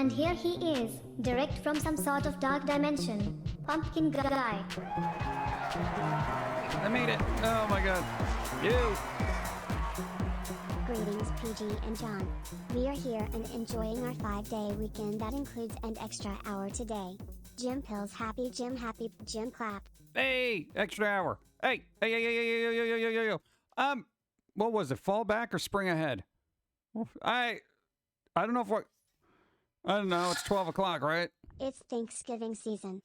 And here he is, direct from some sort of dark dimension. Pumpkin guy. I made it. Oh my god. You. Greetings, PG and John. We are here and enjoying our 5-day weekend that includes an extra hour today. Jim Pills happy, Jim clap. Hey, extra hour. Hey. What was it? Fall back or spring ahead? I don't know if what. I don't know. It's 12 o'clock, right? It's Thanksgiving season.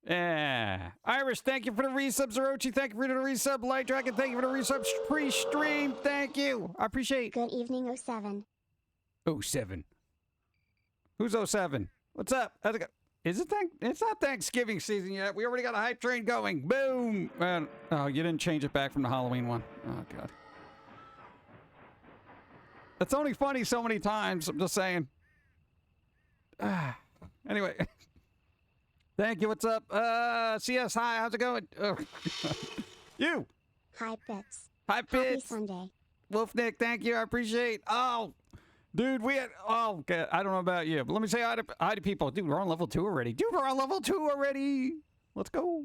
Yeah. Irish, thank you for the resub. Zerochi, thank you for the resub. Light Dragon, thank you for the resub pre-stream. Thank you. I appreciate. Good evening, 07. 07. Who's 07? What's up? How's it go? Is it It's not Thanksgiving season yet. We already got a hype train going. Boom. Oh, you didn't change it back from the Halloween one. Oh, God. That's only funny so many times. I'm just saying. Anyway. Thank you. What's up? CS, hi. How's it going? You. Hi, Bits. Hi, Bits. Happy Sunday. Wolf Nick, thank you. I appreciate. Oh, dude, we had. Oh, okay. I don't know about you, but let me say hi to people. Dude, we're on level 2 already. Let's go.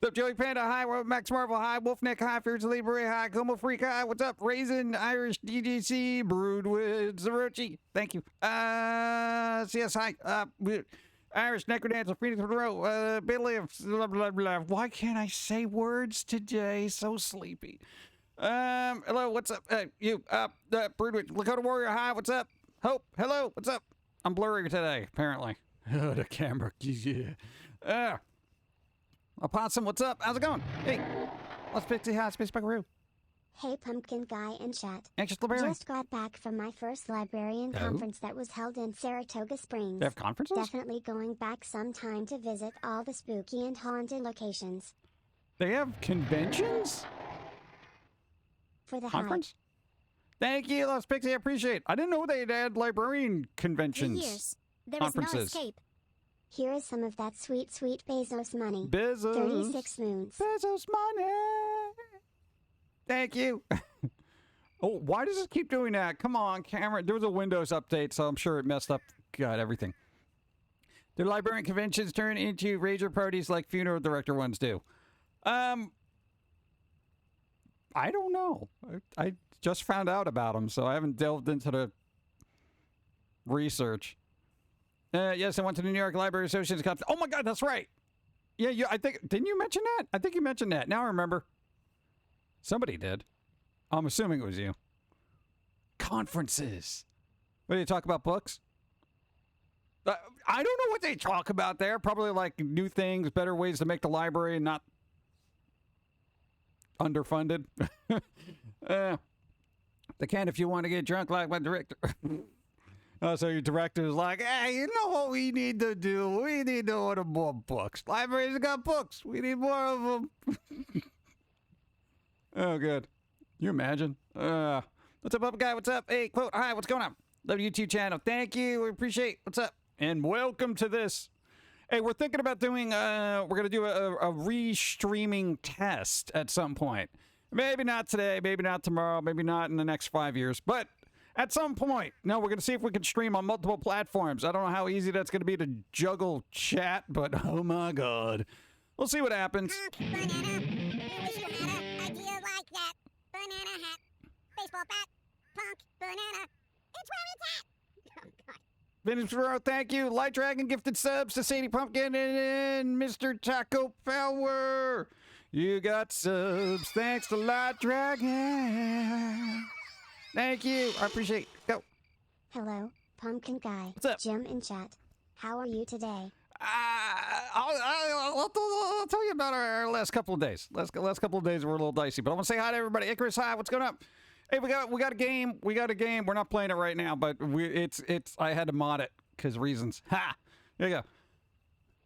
What's up, Joey Panda? Hi. Max Marvel. Hi. Wolf Nick. Hi. Fierce Librarian. Hi. Como Freak. Hi. What's up? Raisin, Irish, DJC, Broodwood, Zerochi. Thank you. CS, hi. Irish, Necrodancer, Phoenix Monroe, Billy, blah, blah, blah. Why can't I say words today? So sleepy. Hello, what's up? You, Broodwood, Lakota Warrior, hi, what's up? Hope, hello, what's up? I'm blurry today, apparently. Oh, the camera, yeah. Opossum, what's up? How's it going? Hey, let's say hi, Space Buckaroo. Hey, Pumpkin guy in chat. Anxious Librarian. Just got back from my first librarian conference that was held in Saratoga Springs. They have conferences? Definitely going back sometime to visit all the spooky and haunted locations. They have conventions? For the conference? Thank you, Lost Pixie. I appreciate it. I didn't know they had librarian conventions. For years, there is no escape. Here is some of that sweet, sweet Bezos money. Bezos. 36 moons. Bezos money. Thank you. Oh, why does it keep doing that? Come on, camera. There was a Windows update, so I'm sure it messed up. God, everything. The librarian conventions turn into rager parties like funeral director ones do. I don't know. I just found out about them, so I haven't delved into the research. Yes, I went to the New York Library Association conference. Oh my God, that's right. Yeah, I think, didn't you mention that? I think you mentioned that. Now I remember. Somebody did. I'm assuming it was you. Conferences. What do you talk about? Books? I don't know what they talk about there. Probably like new things, better ways to make the library not underfunded. They can if you want to get drunk like my director. Oh, so your director is like, hey, you know what we need to do? We need to order more books. Libraries got books. We need more of them. Oh, good. You imagine? What's up, guy? What's up? Hey, quote. Hi, what's going on? Love the YouTube channel. Thank you. We appreciate. What's up? And welcome to this. Hey, we're thinking about doing, we're going to do a re-streaming test at some point. Maybe not today, maybe not tomorrow, maybe not in the next 5 years, but at some point. No, we're going to see if we can stream on multiple platforms. I don't know how easy that's going to be to juggle chat, but oh my God. We'll see what happens. Banana. You wish you had an idea like that. Banana hat. Baseball bat. Punk. Banana. It's where it's at. Oh, God. Vintage Row, thank you. Light Dragon gifted subs to Sadie Pumpkin and Mr. Taco Power. You got subs. Thanks to Light Dragon. Thank you. I appreciate it. Go. Hello, Pumpkin guy. What's up? Jim in chat. How are you today? I'll tell you about our last couple of days. Last couple of days were a little dicey, but I want to say hi to everybody. Icarus, hi. What's going on? Hey, we got a game. We got a game. We're not playing it right now, but I had to mod it because reasons. Ha! There you go.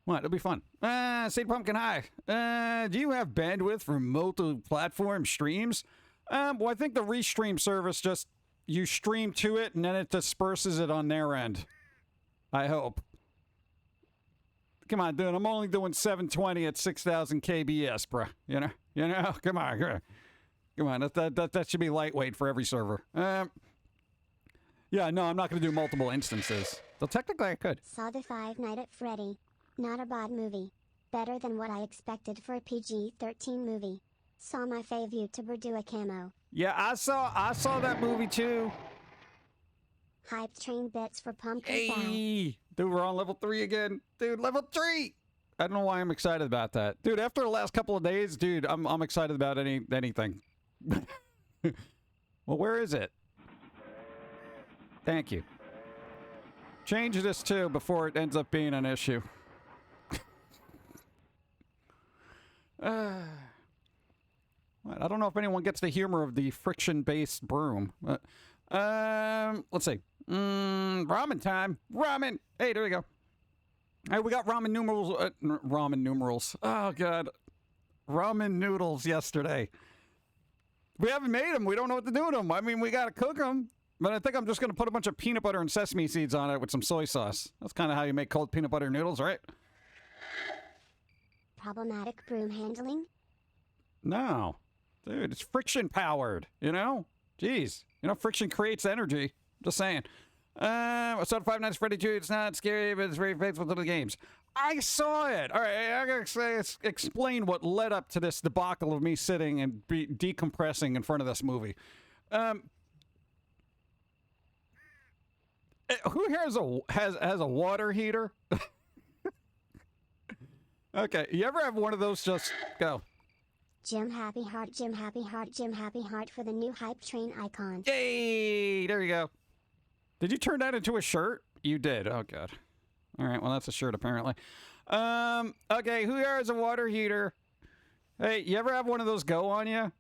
What? It'll be fun. Sadie Pumpkin, hi. Do you have bandwidth for multi-platform streams? Well, I think the restream service just you stream to it and then it disperses it on their end. I hope. Come on, dude. I'm only doing 720 at 6,000 kbs, bruh. You know. Come on. That should be lightweight for every server. Yeah, no, I'm not going to do multiple instances. Though technically I could. Saw the Five Nights at Freddy. Not a bad movie. Better than what I expected for a PG-13 movie. Saw my fave YouTuber do a camo. Yeah, I saw that movie too. Hype train bits for Pum'Kin style. Hey, dude, we're on level 3 again. Dude, level 3. I don't know why I'm excited about that. Dude, after the last couple of days, dude, I'm excited about anything. Well, where is it? Thank you. Change this too before it ends up being an issue. What? I don't know if anyone gets the humor of the friction-based broom. Let's see. Ramen time. Ramen. Hey, there we go. Hey, we got ramen numerals. Ramen numerals. Oh, God. Ramen noodles yesterday. We haven't made them. We don't know what to do with them. I mean, we got to cook them. But I think I'm just going to put a bunch of peanut butter and sesame seeds on it with some soy sauce. That's kind of how you make cold peanut butter noodles, right? Problematic broom handling? No. Dude, it's friction powered, you know? Jeez. You know, friction creates energy. Just saying. I saw Five Nights at Freddy 2. It's not scary, but it's very faithful to the games. I saw it. All right, I gotta explain what led up to this debacle of me sitting and decompressing in front of this movie. Who here has a water heater? Okay, you ever have one of those? Just go. Jim Happy Heart, Jim Happy Heart, Jim Happy Heart for the new hype train icon. Yay! There you go. Did you turn that into a shirt? You did. Oh, God. All right, well, that's a shirt, apparently. Okay, who here has a water heater? Hey, you ever have one of those go on you?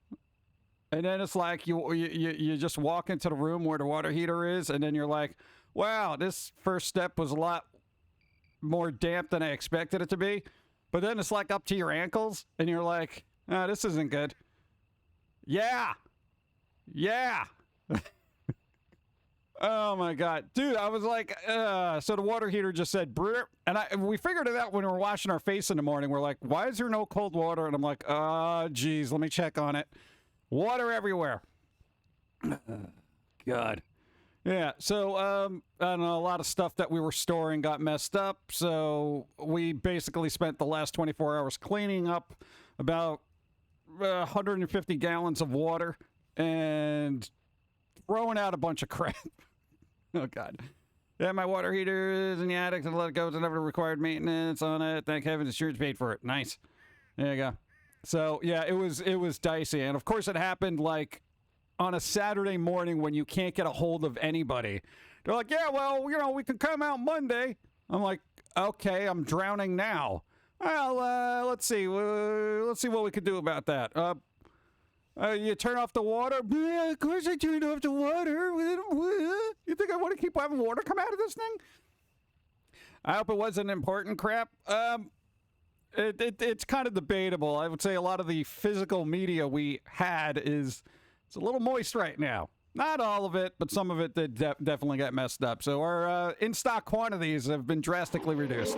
And then it's like you just walk into the room where the water heater is, and then you're like, wow, this first step was a lot more damp than I expected it to be. But then it's like up to your ankles, and you're like, oh, this isn't good. Yeah. Yeah. Oh, my God. Dude, I was like, so the water heater just said, brr. And we figured it out when we were washing our face in the morning. We're like, why is there no cold water? And I'm like, oh, geez, let me check on it. Water everywhere. God. Yeah, so, I don't know, a lot of stuff that we were storing got messed up, so we basically spent the last 24 hours cleaning up about 150 gallons of water and throwing out a bunch of crap. Oh, God. Yeah, my water heater is in the attic, and let it go. It's never required maintenance on it. Thank heaven, insurance paid for it. Nice. There you go. So, yeah, it was dicey, and of course it happened, like, on a Saturday morning when you can't get a hold of anybody. They're like, yeah, well, you know, we can come out Monday. I'm like, okay, I'm drowning now. Well, let's see. Let's see what we could do about that. You turn off the water? Yeah, of course I turned off the water. You think I want to keep having water come out of this thing? I hope it wasn't important crap. It's kind of debatable. I would say a lot of the physical media we had it's a little moist right now. Not all of it, but some of it did definitely get messed up. So our in-stock quantities have been drastically reduced.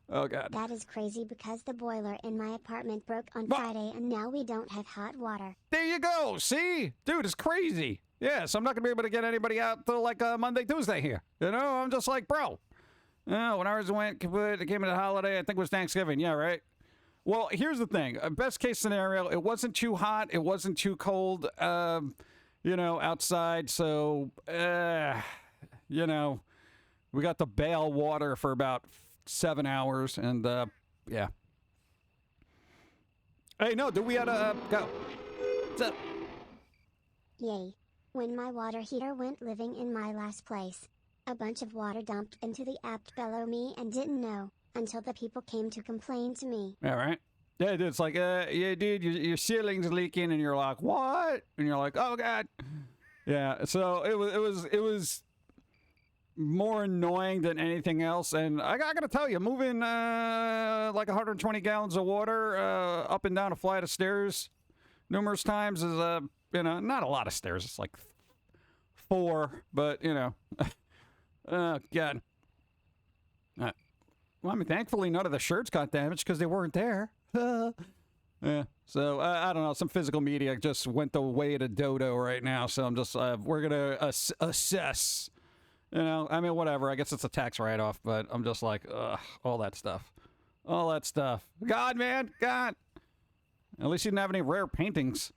Oh, God. That is crazy because the boiler in my apartment broke on Friday and now we don't have hot water. There you go. See? Dude, it's crazy. Yeah, so I'm not going to be able to get anybody out till like Monday, Tuesday here. You know, I'm just like, bro. When ours it came into the holiday, I think it was Thanksgiving. Yeah, right? Well, here's the thing. Best case scenario, it wasn't too hot. It wasn't too cold, you know, outside. So, you know, we got to bail water for about 7 hours. And, yeah. Hey, no, we had to go. What's up? Yay. When my water heater went living in my last place, a bunch of water dumped into the apt below me and didn't know. Until the people came to complain to me. All right. Yeah, dude, it's like, yeah, dude, your ceiling's leaking, and you're like, what? And you're like, oh, God. Yeah, so it was more annoying than anything else. And I got to tell you, moving like 120 gallons of water up and down a flight of stairs numerous times is, you know, not a lot of stairs. It's like 4, but, you know, oh, God. Well, I mean, thankfully, none of the shirts got damaged because they weren't there. Yeah. So, I don't know. Some physical media just went the way to Dodo right now. So I'm just, we're going to assess You know, I mean, whatever. I guess it's a tax write-off, but I'm just like, ugh, all that stuff. All that stuff. God, man, God. At least you didn't have any rare paintings.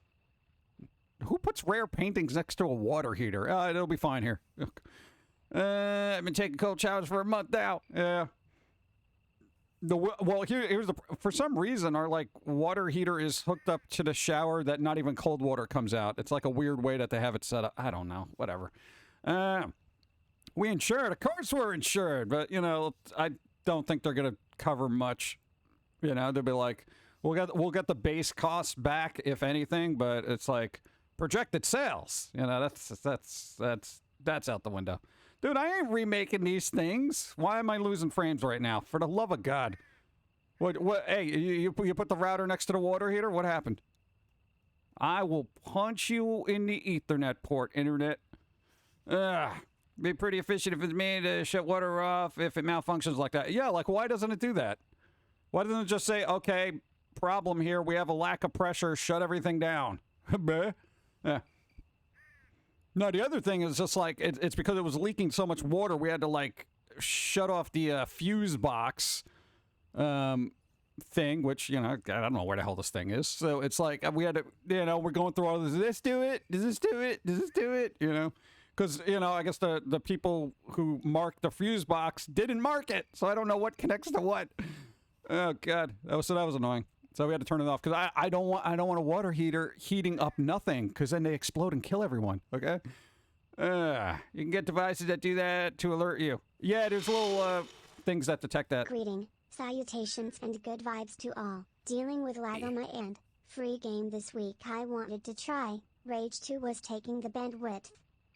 Who puts rare paintings next to a water heater? It'll be fine here. I've been taking cold showers for a month now. Yeah. Well, here's the. For some reason, our like water heater is hooked up to the shower that not even cold water comes out. It's like a weird way that they have it set up. I don't know. Whatever. We insured. Of course, we're insured, but you know, I don't think they're gonna cover much. You know, they'll be like, we'll get the base costs back if anything, but it's like projected sales. You know, that's out the window. Dude, I ain't remaking these things. Why am I losing frames right now? For the love of God. What, hey, you put the router next to the water heater? What happened? I will punch you in the Ethernet port, internet. Be pretty efficient if it's me to shut water off if it malfunctions like that. Yeah, like, why doesn't it do that? Why doesn't it just say, okay, problem here, we have a lack of pressure, shut everything down? Yeah. No, the other thing is just like, it's because it was leaking so much water, we had to like shut off the fuse box thing, which, you know, I don't know where the hell this thing is. So it's like, we had to, you know, we're going through all this, does this do it? Does this do it? Does this do it? You know? Because, you know, I guess the people who marked the fuse box didn't mark it, so I don't know what connects to what. Oh, God. That was annoying. So we had to turn it off because I don't want a water heater heating up nothing because then they explode and kill everyone. Okay, you can get devices that do that to alert you. Yeah, there's little things that detect that. Greeting, salutations, and good vibes to all. Dealing with lag on my end. Free game this week I wanted to try. Rage 2 was taking the bandwidth.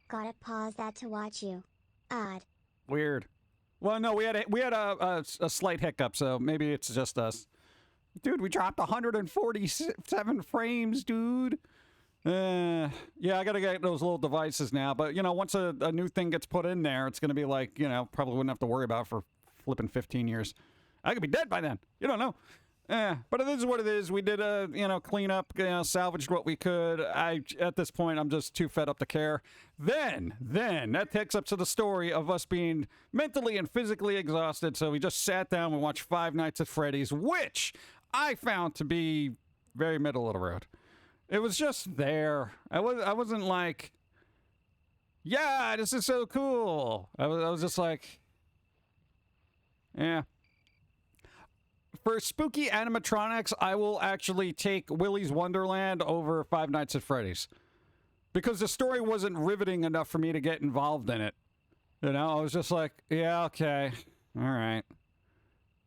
Gotta pause that to watch you. Odd. Weird. Well, no, we had a slight hiccup, so maybe it's just us. Dude, we dropped 147 frames, dude. Yeah, I gotta get those little devices now. But, you know, once a new thing gets put in there, it's gonna be like, you know, probably wouldn't have to worry about it for flipping 15 years. I could be dead by then. You don't know. But it is what it is. We did a, you know, clean up, you know, salvaged what we could. At this point, I'm just too fed up to care. Then, that takes up to the story of us being mentally and physically exhausted. So we just sat down and watched Five Nights at Freddy's, which I found to be very middle of the road. It was just there. I wasn't like, yeah, this is so cool. I was just like, yeah. For spooky animatronics, I will actually take Willy's Wonderland over Five Nights at Freddy's. Because the story wasn't riveting enough for me to get involved in it. You know, I was just like, yeah, okay. All right.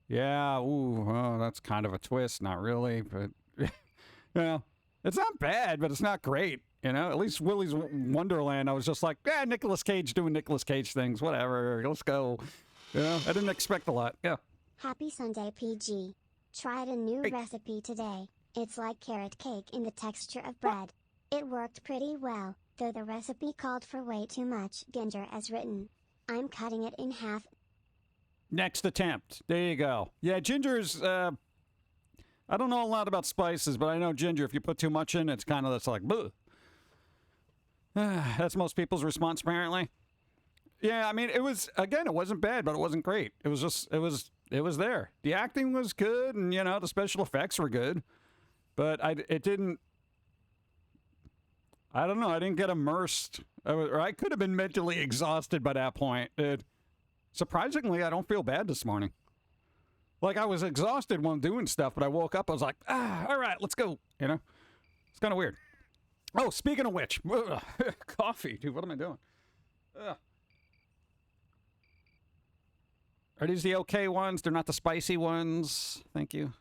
Yeah, ooh, oh, that's kind of a twist. Not really, but, you know, it's not bad, but it's not great. You know, at least Willy's Wonderland, I was just like, yeah, Nicolas Cage doing Nicolas Cage things, whatever, let's go. You know, I didn't expect a lot, yeah. Happy Sunday, PG. Tried a new recipe today. It's like carrot cake in the texture of bread. It worked pretty well, though the recipe called for way too much ginger as written. I'm cutting it in half. Next attempt. There you go. Yeah, ginger's, I don't know a lot about spices, but I know ginger, if you put too much in, it's kind of, that's like, bleh. That's most people's response, apparently. Yeah, I mean, it wasn't bad, but it wasn't great. It was just, it was there. The acting was good, and, you know, the special effects were good. But I didn't get immersed. I could have been mentally exhausted by that point. Surprisingly, I don't feel bad this morning. Like, I was exhausted while doing stuff, but I woke up, I was like, all right, let's go. You know? It's kind of weird. Oh, speaking of which, coffee. Dude, what am I doing? Are these the okay ones? They're not the spicy ones. Thank you.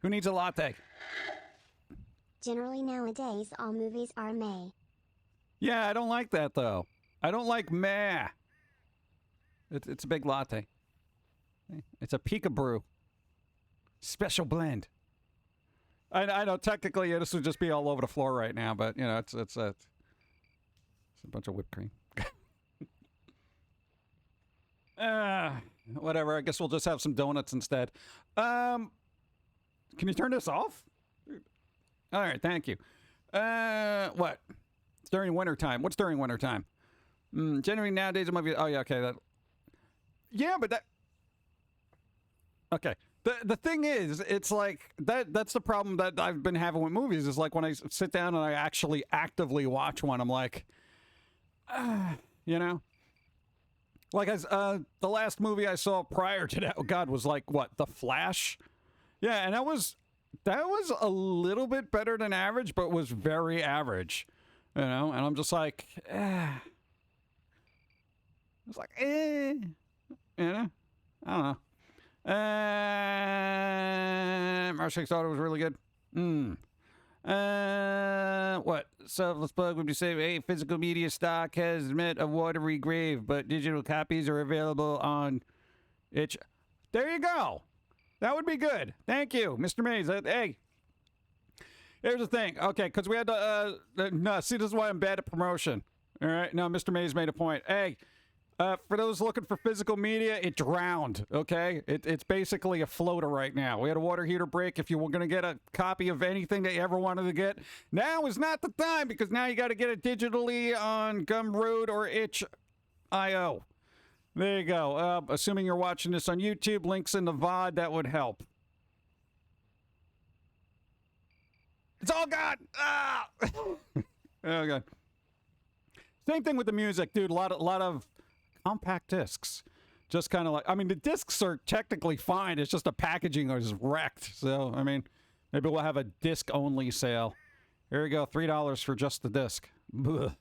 Who needs a latte? Generally nowadays all movies are meh. Yeah, I don't like that, though. I don't like meh. It's a big latte. It's a peekaboo. Special blend. I know, technically, this would just be all over the floor right now, but, you know, it's a bunch of whipped cream. Whatever, I guess we'll just have some donuts instead. Can you turn this off? All right, thank you. What? It's during winter time. What's during winter time? Generally nowadays it might be. Oh yeah, okay. Yeah, but that. Okay. The thing is, it's like that's the problem that I've been having with movies is like when I sit down and I actually actively watch one, I'm like, you know? Like as the last movie I saw prior to that, oh God, was like what? The Flash? Yeah, and that was a little bit better than average, but was very average. You know, and I'm just like, it's like, you know? I don't know. Marshall thought it was really good. What? Selfless Plug would be saying, hey, physical media stock has met a watery grave, but digital copies are available on itch. There you go. That would be good. Thank you, Mr. Mays. Hey, here's the thing. Okay, because we had to, no, see, this is why I'm bad at promotion. All right, no, Mr. Mays made a point. Hey, for those looking for physical media, it drowned, okay? It's basically a floater right now. We had a water heater break. If you were going to get a copy of anything that you ever wanted to get, now is not the time because now you got to get it digitally on Gumroad or itch.io. There you go. Assuming you're watching this on YouTube, links in the VOD, that would help. It's all gone! Ah! Oh, God. Same thing with the music, dude. A lot of compact discs. Just kind of like, I mean, the discs are technically fine. It's just the packaging is wrecked. So, I mean, maybe we'll have a disc-only sale. Here we go, $3 for just the disc. Blech.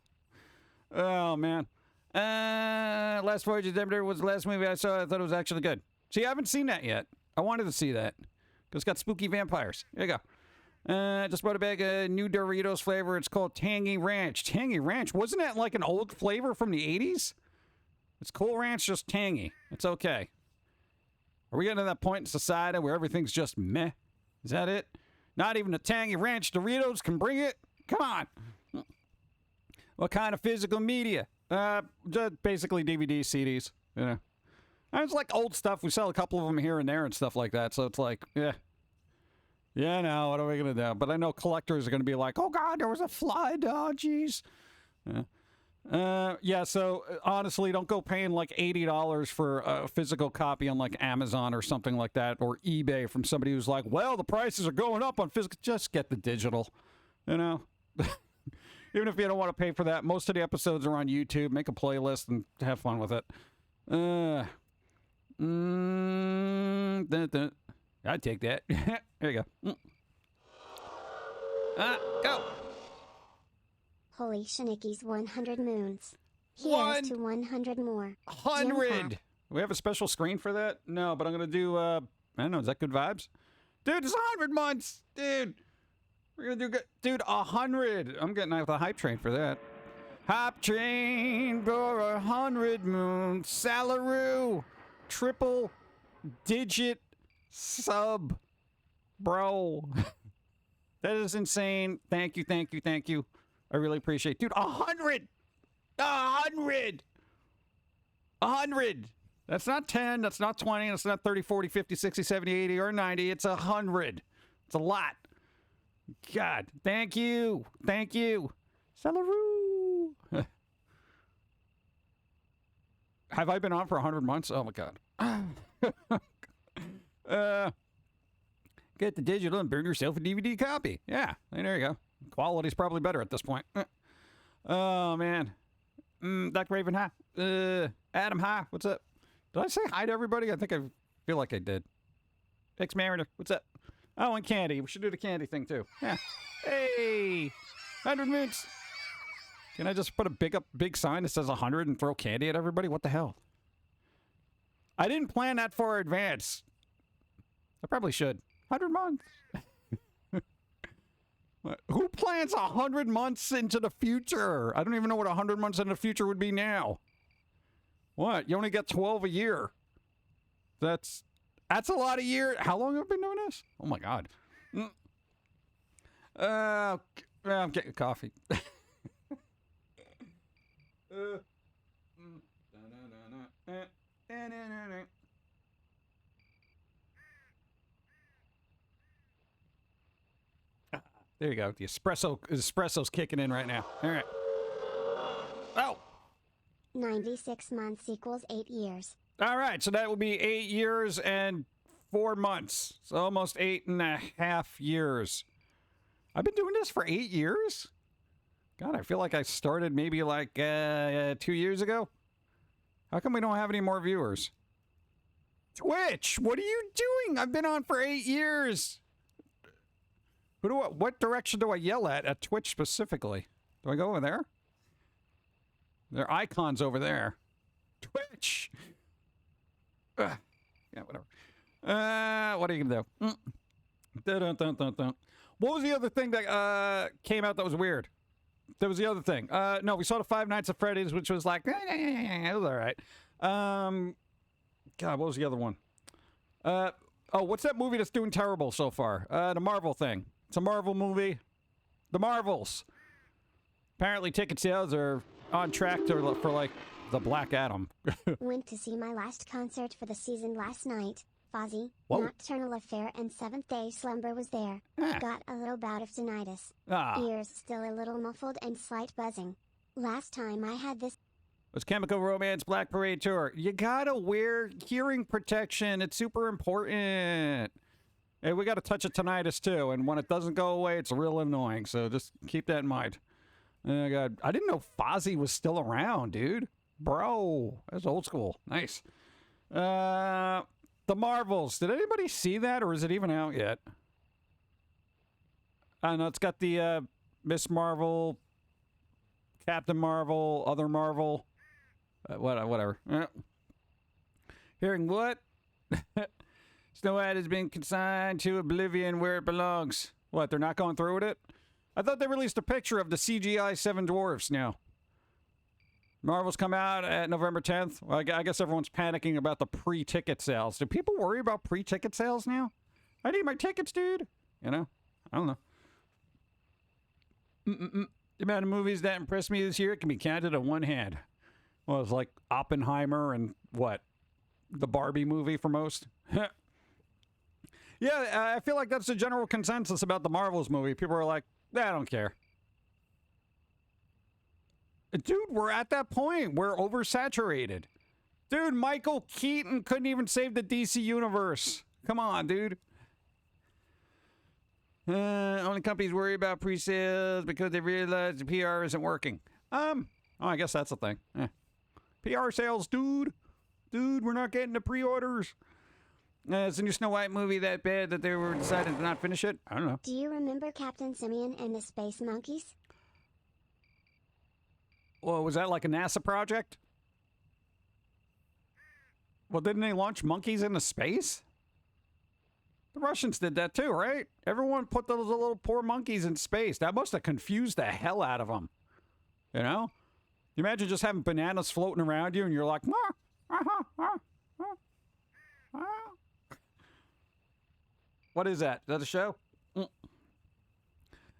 Oh, man. Last Voyage of Demeter was the last movie I saw. I thought it was actually good. See, I haven't seen that yet. I wanted to see that. Because it's got spooky vampires. Here you go. Just brought a bag of new Doritos flavor. It's called Tangy Ranch. Tangy Ranch? Wasn't that like an old flavor from the 80s? It's Cool Ranch, just tangy. It's okay. Are we getting to that point in society where everything's just meh? Is that it? Not even the Tangy Ranch Doritos can bring it? Come on. What kind of physical media? Just basically DVD, CDs. You know. It's like old stuff. We sell a couple of them here and there and stuff like that. So it's like, yeah. Yeah, no, what are we going to do? But I know collectors are going to be like, oh, God, there was a flood. Oh, jeez. Yeah, so honestly, don't go paying like $80 for a physical copy on like Amazon or something like that, or eBay from somebody who's like, well, the prices are going up on physical. Just get the digital, you know? Even if you don't want to pay for that, most of the episodes are on YouTube. Make a playlist and have fun with it. I'd take that. There you go. Go. Holy Shiniki's 100 moons. Here's to 100 more. 100! We have a special screen for that? No, but I'm going to do, I don't know, is that good vibes? Dude, it's 100 months! Dude! We're going to do good. Dude, 100! I'm getting out the hype train for that. Hop train for 100 moons. Salaro! Triple digit sub. Bro. That is insane. Thank you, thank you, thank you. I really appreciate it. Dude, 100! 100! 100! That's not 10, that's not 20, that's not 30, 40, 50, 60, 70, 80, or 90. It's 100. It's a lot. God, thank you. Thank you. Salaro. Have I been on for 100 months? Oh, my God. Get the digital and burn yourself a DVD copy. Yeah, there you go. Quality's probably better at this point. Oh, man. Dr. Raven, hi. Adam, hi. What's up? Did I say hi to everybody? I think I feel like I did. X Mariner, what's up? Oh, and candy. We should do the candy thing, too. Yeah. Hey! 100 minutes. Can I just put a big sign that says 100 and throw candy at everybody? What the hell? I didn't plan that far in advance. I probably should. 100 months. Who plans 100 months into the future? I don't even know what 100 months into the future would be now. What? You only get 12 a year. That's a lot of years. How long have I been doing this? Oh, my God. I'm getting coffee. There you go. The espresso's kicking in right now. All right. Oh. 96 months equals 8 years. All right. So that will be 8 years and 4 months. So almost 8.5 years. I've been doing this for 8 years? God, I feel like I started maybe like 2 years ago. How come we don't have any more viewers? Twitch, what are you doing? I've been on for 8 years. What direction do I yell at Twitch specifically? Do I go over there? There are icons over there. Twitch. Yeah, whatever. What are you gonna do? Dun, dun, dun, dun. What was the other thing that came out that was weird? There was the other thing. No, we saw the Five Nights at Freddy's, which was like, it was all right. God, what was the other one? Oh, what's that movie that's doing terrible so far? The Marvel thing. It's a Marvel movie. The Marvels. Apparently ticket sales are on track for like the Black Adam. Went to see my last concert for the season last night. Fozzy, Whoa. Nocturnal Affair and Seventh Day Slumber was there. Ah. Got a little bout of tinnitus. Ah. Ears still a little muffled and slight buzzing. Last time I had this. It was Chemical Romance Black Parade Tour. You gotta wear hearing protection. It's super important. Hey, we got a touch of tinnitus too, and when it doesn't go away, it's real annoying. So just keep that in mind. Oh God, I didn't know Fozzy was still around, dude. Bro, that's old school. Nice. The Marvels. Did anybody see that, or is it even out yet? I don't know. It's got the Miss Marvel, Captain Marvel, other Marvel. Whatever. Hearing what? Snow White has been consigned to oblivion where it belongs. What, they're not going through with it? I thought they released a picture of the CGI Seven Dwarfs now. Marvel's come out at November 10th. Well, I guess everyone's panicking about the pre-ticket sales. Do people worry about pre-ticket sales now? I need my tickets, dude. You know? I don't know. The amount of movies that impressed me this year can be counted on one hand. Well, it's like Oppenheimer and what? The Barbie movie for most. Yeah, I feel like that's the general consensus about the Marvels movie. People are like, I don't care. Dude, we're at that point. We're oversaturated. Dude, Michael Keaton couldn't even save the DC universe. Come on, dude. Only companies worry about pre-sales because they realize the PR isn't working. Oh, I guess that's the thing. PR sales, dude. Dude, we're not getting the pre-orders. Is the new Snow White movie that bad that they were decided to not finish it? I don't know. Do you remember Captain Simeon and the Space Monkeys? Well, was that like a NASA project? Well, didn't they launch monkeys into space? The Russians did that too, right? Everyone put those little poor monkeys in space. That must have confused the hell out of them. You know? You imagine just having bananas floating around you and you're like, What is that? Is that a show?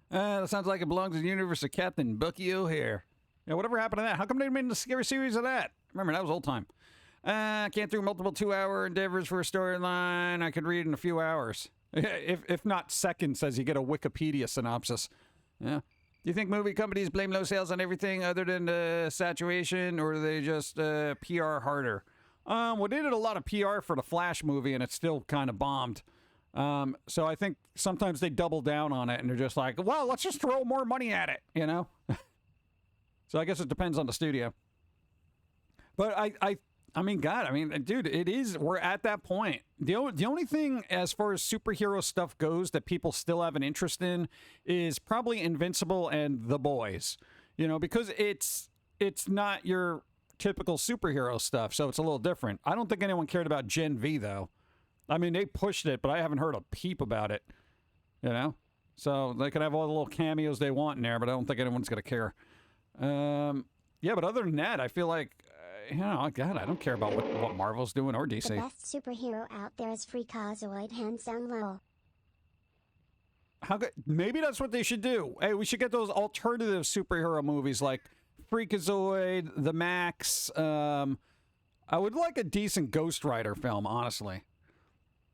That sounds like it belongs in the universe of Captain Bucky O'Hare. Yeah, whatever happened to that? How come they made a scary series of that? Remember, that was old time. Can't do multiple 2-hour endeavors for a storyline I could read in a few hours. If not seconds, as you get a Wikipedia synopsis. Yeah. Do you think movie companies blame low sales on everything other than saturation, or do they just PR harder? Well, they did a lot of PR for the Flash movie, and it still kind of bombed. So I think sometimes they double down on it, and they're just like, well, let's just throw more money at it, you know? So I guess it depends on the studio. But I mean, God, I mean, dude, it is, we're at that point. The only thing as far as superhero stuff goes that people still have an interest in is probably Invincible and The Boys. You know, because it's not your typical superhero stuff, so it's a little different. I don't think anyone cared about Gen V, though. I mean, they pushed it, but I haven't heard a peep about it. You know? So they can have all the little cameos they want in there, but I don't think anyone's going to care. Yeah, but other than that, I feel like, you know, God, I don't care about what Marvel's doing or DC. The best superhero out there is Freakazoid, hands down low. How good? Maybe that's what they should do. Hey, we should get those alternative superhero movies like Freakazoid, The Max. I would like a decent Ghost Rider film, honestly.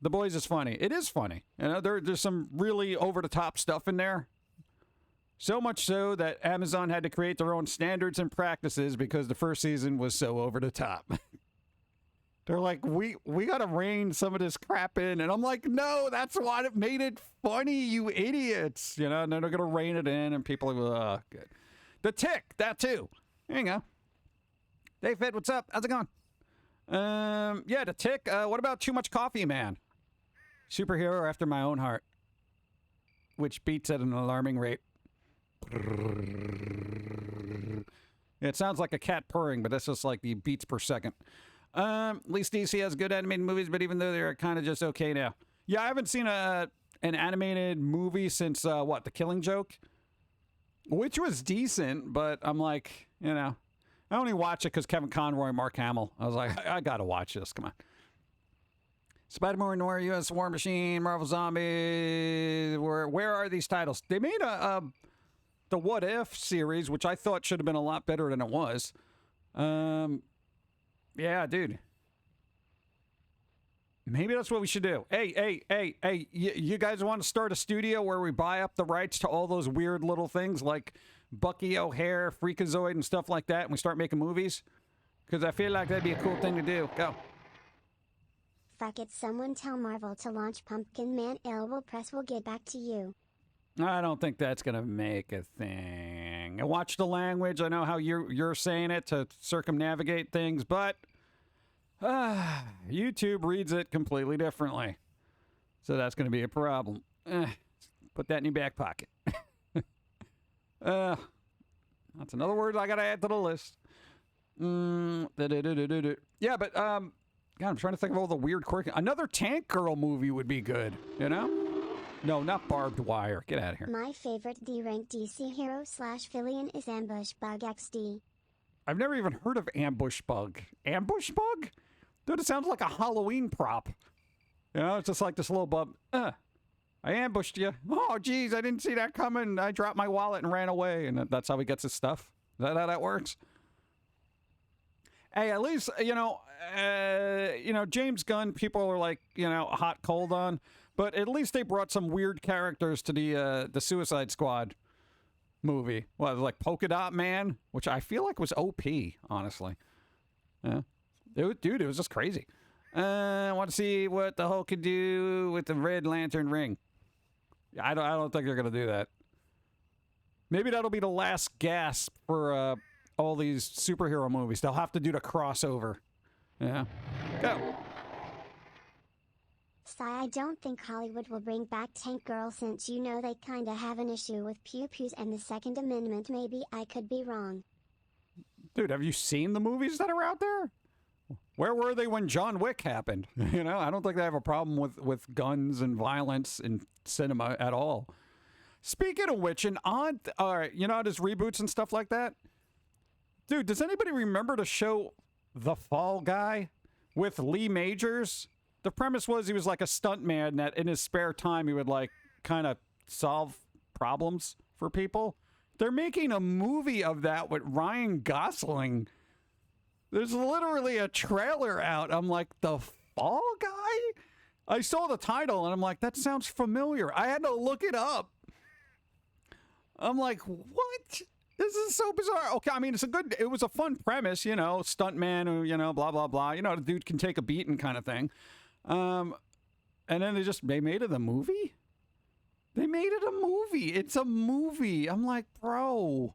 The Boys is funny. It is funny. You know, there's some really over-the-top stuff in there. So much so that Amazon had to create their own standards and practices because the first season was so over the top. They're like, we got to rein some of this crap in. And I'm like, no, that's what it made it funny, you idiots. You know, and then they're going to rein it in and people are like, oh, good. The Tick, that too. There you go. Hey, Fed, what's up? How's it going? Yeah, The Tick. What about Too Much Coffee Man? Superhero after my own heart. Which beats at an alarming rate. It sounds like a cat purring, but that's just like the beats per second. At least DC has good animated movies, but even though they're kind of just okay now. Yeah, I haven't seen an animated movie since, The Killing Joke? Which was decent, but I'm like, you know, I only watch it because Kevin Conroy and Mark Hamill. I was like, I gotta watch this, come on. Spider-Man Noir, U.S. War Machine, Marvel Zombies, where are these titles? They made the What If series, which I thought should have been a lot better than it was. Yeah, dude. Maybe that's what we should do. Hey, you guys want to start a studio where we buy up the rights to all those weird little things like Bucky O'Hare, Freakazoid, and stuff like that, and we start making movies? Because I feel like that'd be a cool thing to do. Go. Fuck it, someone tell Marvel to launch Pumpkin Man. Will Press will get back to you. I don't think that's going to make a thing. I watch the language. I know how you're saying it to circumnavigate things, but YouTube reads it completely differently. So that's going to be a problem. Put that in your back pocket. That's another word I got to add to the list. Yeah, but God, I'm trying to think of all the weird quirky. Another Tank Girl movie would be good, you know? No, not Barbed Wire. Get out of here. My favorite D-rank DC hero / villain is Ambush Bug XD. I've never even heard of Ambush Bug. Ambush Bug? Dude, it sounds like a Halloween prop. You know, it's just like this little bub. I ambushed you. Oh, geez, I didn't see that coming. I dropped my wallet and ran away. And that's how he gets his stuff. Is that how that works? Hey, at least, James Gunn, people are like, hot, cold on. But at least they brought some weird characters to the Suicide Squad movie. Well, like Polka Dot Man, which I feel like was OP, honestly. Yeah. Dude, it was just crazy. I want to see what the Hulk can do with the Red Lantern ring. I don't think they're going to do that. Maybe that'll be the last gasp for all these superhero movies. They'll have to do the crossover. Yeah. Go. I don't think Hollywood will bring back Tank Girl since they kinda have an issue with pew-pews and the Second Amendment. Maybe I could be wrong. Dude, have you seen the movies that are out there? Where were they when John Wick happened? I don't think they have a problem with guns and violence in cinema at all. Speaking of which, all right, there's reboots and stuff like that. Dude, does anybody remember the show The Fall Guy with Lee Majors? The premise was he was like a stuntman that in his spare time he would like kind of solve problems for people. They're making a movie of that with Ryan Gosling. There's literally a trailer out. I'm like, The Fall Guy? I saw the title and I'm like, that sounds familiar. I had to look it up. I'm like, what? This is so bizarre. Okay, I mean, it was a fun premise, stuntman who, blah, blah, blah. The dude can take a beating kind of thing. And then they made it a movie? They made it a movie. It's a movie. I'm like, bro.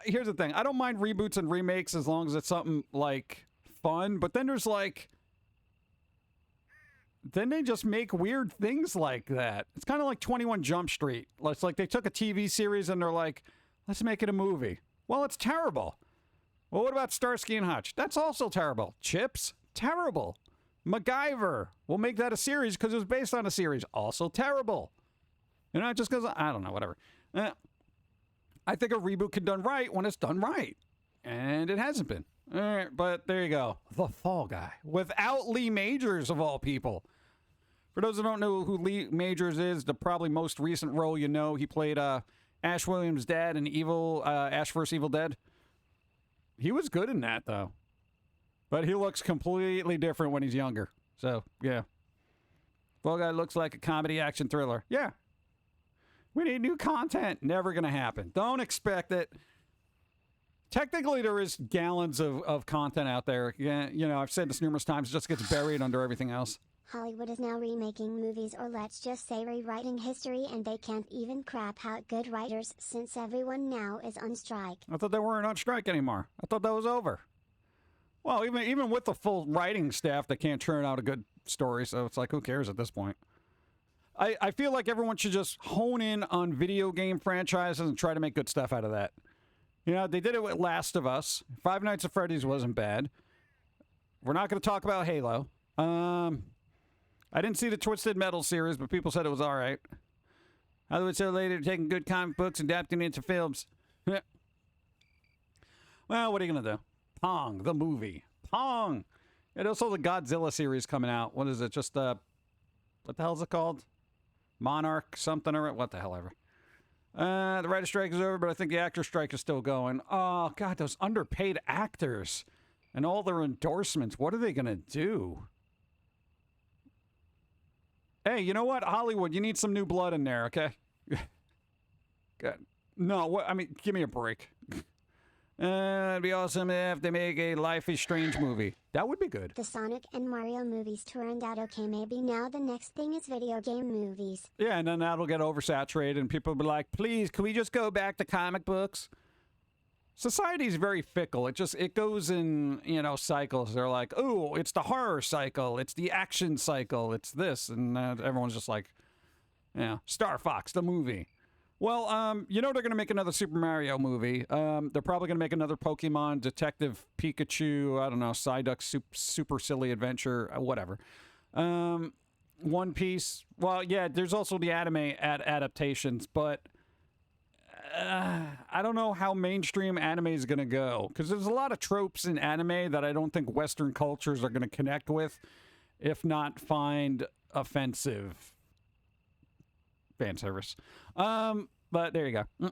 Here's the thing. I don't mind reboots and remakes as long as it's something like fun, but then there's like, then they just make weird things like that. It's kind of like 21 Jump Street. It's like they took a TV series and they're like, let's make it a movie. Well, it's terrible. Well, what about Starsky and Hutch? That's also terrible. Chips? Terrible. MacGyver. We'll make that a series because it was based on a series. Also terrible. Just because, I don't know, whatever. I think a reboot can be done right when it's done right. And it hasn't been. All right, but there you go. The Fall Guy. Without Lee Majors, of all people. For those who don't know who Lee Majors is, the probably most recent role he played Ash Williams' dad in Ash vs. Evil Dead. He was good in that, though. But he looks completely different when he's younger. So, yeah. Fall Guy looks like a comedy action thriller. Yeah. We need new content. Never going to happen. Don't expect it. Technically, there is gallons of content out there. Yeah, you know, I've said this numerous times. It just gets buried under everything else. Hollywood is now remaking movies, or let's just say rewriting history, and they can't even crap out good writers since everyone now is on strike. I thought they weren't on strike anymore. I thought that was over. Well, even with the full writing staff, they can't churn out a good story, so it's like, who cares at this point? I feel like everyone should just hone in on video game franchises and try to make good stuff out of that. You know, they did it with Last of Us. Five Nights at Freddy's wasn't bad. We're not going to talk about Halo. I didn't see the Twisted Metal series, but people said it was all right. Hollywood so later taking good comic books and adapting it into films. Well, what are you going to do? Pong, the movie. Pong! And also the Godzilla series coming out. What is it? Just, what the hell is it called? Monarch something or what the hell ever. The writer strike is over, but I think the actor strike is still going. Oh, God, those underpaid actors and all their endorsements. What are they going to do? Hey, you know what? Hollywood, you need some new blood in there, okay? Good. No, what? I mean, give me a break. It'd be awesome if they make a Life is Strange movie. That would be good. The Sonic and Mario movies turned out okay. Maybe now the next thing is video game movies. Yeah, and then that'll get oversaturated, and people will be like, please, can we just go back to comic books? Society's very fickle. It goes in, you know, cycles. They're like, oh, it's the horror cycle. It's the action cycle. It's this. And everyone's just like, yeah, Star Fox, the movie. Well, you know they're going to make another Super Mario movie. They're probably going to make another Pokemon, Detective Pikachu, I don't know, Psyduck, Super Silly Adventure, whatever. One Piece. Well, yeah, there's also the anime adaptations, but I don't know how mainstream anime is going to go. Because there's a lot of tropes in anime that I don't think Western cultures are going to connect with, if not find offensive. Fan service. But there you go.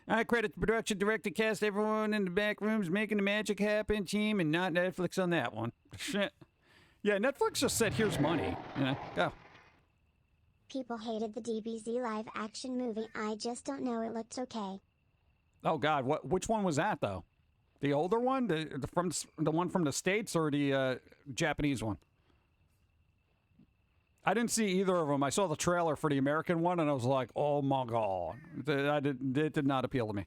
I credit the production, director, cast, everyone in the back rooms making the magic happen, team, and not Netflix on that one. Shit. Yeah, Netflix just said, here's money. You know, go. People hated the DBZ live action movie. I just don't know. It looked okay. Oh, God. Which one was that, though? The older one? The one from the States or the Japanese one? I didn't see either of them. I saw the trailer for the American one, and I was like, oh, my God. It did not appeal to me.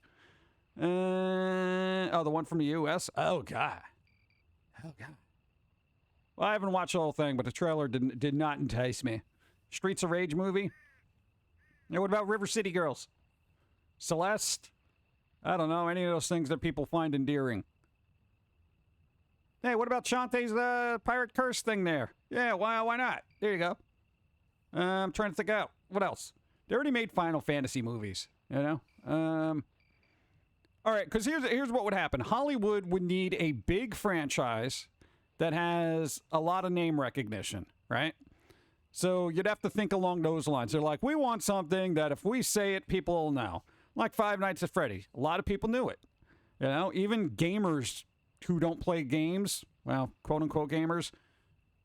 Oh, the one from the U.S.? Oh, God. Oh, God. Well, I haven't watched the whole thing, but the trailer did not entice me. Streets of Rage movie? Yeah, what about River City Girls? Celeste? I don't know. Any of those things that people find endearing. Hey, what about Shantae's Pirate Curse thing there? Yeah, why not? There you go. I'm trying to think out. What else? They already made Final Fantasy movies, you know? All right, because here's what would happen. Hollywood would need a big franchise that has a lot of name recognition, right? So you'd have to think along those lines. They're like, we want something that if we say it, people will know. Like Five Nights at Freddy. A lot of people knew it. You know, even gamers who don't play games, well, quote-unquote gamers,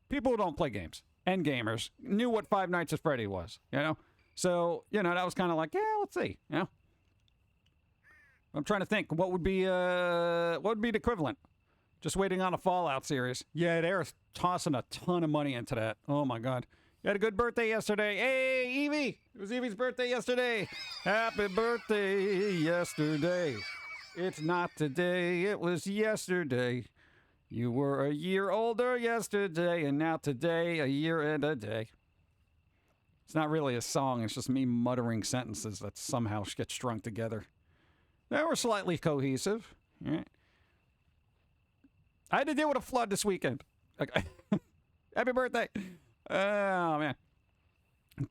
people who don't play games and gamers knew what Five Nights at Freddy was, you know? So, you know, that was kind of like, yeah, let's see, you know? I'm trying to think, what would be the equivalent? Just waiting on a Fallout series. Yeah, they're tossing a ton of money into that. Oh, my God. You had a good birthday yesterday. Hey, Evie! It was Evie's birthday yesterday. Happy birthday yesterday. It's not today, it was yesterday. You were a year older yesterday, and now today, a year and a day. It's not really a song, it's just me muttering sentences that somehow get strung together. They were slightly cohesive. Right. I had to deal with a flood this weekend. Okay. Happy birthday. Oh, man.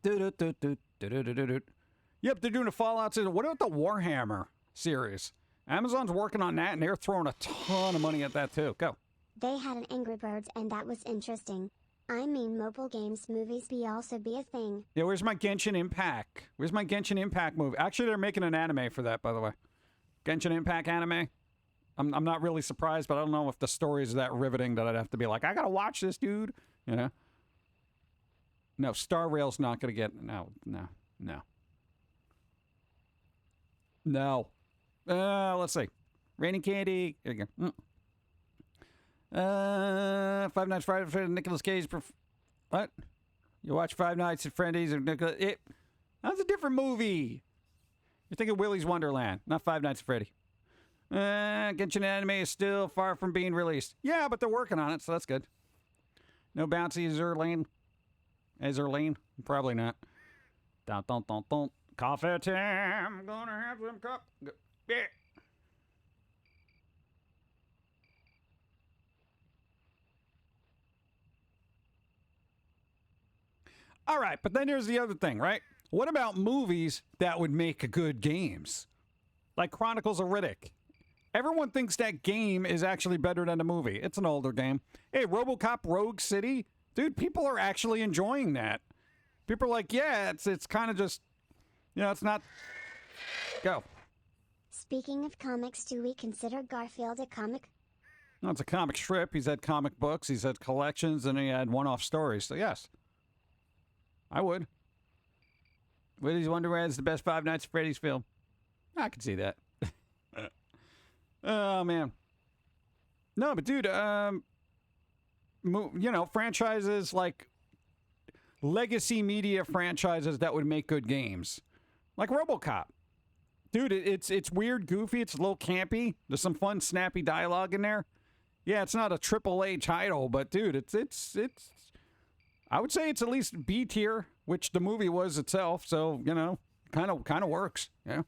Yep, they're doing a Fallout series. What about the Warhammer series? Amazon's working on that, and they're throwing a ton of money at that, too. Go. They had an Angry Birds, and that was interesting. I mean, mobile games movies also be a thing. Yeah, where's my Genshin Impact? Where's my Genshin Impact movie? Actually, they're making an anime for that, by the way. Genshin Impact anime. I'm not really surprised, but I don't know if the story is that riveting that I'd have to be like, I gotta watch this, dude. You know? No, Star Rail's not gonna get... No. No. Let's see. Raining Candy. There you go. Five Nights at Freddy's, Nicolas Cage. What? You watch Five Nights at Freddy's or Nicolas? That's a different movie. You're thinking Willy's Wonderland, not Five Nights at Freddy. Genshin anime is still far from being released. Yeah, but they're working on it, so that's good. No bouncy Zerlane. Zerlane? Probably not. Dun, dun, dun, dun. Coffee time. Gonna have some cup. Yeah. All right, but then here's the other thing, right? What about movies that would make good games? Like Chronicles of Riddick. Everyone thinks that game is actually better than the movie. It's an older game. Hey, RoboCop Rogue City? Dude, people are actually enjoying that. People are like, yeah, it's kind of just, it's not... Go. Speaking of comics, do we consider Garfield a comic? No, it's a comic strip. He's had comic books, he's had collections, and he had one-off stories. So, yes. I would. Willy's Wonderland is the best Five Nights at Freddy's film. I can see that. Oh, man. No, but dude, franchises like legacy media franchises that would make good games. Like RoboCop. Dude, it's weird, goofy, it's a little campy. There's some fun, snappy dialogue in there. Yeah, it's not a AAA title, but dude, it's I would say it's at least B tier, which the movie was itself, so, kind of works, yeah.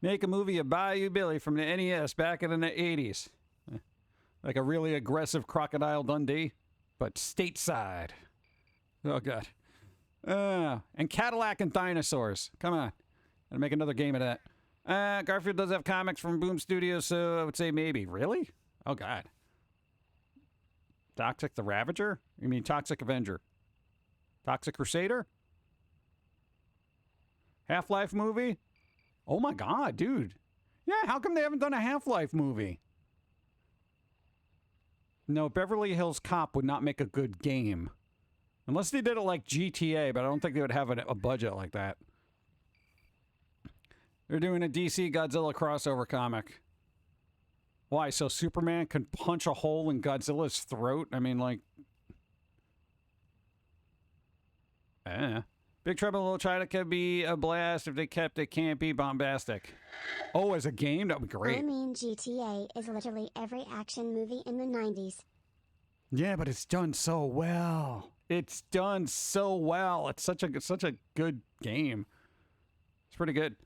Make a movie of Bayou Billy from the NES back in the 80s. Like a really aggressive Crocodile Dundee, but stateside. Oh, God. And Cadillac and Dinosaurs. Come on. Gotta make another game of that. Garfield does have comics from Boom Studios, so I would say maybe. Really? Oh, God. Toxic the Ravager? You mean Toxic Avenger? Toxic Crusader? Half-Life movie? Oh my God, dude. Yeah, how come they haven't done a Half-Life movie? No, Beverly Hills Cop would not make a good game. Unless they did it like GTA, but I don't think they would have a budget like that. They're doing a DC Godzilla crossover comic. Why? So Superman can punch a hole in Godzilla's throat? I mean, like... Big Trouble in Little China could be a blast if they kept it campy, bombastic. Oh, as a game? That would be great. I mean, GTA is literally every action movie in the 90s. Yeah, but it's done so well. It's done so well. It's such a good game. It's pretty good.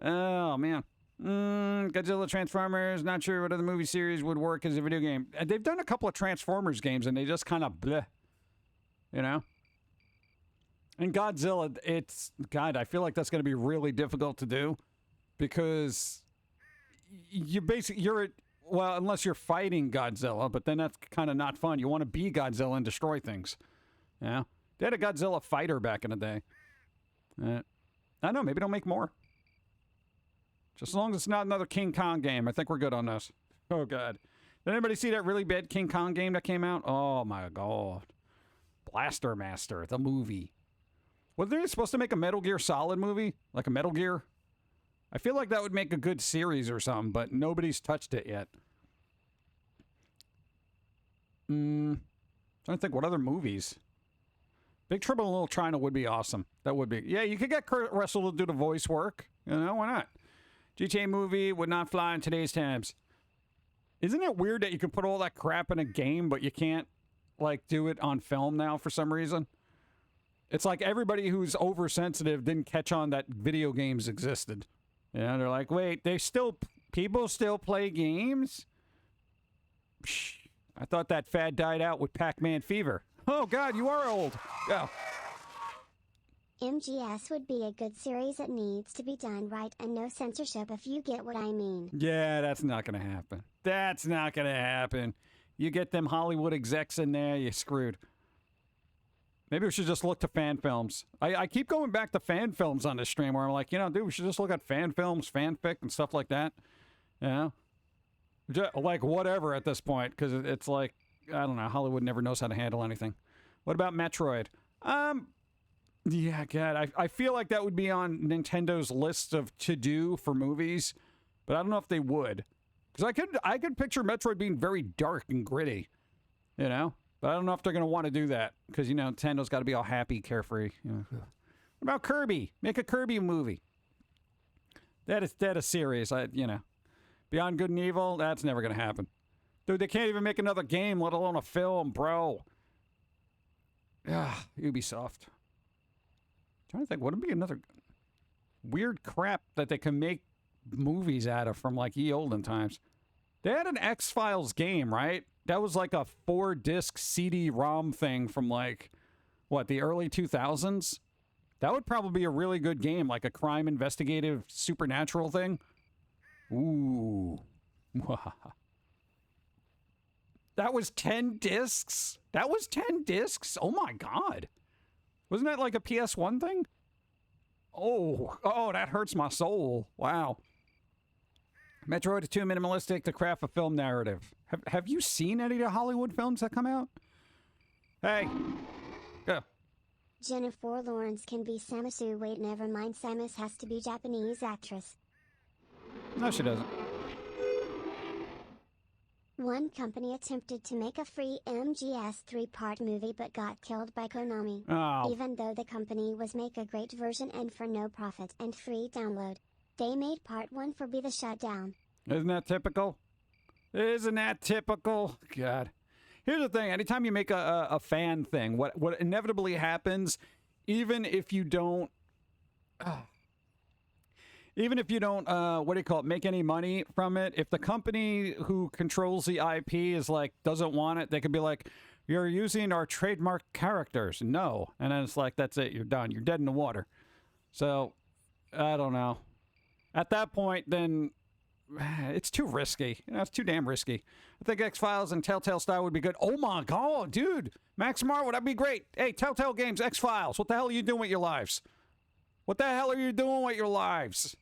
Oh, man. Godzilla Transformers. Not sure what other movie series would work as a video game. They've done a couple of Transformers games, and they just kind of bleh. And Godzilla, God, I feel like that's going to be really difficult to do because unless you're fighting Godzilla, but then that's kind of not fun. You want to be Godzilla and destroy things. Yeah. They had a Godzilla fighter back in the day. I don't know, maybe they'll make more. Just as long as it's not another King Kong game, I think we're good on this. Oh, God. Did anybody see that really bad King Kong game that came out? Oh, my God. Blaster Master, the movie. Were they supposed to make a Metal Gear Solid movie? Like a Metal Gear? I feel like that would make a good series or something, but nobody's touched it yet. Trying to think what other movies. Big Trouble in Little China would be awesome. That would be. Yeah, you could get Kurt Russell to do the voice work. Why not? GTA movie would not fly in today's times. Isn't it weird that you can put all that crap in a game, but you can't, do it on film now for some reason? It's like everybody who's oversensitive didn't catch on that video games existed. They're like, wait, people still play games? Psh, I thought that fad died out with Pac-Man Fever. Oh, God, you are old. Go. MGS would be a good series that needs to be done right and no censorship, if you get what I mean. Yeah, that's not going to happen. That's not going to happen. You get them Hollywood execs in there, you're screwed. Maybe we should just look to fan films. I keep going back to fan films on this stream where I'm like, dude, we should just look at fan films, fanfic, and stuff like that. Just, whatever at this point, because it's like, I don't know, Hollywood never knows how to handle anything. What about Metroid? Yeah, God, I feel like that would be on Nintendo's list of to-do for movies, but I don't know if they would. Because I could picture Metroid being very dark and gritty, you know? But I don't know if they're going to want to do that, because, you know, Nintendo's got to be all happy, carefree. You know? What about Kirby? Make a Kirby movie. That is serious, you know. Beyond Good and Evil, that's never going to happen. Dude, they can't even make another game, let alone a film, bro. Ah, Ubisoft. Trying to think, what would be another weird crap that they can make movies out of from like ye olden times? They had an X-Files game, right? That was like a 4-disc CD-ROM thing from like, what, the early 2000s? That would probably be a really good game, like a crime investigative supernatural thing. Ooh. That was 10 discs? That was 10 discs? Oh my God. Wasn't that like a PS1 thing? Oh, that hurts my soul. Wow. Metroid is too minimalistic to craft a film narrative. Have you seen any of the Hollywood films that come out? Hey. Go. Jennifer Lawrence can be Samus. Wait, never mind. Samus has to be Japanese actress. No, she doesn't. One company attempted to make a free MGS 3-part movie but got killed by Konami. Oh. Even though the company was make a great version and for no profit and free download. They made part 1 for be the shutdown. Isn't that typical? Isn't that typical? God. Here's the thing. Anytime you make a fan thing, what inevitably happens, even if you don't... Even if you don't, what do you call it, make any money from it, if the company who controls the IP is like, doesn't want it, they could be like, you're using our trademark characters. No. And then it's like, that's it, you're done. You're dead in the water. So, I don't know. At that point, then, it's too risky. You know, it's too damn risky. I think X-Files and Telltale style would be good. Oh my God, dude. Max Marvel, that'd be great. Hey, Telltale Games, X-Files, what the hell are you doing with your lives? What the hell are you doing with your lives?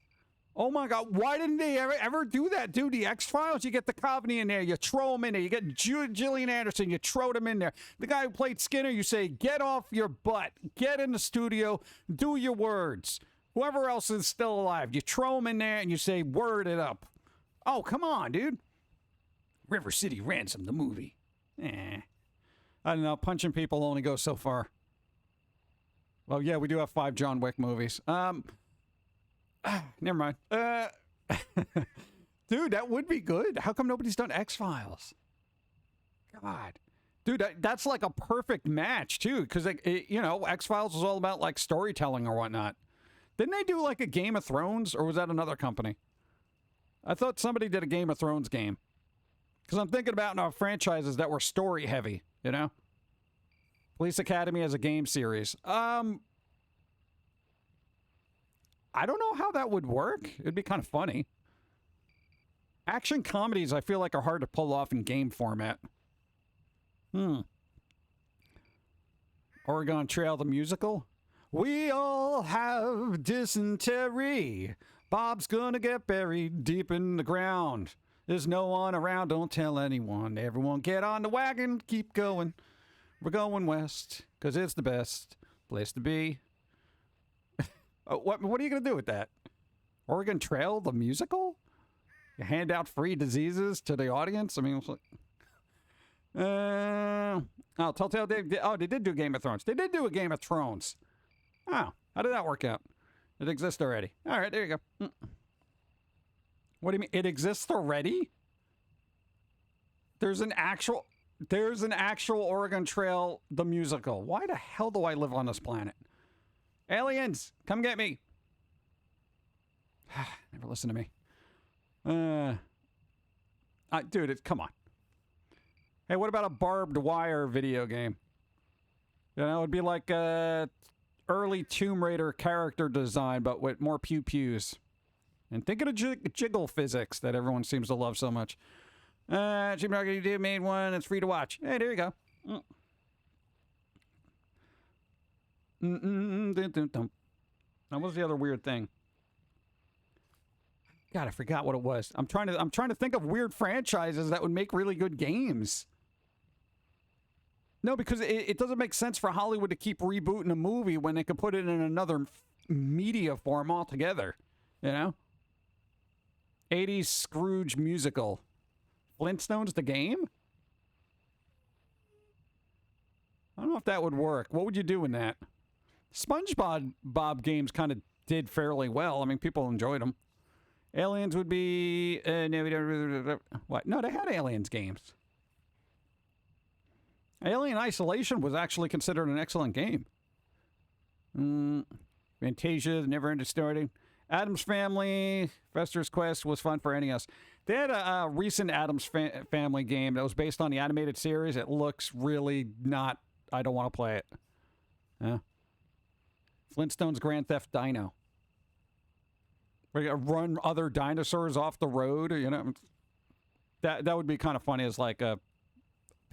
Oh my God, why didn't they ever do that, dude? The X-Files, you get the Coveney in there, you throw him in there, you get Gillian Anderson, you throw them in there. The guy who played Skinner, you say, get off your butt, get in the studio, do your words. Whoever else is still alive, you throw him in there and you say, word it up. Oh, come on, dude. River City Ransom, the movie. I don't know, punching people only goes so far. Well, yeah, we do have 5 John Wick movies. Never mind. Dude, that would be good. How come nobody's done X-Files? God. Dude, that's like a perfect match, too. Because, you know, X-Files was all about, like, storytelling or whatnot. Didn't they do, like, a Game of Thrones? Or was that another company? I thought somebody did a Game of Thrones game. Because I'm thinking about now franchises that were story-heavy, you know? Police Academy as a game series. I don't know how that would work. It'd be kind of funny. Action comedies, I feel like, are hard to pull off in game format. Oregon Trail, the musical? We all have dysentery. Bob's gonna get buried deep in the ground. There's no one around, don't tell anyone. Everyone get on the wagon, keep going. We're going west, because it's the best place to be. What are you going to do with that? Oregon Trail, the musical? You hand out free diseases to the audience? I mean, it's like... Telltale, they did do Game of Thrones. They did do a Game of Thrones. Oh, how did that work out? It exists already. All right, there you go. What do you mean? It exists already? There's an actual Oregon Trail, the musical. Why the hell do I live on this planet? Aliens, come get me. Never listen to me. Dude, come on. Hey, what about a barbed wire video game? You know, it'd be like early Tomb Raider character design, but with more pew-pews. And think of the jiggle physics that everyone seems to love so much. Jim Duggar, you did made one. It's free to watch. Hey, there you go. That was the other weird thing. God, I forgot what it was. I'm trying to think of weird franchises that would make really good games. No, because it doesn't make sense for Hollywood to keep rebooting a movie when they could put it in another media form altogether. You know? 80s Scrooge musical. Flintstones the game? I don't know if that would work. What would you do in that? SpongeBob games kind of did fairly well. I mean, people enjoyed them. Aliens would be... what? No, they had Aliens games. Alien Isolation was actually considered an excellent game. Fantasia, Never Ending Story. Addams Family, Fester's Quest was fun for NES. They had a recent Addams Family game that was based on the animated series. It looks really not... I don't want to play it. Yeah. Flintstones Grand Theft Dino. We're going to run other dinosaurs off the road, you know. That would be kind of funny as like a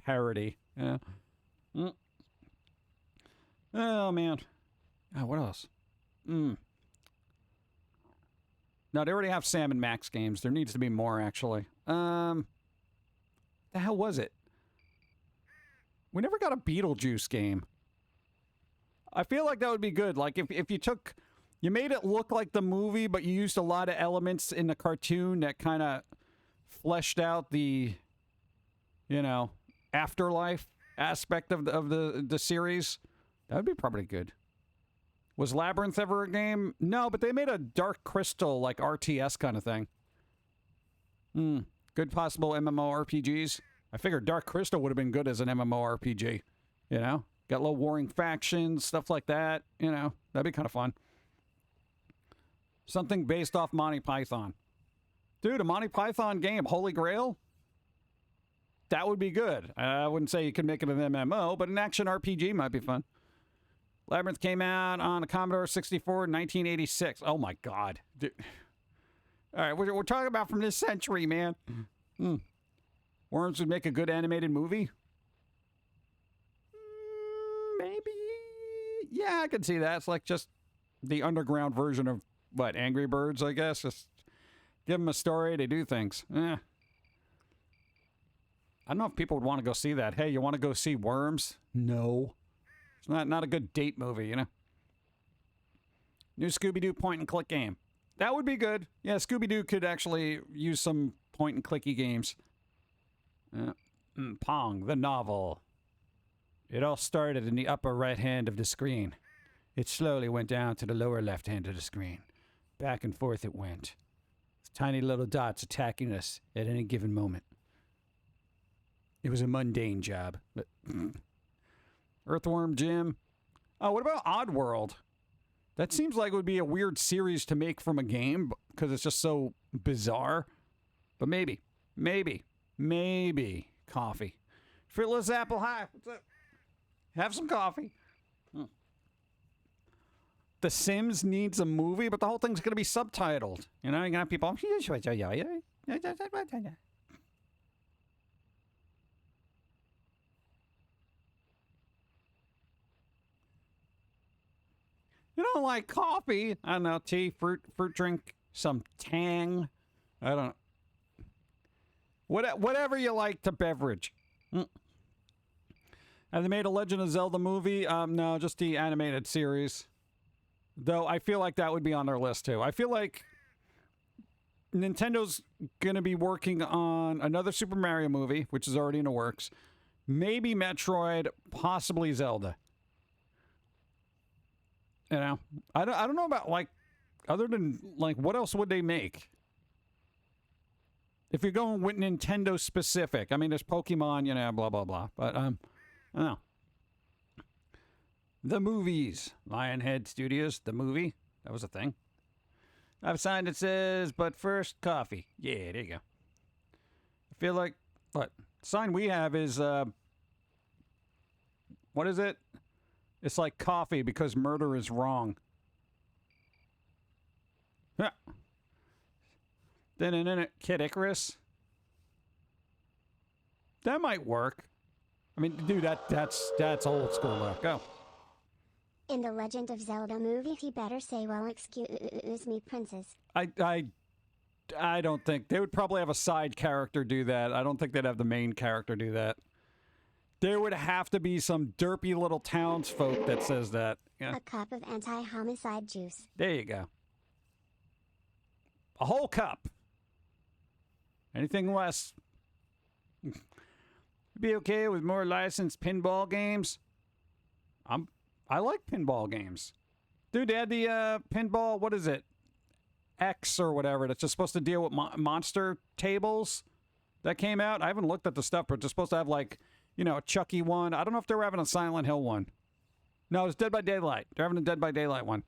parody. Yeah. Oh, man. Oh, what else? No, they already have Sam and Max games. There needs to be more, actually. The hell was it? We never got a Beetlejuice game. I feel like that would be good. Like, if you took... You made it look like the movie, but you used a lot of elements in the cartoon that kind of fleshed out the, you know, afterlife aspect of the series. That would be probably good. Was Labyrinth ever a game? No, but they made a Dark Crystal, like RTS kind of thing. Good possible MMORPGs. I figured Dark Crystal would have been good as an MMORPG. You know? Got little warring factions, stuff like that. You know? That'd be kind of fun. Something based off Monty Python. Dude, a Monty Python game, Holy Grail? That would be good. I wouldn't say you could make it an MMO, but an action RPG might be fun. Labyrinth came out on the Commodore 64 in 1986. Oh, my God. Dude. All right, we're talking about from this century, man. Worms would make a good animated movie? Maybe. Yeah, I can see that. It's like just the underground version of, what, Angry Birds, I guess? Just give them a story, they do things. I don't know if people would want to go see that. Hey, you want to go see Worms? No. It's not a good date movie, you know? New Scooby-Doo point-and-click game. That would be good. Yeah, Scooby-Doo could actually use some point-and-clicky games. Pong, the novel. It all started in the upper right hand of the screen. It slowly went down to the lower left hand of the screen. Back and forth it went. Tiny little dots attacking us at any given moment. It was a mundane job, but... Earthworm Jim. Oh, what about Oddworld? That seems like it would be a weird series to make from a game because it's just so bizarre. But maybe. Coffee. Fruitless Apple High. What's up? Have some coffee. The Sims needs a movie, but the whole thing's going to be subtitled. You know, you're going to have people... You don't like coffee? I don't know, tea, fruit drink, some tang. I don't know. Whatever you like to beverage. Have they made a Legend of Zelda movie? No, just the animated series. Though I feel like that would be on their list too. I feel like Nintendo's going to be working on another Super Mario movie, which is already in the works. Maybe Metroid, possibly Zelda. You know, I don't know about, like, other than, like, what else would they make? If you're going with Nintendo specific. I mean, there's Pokemon, you know, blah, blah, blah. But, I don't know. The movies. Lionhead Studios, the movie. That was a thing. I have a sign that says, but first, coffee. Yeah, there you go. I feel like, what? The sign we have is, what is it? It's like coffee because murder is wrong. Yeah. Then Kid Icarus. That might work. I mean, dude, that's old school look. Go. In the Legend of Zelda movie, he better say, well, excuse me, princess. I don't think. They would probably have a side character do that. I don't think they'd have the main character do that. There would have to be some derpy little townsfolk that says that. Yeah. A cup of anti-homicide juice. There you go. A whole cup. Anything less. Be okay with more licensed pinball games. I like pinball games. Dude, they had the pinball, what is it? X or whatever, that's just supposed to deal with monster tables that came out. I haven't looked at the stuff, but it's supposed to have, like, you know, a Chucky one. I don't know if they were having a Silent Hill one. No, it's Dead by Daylight. They're having a Dead by Daylight one.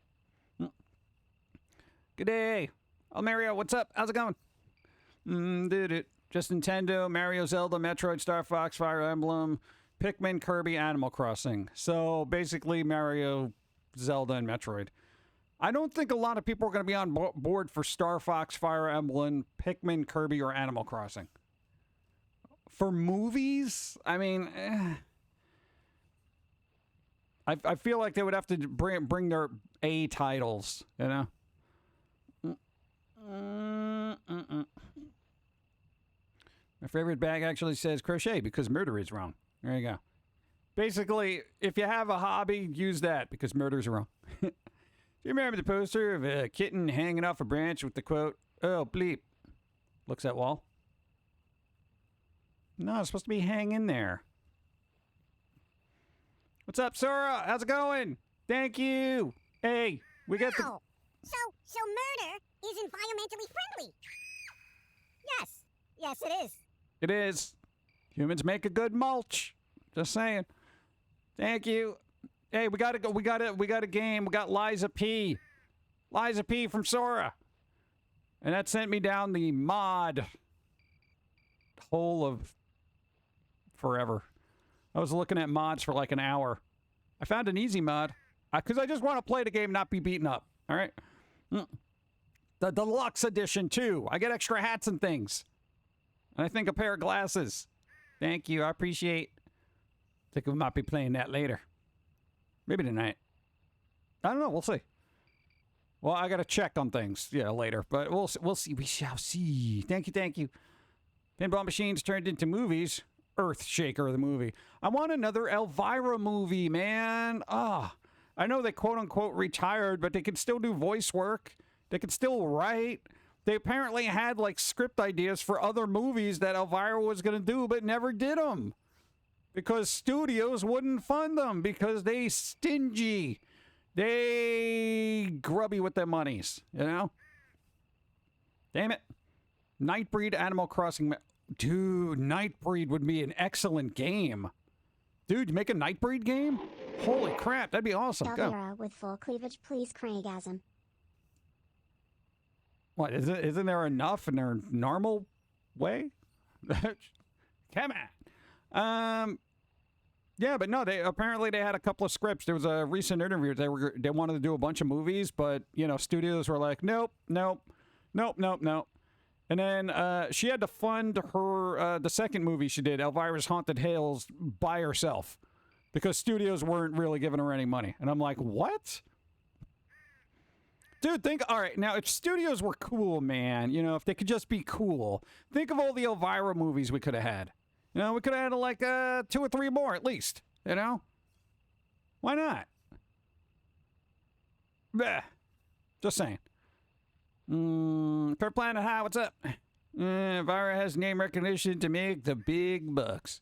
Good day. Oh, Mario, what's up? How's it going? Did it. Just Nintendo, Mario, Zelda, Metroid, Star Fox, Fire Emblem, Pikmin, Kirby, Animal Crossing. So basically Mario, Zelda, and Metroid. I don't think a lot of people are going to be on board for Star Fox, Fire Emblem, Pikmin, Kirby, or Animal Crossing. For movies, I mean, I feel like they would have to bring their A titles, you know? My favorite bag actually says crochet because murder is wrong. There you go. Basically, if you have a hobby, use that because murder's wrong. Do you remember the poster of a kitten hanging off a branch with the quote, "Oh, bleep"? Looks at wall. No, it's supposed to be hanging there. What's up, Sora? How's it going? Thank you. Hey, we got the... Wow. So murder is environmentally friendly. Yes. Yes, it is. It is. Humans make a good mulch. Just saying. Thank you. Hey, we got a game. We got Liza P. Liza P from Sora. And that sent me down the mod hole of forever. I was looking at mods for like an hour. I found an easy mod because I just want to play the game, not be beaten up. All right. The deluxe edition too. I get extra hats and things. And I think a pair of glasses. Thank you. I appreciate. Think we might be playing that later. Maybe tonight. I don't know. We'll see. Well, I got to check on things. Yeah, later. But we'll see. We shall see. Thank you. Pinball machines turned into movies. Earthshaker, the movie. I want another Elvira movie, man. I know they quote-unquote retired, but they can still do voice work. They can still write. They apparently had, like, script ideas for other movies that Elvira was going to do, but never did them. Because studios wouldn't fund them, because they stingy. They grubby with their monies, you know? Damn it. Nightbreed Animal Crossing... Dude, Nightbreed would be an excellent game. Dude, make a Nightbreed game? Holy crap, that'd be awesome. Elvira with full cleavage, please, Craigasm. What, isn't there enough in their normal way? Come on. Yeah, but no, they had a couple of scripts. There was a recent interview. They wanted to do a bunch of movies, but, you know, studios were like, nope. And then she had to fund her the second movie she did, Elvira's Haunted Hills, by herself because studios weren't really giving her any money. And I'm like, what? Dude, all right, now if studios were cool, man, you know, if they could just be cool, think of all the Elvira movies we could have had. You know, we could have had like 2 or 3 more at least, you know? Why not? Bleh. Just saying. Third Planet High, what's up? Elvira has name recognition to make the big bucks.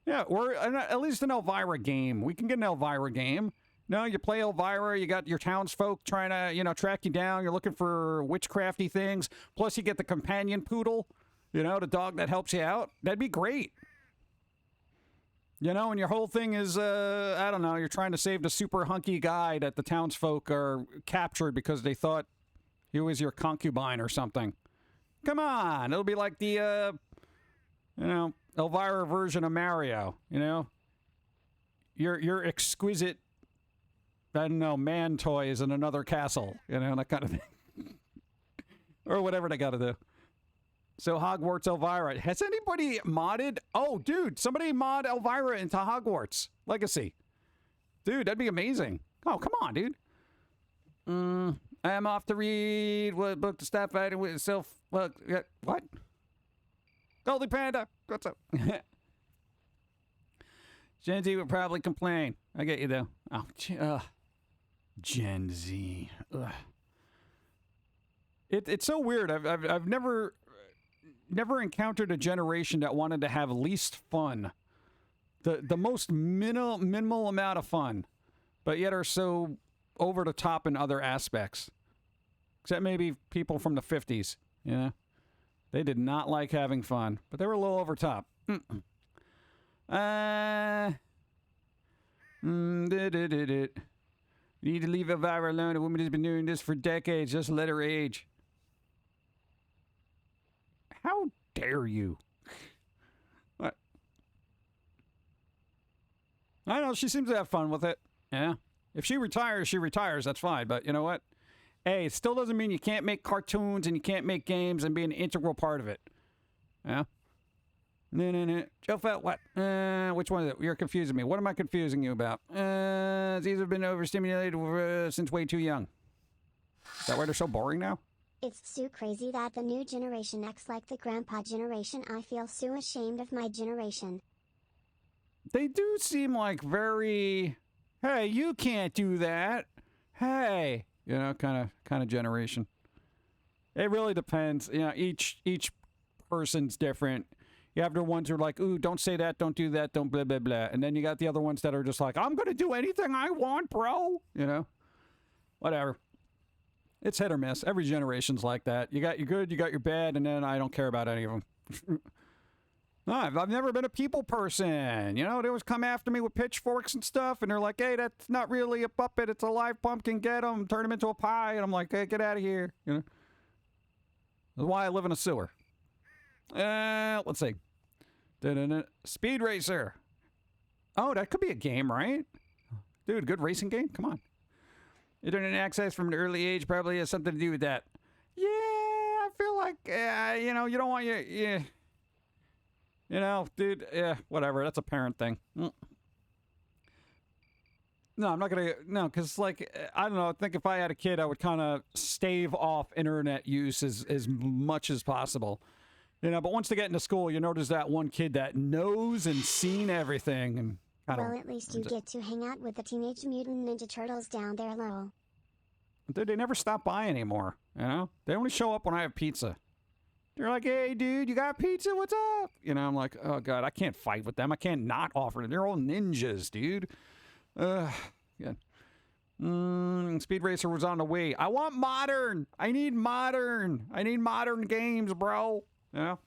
Yeah, or at least an Elvira game. We can get an Elvira game. No, you play Elvira, you got your townsfolk trying to, you know, track you down. You're looking for witchcrafty things. Plus you get the companion poodle, you know, the dog that helps you out. That'd be great. You know, and your whole thing is, I don't know, you're trying to save the super hunky guy that the townsfolk are captured because they thought he was your concubine or something. Come on. It'll be like the, you know, Elvira version of Mario, you know? Your exquisite, I don't know, man toys in another castle, you know, that kind of thing. Or whatever they got to do. So Hogwarts Elvira. Has anybody modded? Oh, dude, somebody mod Elvira into Hogwarts Legacy. Dude, that'd be amazing. Oh, come on, dude. I'm off to read what book to stop fighting with itself. What? Goldie Panda, what's up? Gen Z would probably complain. I get you, though. Oh, Gen Z. Ugh. It's so weird. I've never encountered a generation that wanted to have least fun. The most minimal amount of fun, but yet are so over the top in other aspects. Except maybe people from the 50s, you know? They did not like having fun, but they were a little over top. Need to leave Elvira alone. A woman has been doing this for decades. Just let her age. How dare you? What? I know, she seems to have fun with it. Yeah. If she retires, she retires. That's fine. But you know what? Hey, it still doesn't mean you can't make cartoons and you can't make games and be an integral part of it. Yeah? No. Joe Felt, what? Which one is it? You're confusing me. What am I confusing you about? These have been overstimulated since way too young. Is that why they're so boring now? It's so crazy that the new generation acts like the grandpa generation. I feel so ashamed of my generation. They do seem like very, hey, you can't do that. Hey, you know, kind of generation. It really depends. You know, each person's different. You have the ones who are like, ooh, don't say that, don't do that, don't blah, blah, blah. And then you got the other ones that are just like, I'm going to do anything I want, bro. You know, whatever. It's hit or miss. Every generation's like that. You got your good, you got your bad, and then I don't care about any of them. No, I've never been a people person. You know, they always come after me with pitchforks and stuff, and they're like, hey, that's not really a puppet. It's a live pumpkin. Get them. Turn them into a pie. And I'm like, hey, get out of here. You know? That's why I live in a sewer. Let's see. Speed Racer. Oh, that could be a game, right? Dude, good racing game? Come on. Internet access from an early age probably has something to do with that. Yeah, I feel like, you know, you don't want your... Yeah. You know, dude, yeah, whatever. That's a parent thing. No, I'm not going to... No, because, like, I don't know. I think if I had a kid, I would kind of stave off internet use as much as possible. You know, but once they get into school, you notice that one kid that knows and seen everything. And well, at least you get to hang out with the Teenage Mutant Ninja Turtles down there, lol. Dude, they never stop by anymore, you know? They only show up when I have pizza. They're like, hey, dude, you got pizza? What's up? You know, I'm like, oh, God, I can't fight with them. I can't not offer them. They're all ninjas, dude. Yeah. Speed Racer was on the Wii. I want modern. I need modern. I need modern games, bro. You know?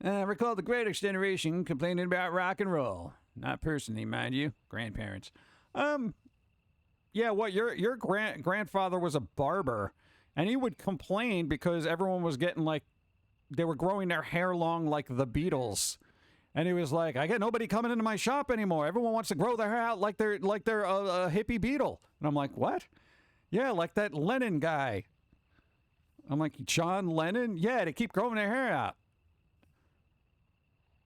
I recall the greatest generation complaining about rock and roll. Not personally, mind you. Grandparents. Yeah, what, your grandfather was a barber, and he would complain because everyone was getting, like, they were growing their hair long like the Beatles. And he was like, I get nobody coming into my shop anymore. Everyone wants to grow their hair out like they're a hippie Beatle. And I'm like, what? Yeah, like that Lennon guy. I'm like, John Lennon? Yeah, they keep growing their hair out.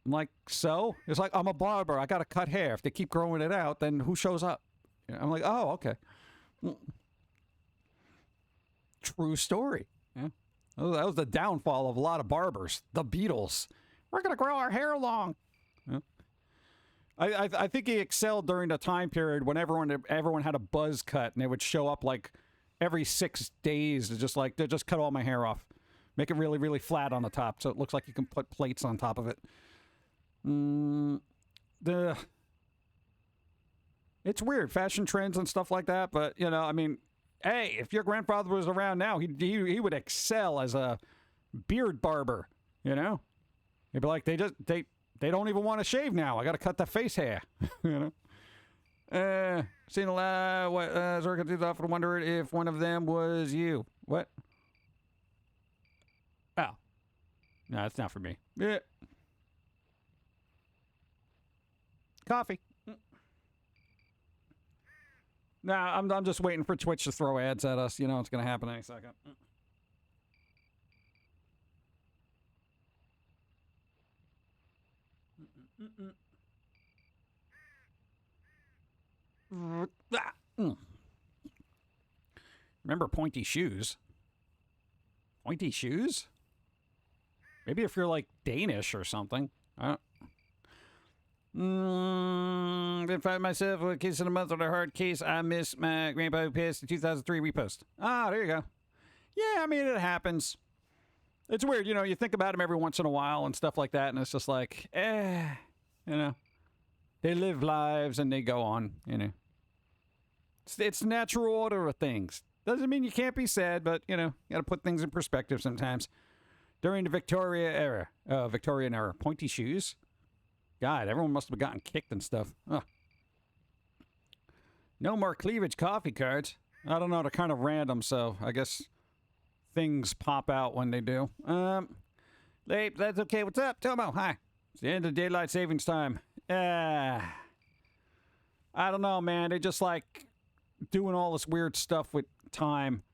I'm like, so? It's like, I'm a barber. I got to cut hair. If they keep growing it out, then who shows up? I'm like, oh, okay. True story. Yeah. That was the downfall of a lot of barbers. The Beatles. We're going to grow our hair long. Yeah. I think he excelled during the time period when everyone had a buzz cut, and they would show up like every 6 days to just cut all my hair off. Make it really, really flat on the top so it looks like you can put plates on top of it. It's weird, fashion trends and stuff like that, but, you know, I mean, hey, if your grandfather was around now, he would excel as a beard barber, you know? He'd be like, they don't even want to shave now. I got to cut the face hair, you know? Seen a lot, Zorka often wondered if one of them was you. What? Oh. No, it's not for me. Yeah. Coffee. Nah, I'm just waiting for Twitch to throw ads at us. You know it's going to happen any second. Remember pointy shoes? Pointy shoes? Maybe if you're like Danish or something. Didn't find myself with a case in a month on a hard case. I miss my grandpa who passed in 2003 repost. Ah, there you go. Yeah, I mean, it happens. It's weird, you know, you think about them every once in a while and stuff like that, and it's just like, you know. They live lives and they go on, you know. It's the natural order of things. Doesn't mean you can't be sad, but, you know, you gotta put things in perspective sometimes. During the Victorian era, pointy shoes. God, everyone must have gotten kicked and stuff. Ugh. No more cleavage coffee cards. I don't know, they're kind of random, so I guess things pop out when they do. Late, that's okay. What's up, Tomo? Hi. It's the end of daylight savings time. I don't know, man. They just like doing all this weird stuff with time.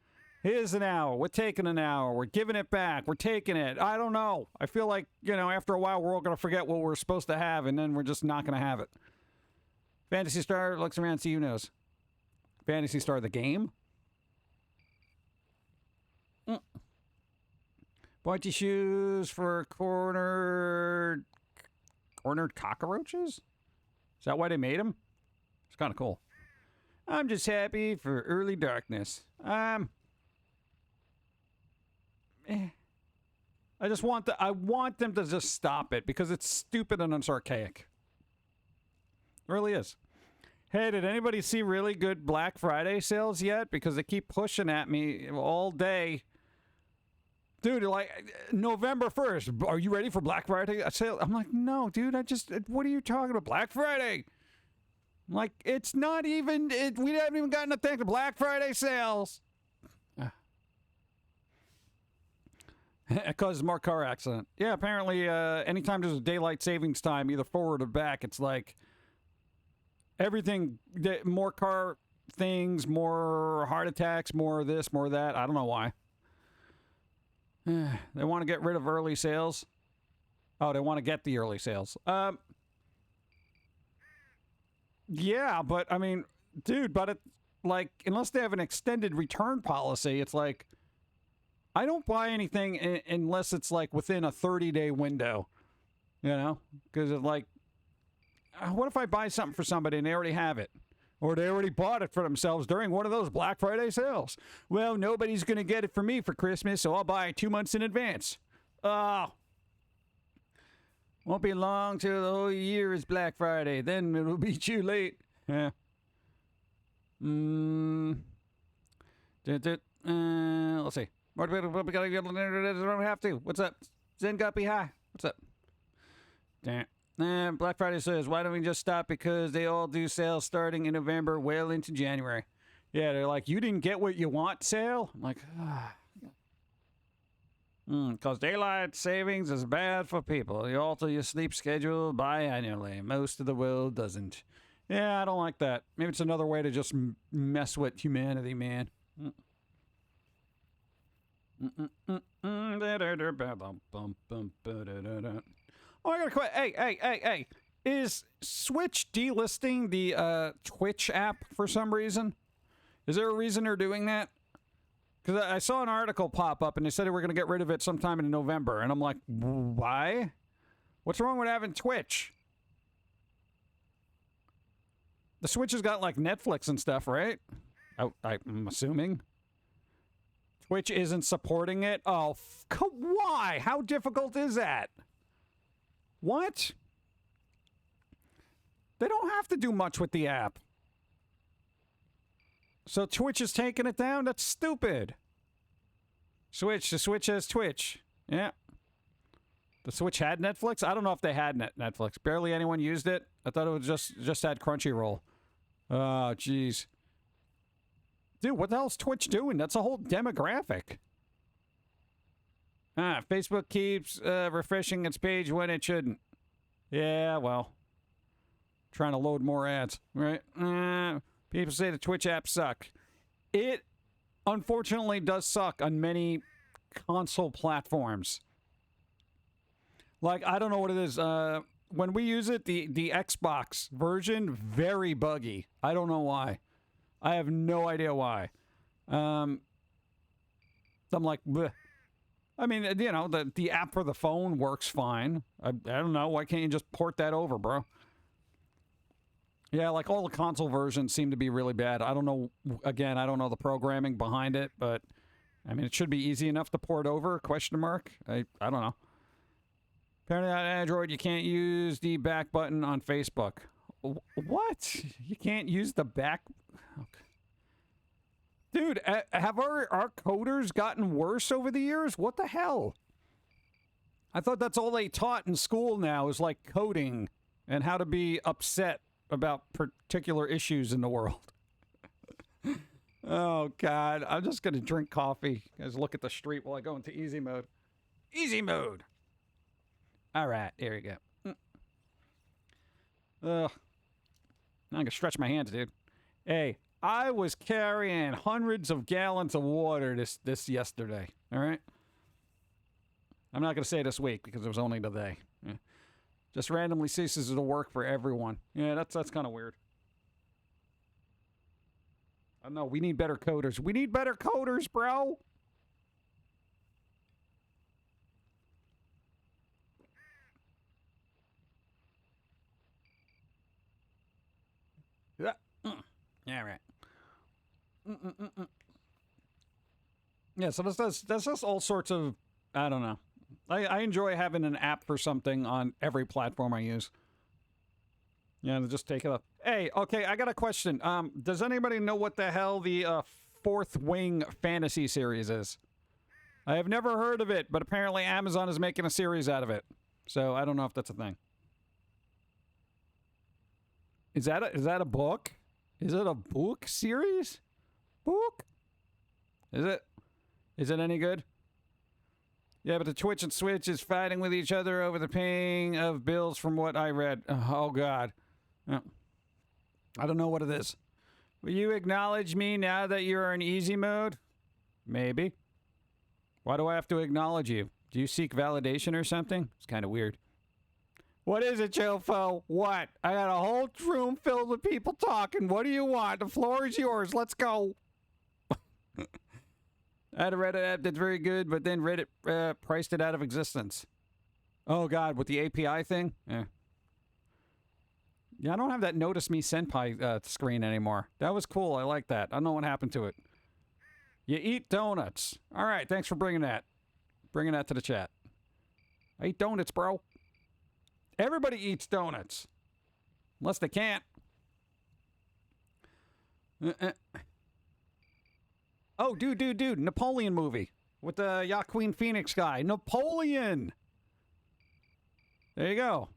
Here's an hour. We're taking an hour. We're giving it back. We're taking it. I don't know. I feel like, you know, after a while, we're all going to forget what we're supposed to have, and then we're just not going to have it. Fantasy Star looks around, see who knows. Fantasy Star, the game? Pointy shoes for cornered cockroaches? Is that why they made them? It's kind of cool. I'm just happy for early darkness. I want them to just stop it because it's stupid and it's archaic. It really is. Hey, did anybody see really good Black Friday sales yet? Because they keep pushing at me all day. Dude, like, November 1st, are you ready for Black Friday sale? I'm like, no, dude, what are you talking about? Black Friday? I'm like, it's not even, we haven't even gotten to think of Black Friday sales. It causes more car accident. Yeah, apparently, anytime there's a daylight savings time, either forward or back, it's like everything, more car things, more heart attacks, more this, more that. I don't know why. They want to get rid of early sales. Oh, they want to get the early sales. Yeah, but I mean, dude, but it, like, unless they have an extended return policy, it's like, I don't buy anything unless it's like within a 30-day window, you know? Because it's like, what if I buy something for somebody and they already have it? Or they already bought it for themselves during one of those Black Friday sales. Well, nobody's going to get it for me for Christmas, so I'll buy it 2 months in advance. Oh. Won't be long till the whole year is Black Friday. Then it'll be too late. Yeah. Let's see. What we don't have to. What's up? Zen Guppy, hi. What's up? Damn. Black Friday says, why don't we just stop? Because they all do sales starting in November, well into January. Yeah, they're like, you didn't get what you want sale? I'm like, because daylight savings is bad for people. You alter your sleep schedule biannually. Most of the world doesn't. Yeah, I don't like that. Maybe it's another way to just mess with humanity, man. Oh, I got a question. Hey. Is Switch delisting the Twitch app for some reason? Is there a reason they're doing that? Because I saw an article pop up and they said they were going to get rid of it sometime in November. And I'm like, why? What's wrong with having Twitch? The Switch has got like Netflix and stuff, right? I'm assuming. Twitch isn't supporting it? Oh, why? How difficult is that? What? They don't have to do much with the app. So Twitch is taking it down? That's stupid. The Switch has Twitch. Yeah. The Switch had Netflix? I don't know if they had Netflix. Barely anyone used it. I thought it was just had Crunchyroll. Oh, jeez. Dude, what the hell's Twitch doing? That's a whole demographic. Facebook keeps refreshing its page when it shouldn't. Yeah, well. Trying to load more ads, right? People say the Twitch apps suck. It, unfortunately, does suck on many console platforms. Like, I don't know what it is. When we use it, the Xbox version, very buggy. I don't know why. I have no idea why. I'm like, bleh. I mean, you know, the app for the phone works fine. I don't know. Why can't you just port that over, bro? Yeah, like all the console versions seem to be really bad. I don't know, again, I don't know the programming behind it, but I mean, it should be easy enough to port over, question mark. I don't know. Apparently on Android, you can't use the back button on Facebook. What? You can't use the back? Okay. Dude, have our coders gotten worse over the years? What the hell? I thought that's all they taught in school now is like coding and how to be upset about particular issues in the world. Oh, God. I'm just going to drink coffee. Guys, look at the street while I go into easy mode. Easy mode. All right. There you go. Ugh. I'm going to stretch my hands, dude. Hey, I was carrying hundreds of gallons of water this yesterday. All right? I'm not going to say this week because it was only today. Yeah. Just randomly ceases to work for everyone. Yeah, that's kind of weird. I know, we need better coders. We need better coders, bro! Yeah, yeah, right. Yeah, so that's just all sorts of, I don't know. I enjoy having an app for something on every platform I use. Yeah, to just take it up. Hey, okay, I got a question. Does anybody know what the hell the Fourth Wing fantasy series is? I have never heard of it, but apparently Amazon is making a series out of it. So I don't know if that's a thing. Is that a book? Is it a book series? Book? Is it? Is it any good? Yeah, but the Twitch and Switch is fighting with each other over the paying of bills from what I read. Oh, God. I don't know what it is. Will you acknowledge me now that you're in easy mode? Maybe. Why do I have to acknowledge you? Do you seek validation or something? It's kind of weird. What is it, Chilfo? What? I got a whole room filled with people talking. What do you want? The floor is yours. Let's go. I had a Reddit app that's very good, but then Reddit priced it out of existence. Oh, God, with the API thing? Yeah. Yeah, I don't have that Notice Me Senpai screen anymore. That was cool. I like that. I don't know what happened to it. You eat donuts. All right, thanks for bringing that. Bringing that to the chat. I eat donuts, bro. Everybody eats donuts. Unless they can't. Oh, dude. Napoleon movie. With the Joaquin Phoenix guy. Napoleon! There you go.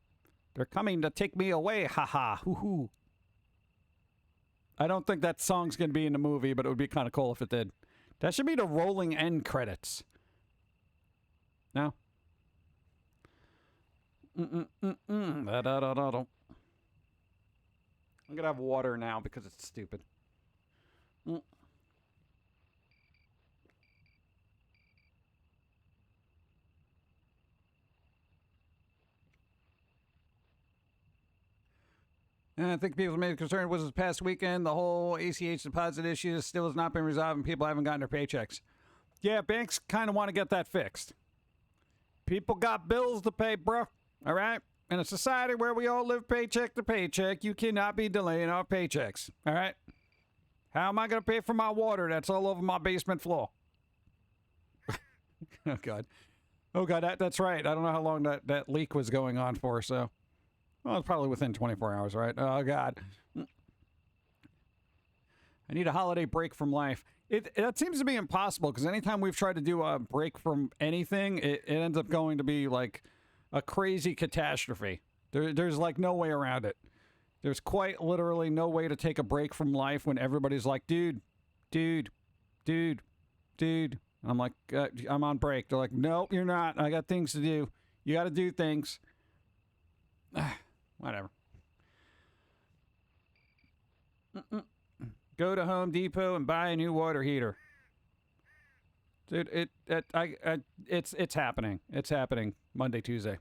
They're coming to take me away. Haha. Hoo-hoo. I don't think that song's going to be in the movie, but it would be kind of cool if it did. That should be the rolling end credits. No? I'm going to have water now because it's stupid. And I think people's main concern was this past weekend, the whole ACH deposit issue still has not been resolved and people haven't gotten their paychecks. Yeah, banks kind of want to get that fixed. People got bills to pay, bro. All right? In a society where we all live paycheck to paycheck, you cannot be delaying our paychecks. All right? How am I going to pay for my water that's all over my basement floor? Oh, God. Oh, God, that's right. I don't know how long that leak was going on for, so... Well, it's probably within 24 hours, right? Oh, God. I need a holiday break from life. That seems to be impossible, because anytime we've tried to do a break from anything, it ends up going to be, like, a crazy catastrophe. There's, like, no way around it. There's quite literally no way to take a break from life when everybody's like, dude. And I'm like, I'm on break. They're like, nope, you're not. I got things to do. You got to do things. Whatever. Go to Home Depot and buy a new water heater. Dude, it's happening. It's happening Monday, Tuesday.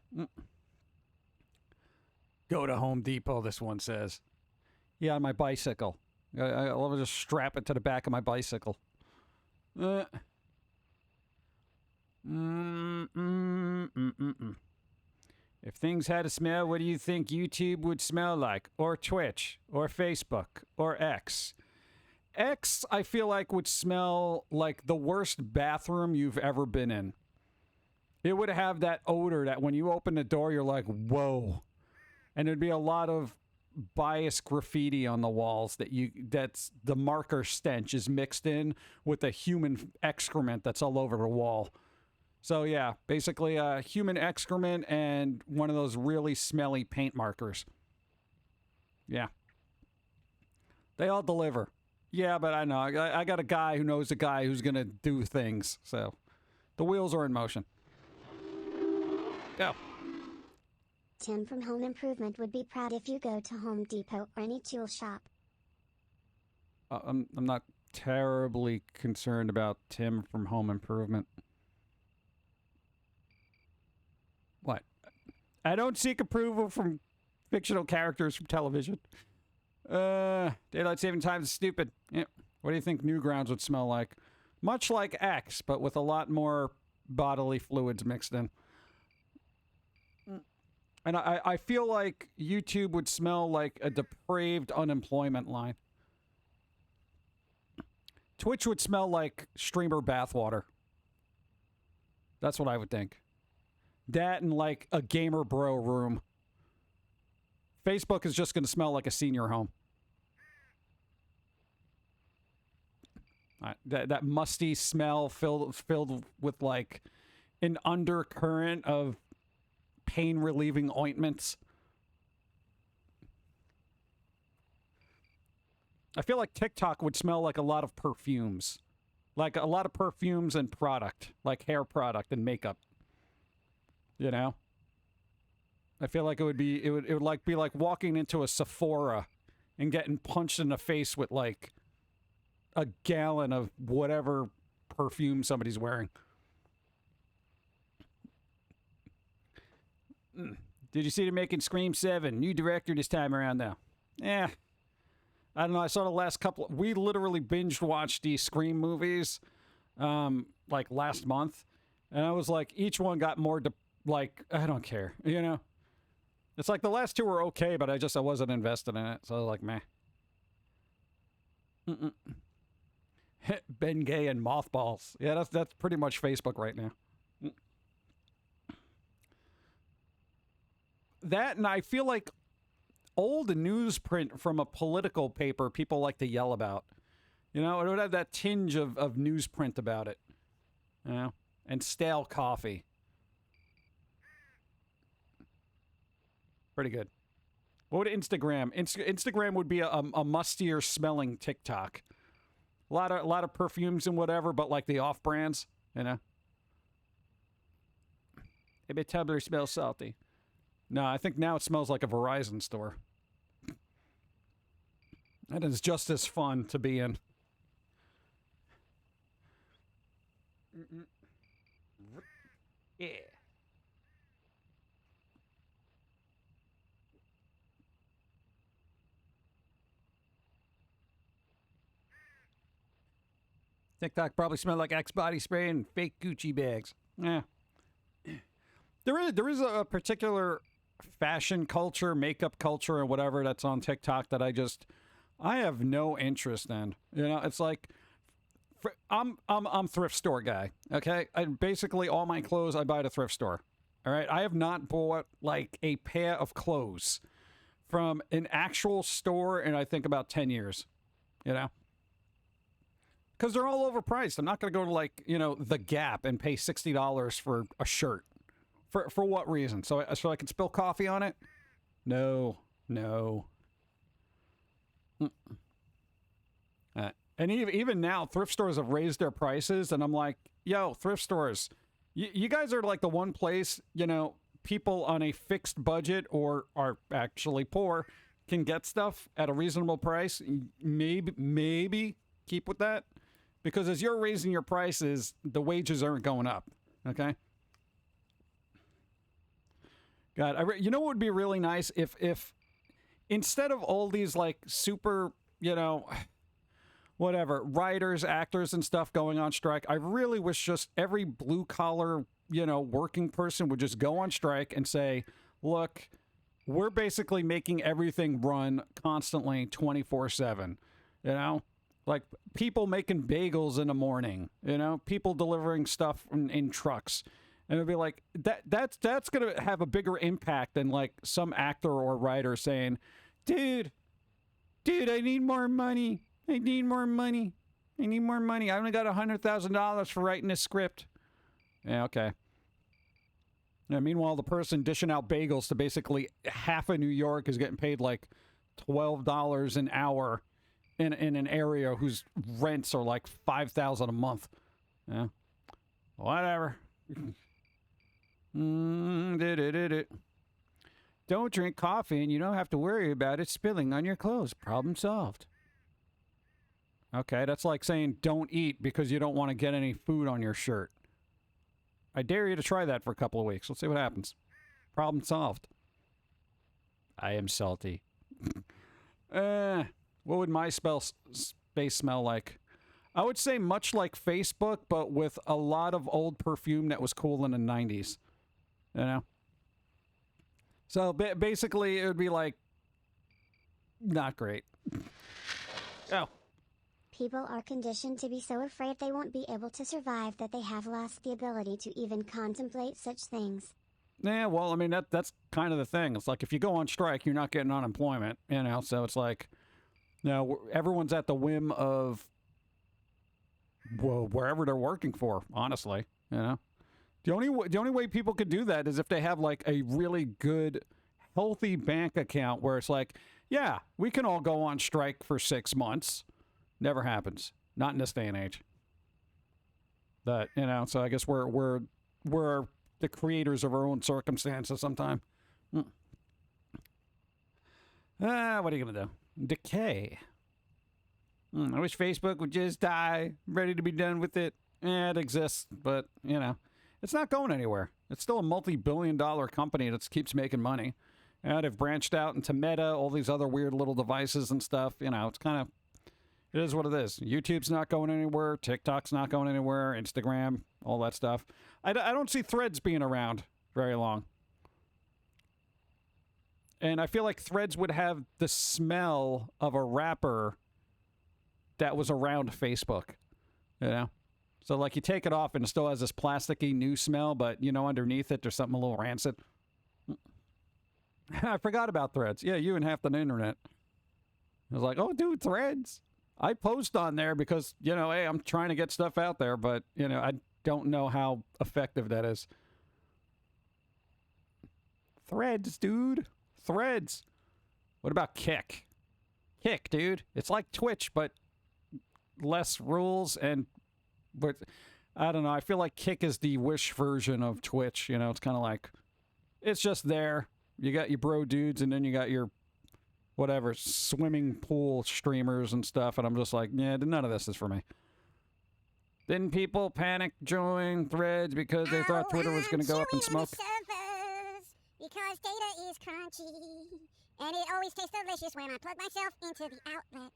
Go to Home Depot, this one says. Yeah, on my bicycle. I'll just strap it to the back of my bicycle. If things had a smell, what do you think YouTube would smell like? Or Twitch? Or Facebook? Or X? X, I feel like, would smell like the worst bathroom you've ever been in. It would have that odor that when you open the door, you're like, whoa. And there'd be a lot of bias graffiti on the walls that's the marker stench is mixed in with the human excrement that's all over the wall. So yeah, basically human excrement and one of those really smelly paint markers. Yeah. They all deliver. Yeah, but I know. I got a guy who knows a guy who's going to do things. So the wheels are in motion. Go. Tim from Home Improvement would be proud if you go to Home Depot or any tool shop. I'm not terribly concerned about Tim from Home Improvement. What? I don't seek approval from fictional characters from television. Daylight saving time is stupid. Yeah. What do you think Newgrounds would smell like? Much like X, but with a lot more bodily fluids mixed in. And I feel like YouTube would smell like a depraved unemployment line. Twitch would smell like streamer bathwater. That's what I would think. That and like a gamer bro room. Facebook is just going to smell like a senior home. That musty smell filled with like an undercurrent of pain-relieving ointments. I feel like TikTok would smell like a lot of perfumes. Like a lot of perfumes and product. Like hair product and makeup. You know? I feel like it would be like walking into a Sephora and getting punched in the face with like a gallon of whatever perfume somebody's wearing. Did you see they're making Scream 7? New director this time around, though. Yeah. I don't know. I saw the last couple. We literally binge watched the Scream movies like last month. And I was like, each one got more, like, I don't care. You know? It's like the last two were okay, but I wasn't invested in it. So I was like, meh. Ben Gay and mothballs. Yeah, that's pretty much Facebook right now. That, and I feel like old newsprint from a political paper people like to yell about. You know, it would have that tinge of newsprint about it. You know? And stale coffee. Pretty good. What would Instagram? Instagram would be a mustier smelling TikTok. A lot of perfumes and whatever, but like the off brands, you know. Maybe Tumblr smells salty. No, I think now it smells like a Verizon store. That is just as fun to be in. Yeah. TikTok probably smelled like Axe body spray and fake Gucci bags. Yeah. There is a particular fashion culture, makeup culture, and whatever that's on TikTok that I have no interest in. You know, it's like I'm thrift store guy. Okay, basically all my clothes I buy at a thrift store. All right, I have not bought like a pair of clothes from an actual store in I think about 10 years. You know. Because they're all overpriced. I'm not going to go to, like, you know, The Gap and pay $60 for a shirt. For what reason? So I can spill coffee on it? No. And even now, thrift stores have raised their prices, and I'm like, yo, thrift stores, you guys are like the one place, you know, people on a fixed budget or are actually poor can get stuff at a reasonable price. Maybe keep with that. Because as you're raising your prices, the wages aren't going up. Okay? God, you know what would be really nice if instead of all these like super, you know, whatever, writers, actors and stuff going on strike, I really wish just every blue collar, you know, working person would just go on strike and say, look, we're basically making everything run constantly 24/7, you know? Like people making bagels in the morning, you know, people delivering stuff in trucks. And it'd be like that's going to have a bigger impact than like some actor or writer saying, dude, I need more money. I need more money. I need more money. I only got $100,000 for writing this script. Yeah, okay. Yeah, meanwhile, the person dishing out bagels to basically half of New York is getting paid like $12 an hour in an area whose rents are like $5,000 a month. Yeah. Whatever. Don't drink coffee and you don't have to worry about it spilling on your clothes. Problem solved. Okay, that's like saying don't eat because you don't want to get any food on your shirt. I dare you to try that for a couple of weeks. Let's see what happens. Problem solved. I am salty. What would my space smell like? I would say much like Facebook, but with a lot of old perfume that was cool in the 90s. You know? So basically, it would be like, not great. Oh. People are conditioned to be so afraid they won't be able to survive that they have lost the ability to even contemplate such things. Yeah, well, I mean, that's kind of the thing. It's like if you go on strike, you're not getting unemployment, you know? So it's like, you know, everyone's at the whim of, well, wherever they're working for, honestly, you know? The only way people could do that is if they have like a really good, healthy bank account where it's like, yeah, we can all go on strike for 6 months. Never happens. Not in this day and age. But, you know, so I guess we're the creators of our own circumstances sometime. What are you going to do? Decay. I wish Facebook would just die. I'm ready to be done with it. It exists, but, you know, it's not going anywhere. It's still a multi-billion-dollar company that keeps making money. And they've branched out into Meta, all these other weird little devices and stuff. You know, it's kind of, it is what it is. YouTube's not going anywhere. TikTok's not going anywhere. Instagram, all that stuff. I don't see Threads being around very long. And I feel like Threads would have the smell of a wrapper that was around Facebook, you know? So, like, you take it off and it still has this plasticky new smell, but, you know, underneath it, there's something a little rancid. I forgot about Threads. Yeah, you and half the internet. I was like, oh, dude, Threads. I post on there because, you know, hey, I'm trying to get stuff out there, but, you know, I don't know how effective that is. Threads, dude. Threads. What about Kick? Kick, dude. It's like Twitch, but less rules but I don't know. I feel like Kick is the Wish version of Twitch. You know, it's kind of like, it's just there. You got your bro dudes, and then you got your whatever swimming pool streamers and stuff. And I'm just like, yeah, none of this is for me. Then people panic join Threads because they thought Twitter was going to go up in smoke. Because data is crunchy, and it always tastes delicious when I plug myself into the outlet.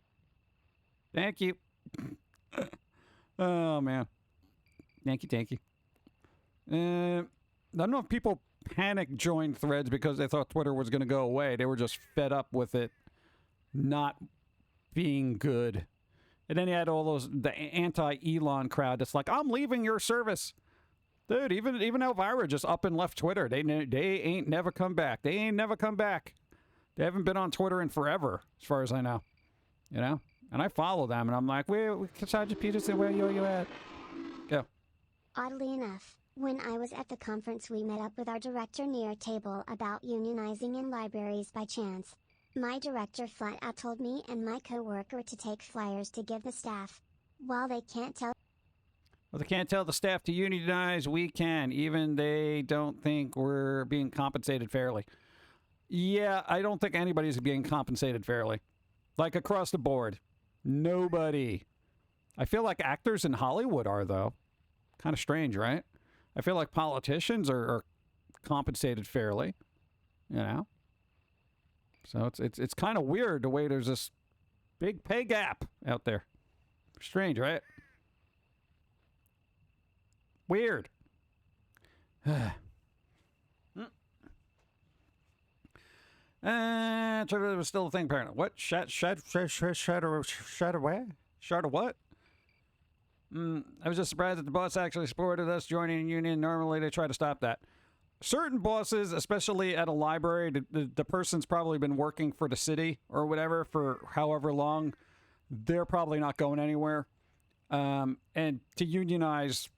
Thank you. Oh, man. Thank you. I don't know if people panic joined Threads because they thought Twitter was going to go away. They were just fed up with it not being good. And then you had all the anti-Elon crowd that's like, I'm leaving your service. Dude, even Elvira just up and left Twitter. They ain't never come back. They ain't never come back. They haven't been on Twitter in forever, as far as I know. You know? And I follow them, and I'm like, Sergeant Peterson, where you at? Go. Oddly enough, when I was at the conference we met up with our director near a table about unionizing in libraries by chance. My director flat out told me and my co-worker to take flyers to give the staff. While they can't tell the staff to unionize, we can, even they don't think we're being compensated fairly. Yeah, I don't think anybody's being compensated fairly. Like across the board. Nobody. I feel like actors in Hollywood are, though. Kind of strange, right? I feel like politicians are compensated fairly, you know? So it's kind of weird the way there's this big pay gap out there. Strange, right? Weird. Trivia was still a thing, apparently. What? Shadow what? I was just surprised that the boss actually supported us joining a union. Normally, they try to stop that. Certain bosses, especially at a library, the person's probably been working for the city or whatever for however long. They're probably not going anywhere. And to unionize,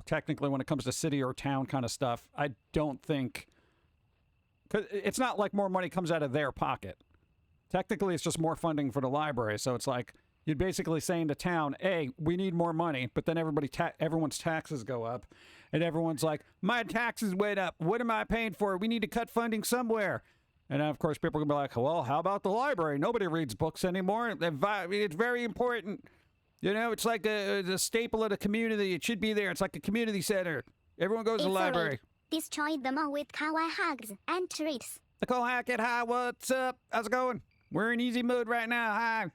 technically, when it comes to city or town kind of stuff, I don't think... Cause it's not like more money comes out of their pocket. Technically, it's just more funding for the library. So it's like you're basically saying to town, hey, we need more money, but then everyone's taxes go up. And everyone's like, my taxes went up. What am I paying for? We need to cut funding somewhere. And then, of course, people are going to be like, well, how about the library? Nobody reads books anymore. It's very important. You know, it's like the staple of the community. It should be there. It's like a community center. Everyone goes to the library. Destroy them all with kawaii hugs and treats. Nicole Hackett, hi, what's up? How's it going? We're in easy mode right now. Hi.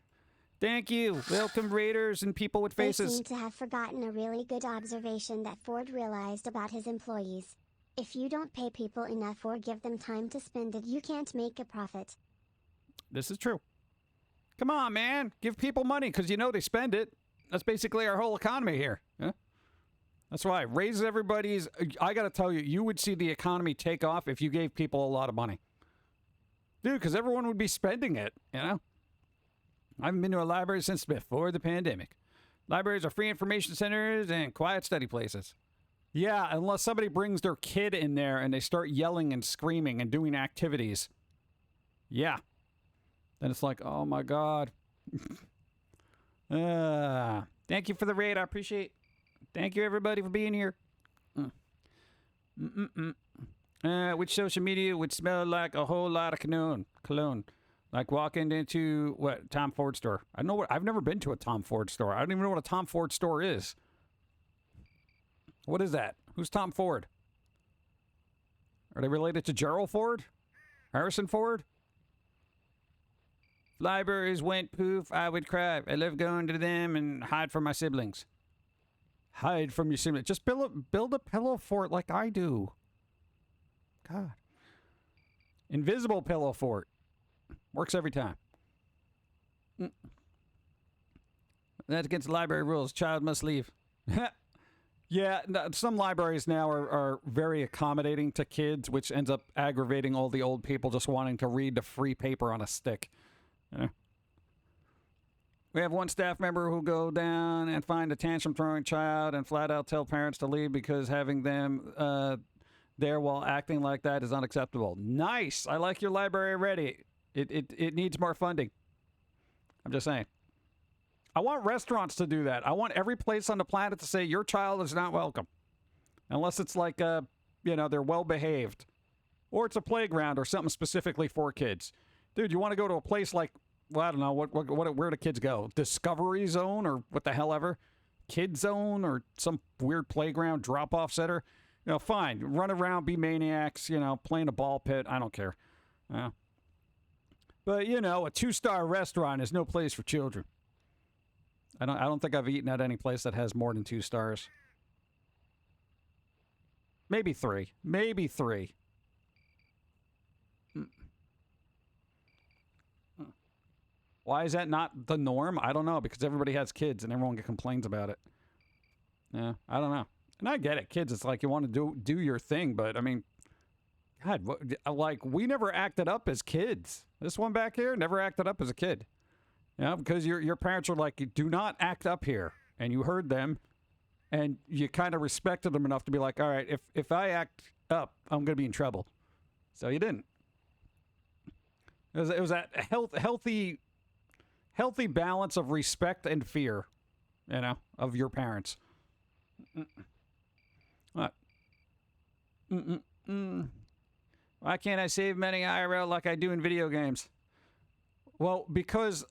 Thank you. Welcome, raiders and people with faces. They seem to have forgotten a really good observation that Ford realized about his employees. If you don't pay people enough or give them time to spend it, you can't make a profit. This is true. Come on, man. Give people money because you know they spend it. That's basically our whole economy here. Yeah? That's why. Raise everybody's... I got to tell you, you would see the economy take off if you gave people a lot of money. Dude, because everyone would be spending it, you know? I haven't been to a library since before the pandemic. Libraries are free information centers and quiet study places. Yeah, unless somebody brings their kid in there and they start yelling and screaming and doing activities. Yeah. Then it's like, oh my God. Thank you for the raid. I appreciate it. Thank you, everybody, for being here. Which social media would smell like a whole lot of cologne? Like walking into, what, Tom Ford store? I've never been to a Tom Ford store. I don't even know what a Tom Ford store is. What is that? Who's Tom Ford? Are they related to Gerald Ford? Harrison Ford? Libraries went poof, I would cry. I love going to them and hide from my siblings. Hide from your siblings. Just build a pillow fort like I do. God. Invisible pillow fort. Works every time. That's against the library rules. Child must leave. Yeah, some libraries now are very accommodating to kids, which ends up aggravating all the old people just wanting to read the free paper on a stick. You know? We have one staff member who go down and find a tantrum-throwing child and flat out tell parents to leave because having them there while acting like that is unacceptable. Nice! I like your library already. It needs more funding. I'm just saying. I want restaurants to do that. I want every place on the planet to say your child is not welcome. Unless it's like, they're well-behaved. Or it's a playground or something specifically for kids. Dude, you want to go to a place like, well, I don't know, where do kids go? Discovery Zone or what the hell ever? Kid Zone or some weird playground drop-off center? Fine. Run around, be maniacs, play in a ball pit. I don't care. But, a 2-star restaurant is no place for children. I don't think I've eaten at any place that has more than 2 stars. Maybe 3. Maybe 3. Why is that not the norm? I don't know, because everybody has kids and everyone complains about it. Yeah, I don't know. And I get it, kids. It's like you want to do your thing, but I mean, God, we never acted up as kids. This one back here never acted up as a kid. Because your parents were like, do not act up here. And you heard them, and you kind of respected them enough to be like, all right, if I act up, I'm going to be in trouble. So you didn't. It was that healthy balance of respect and fear, of your parents. What? Why can't I save money IRL like I do in video games? Well, because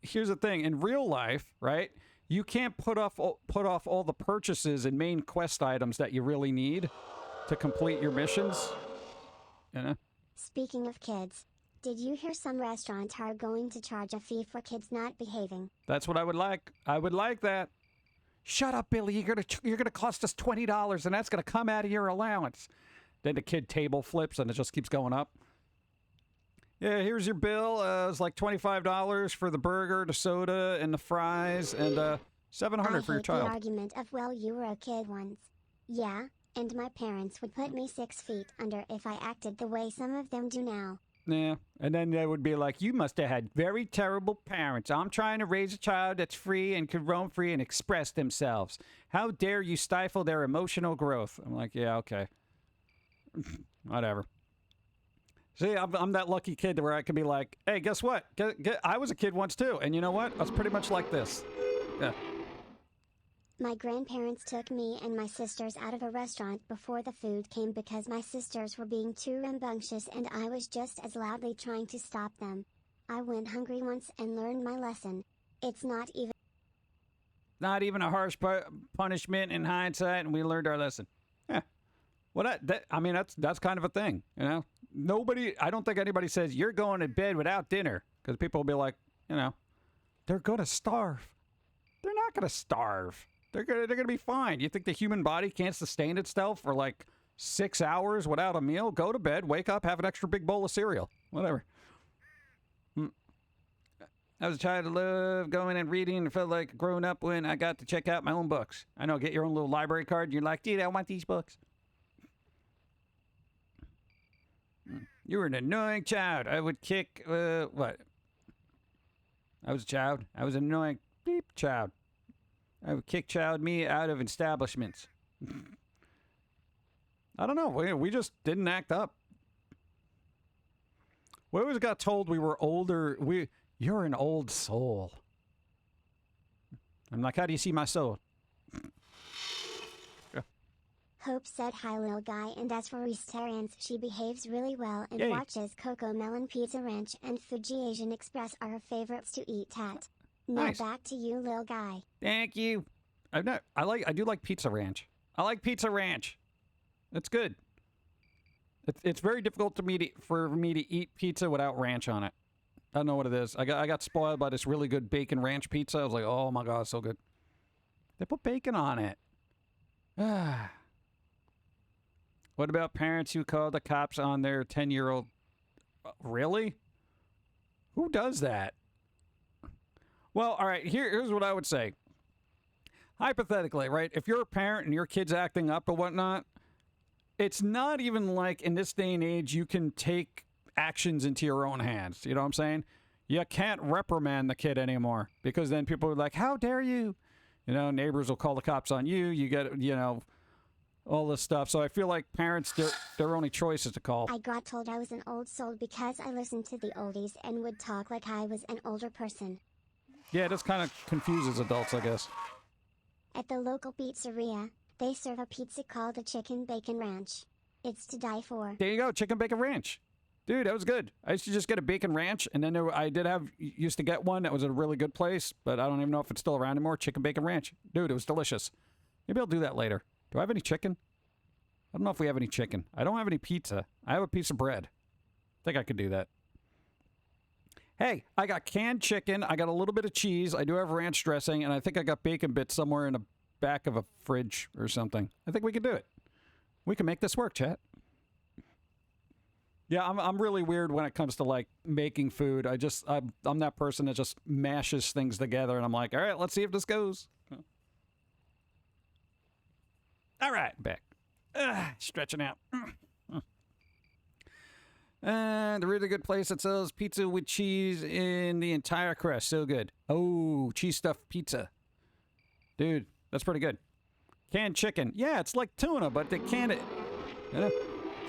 here's the thing. In real life, right, you can't put off all the purchases and main quest items that you really need to complete your missions. Speaking of kids, did you hear some restaurants are going to charge a fee for kids not behaving? That's what I would like. I would like that. Shut up, Billy. You're gonna cost us $20, and that's gonna come out of your allowance. Then the kid table flips, and it just keeps going up. Yeah, here's your bill. It's like $25 for the burger, the soda, and the fries, and I $700 for your hate the child. argument of, well, you were a kid once. Yeah, and my parents would put me 6 feet under if I acted the way some of them do now. Yeah, and then they would be like, you must have had very terrible parents. I'm trying to raise a child that's free and could roam free and express themselves. How dare you stifle their emotional growth? I'm like, yeah, okay. Whatever. See, I'm that lucky kid where I could be like, hey, guess what? I was a kid once too, and you know what? I was pretty much like this. Yeah. My grandparents took me and my sisters out of a restaurant before the food came because my sisters were being too rambunctious and I was just as loudly trying to stop them. I went hungry once and learned my lesson. It's not even a harsh punishment in hindsight, and we learned our lesson. Yeah. Well, I mean, that's kind of a thing, you know? I don't think anybody says, you're going to bed without dinner, because people will be like, you know, they're going to starve. They're not going to starve. They're gonna be fine. You think the human body can't sustain itself for like 6 hours without a meal? Go to bed, wake up, have an extra big bowl of cereal. Whatever. I was a child of love, going and reading, and felt like growing up when I got to check out my own books. I know, get your own little library card, and you're like, dude, I want these books. You were an annoying child. I would kick, what? I was a child. I was an annoying beep child. I would kick child me out of establishments. I don't know. We just didn't act up. We always got told we were older. You're an old soul. I'm like, how do you see my soul? Hope said hi little guy, and as for Restarians, she behaves really well and Yay. watches Coco Melon Pizza Ranch and Fuji Asian Express are her favorites to eat at. Now Nice. back to you little guy. Thank you. I do like Pizza Ranch. I like Pizza Ranch. It's good. It's very difficult for me to eat pizza without ranch on it. I don't know what it is. I got spoiled by this really good bacon ranch pizza. I was like, oh my god, it's so good. They put bacon on it. What about parents who call the cops on their 10-year-old? Really? Who does that? Well, all right, here's what I would say. Hypothetically, right, if you're a parent and your kid's acting up or whatnot, it's not even like in this day and age you can take actions into your own hands. You know what I'm saying? You can't reprimand the kid anymore because then people are like, how dare you? You know, neighbors will call the cops on you. You get, you know, all this stuff. So I feel like parents, their only choice is to call. I got told I was an old soul because I listened to the oldies and would talk like I was an older person. Yeah, this kind of confuses adults, I guess. At the local pizzeria, they serve a pizza called a chicken bacon ranch. It's to die for. There you go, chicken bacon ranch. Dude, that was good. I used to just get a bacon ranch, and then I used to get one that was at a really good place, but I don't even know if it's still around anymore. Chicken bacon ranch. Dude, it was delicious. Maybe I'll do that later. Do I have any chicken? I don't know if we have any chicken. I don't have any pizza. I have a piece of bread. I think I could do that. Hey, I got canned chicken. I got a little bit of cheese. I do have ranch dressing, and I think I got bacon bits somewhere in the back of a fridge or something. I think we can do it. We can make this work, chat. Yeah, I'm really weird when it comes to like making food. I'm that person that just mashes things together, and I'm like, all right, let's see if this goes. All right, back. Stretching out. And a really good place that sells pizza with cheese in the entire crust. So good. Oh, cheese stuffed pizza. Dude, that's pretty good. Canned chicken. Yeah, it's like tuna, but they canned it.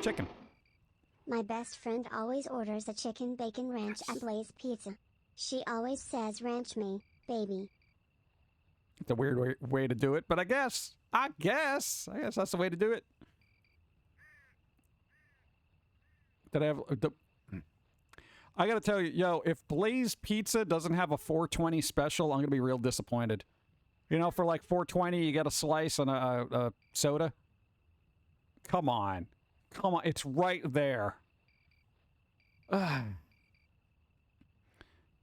Chicken. My best friend always orders a chicken bacon ranch at Blaze Pizza. She always says ranch me, baby. It's a weird way to do it, but I guess that's the way to do it. I gotta tell you, yo, if Blaze Pizza doesn't have a 420 special, I'm gonna be real disappointed. You know, for like 420, you get a slice and a soda. Come on, it's right there.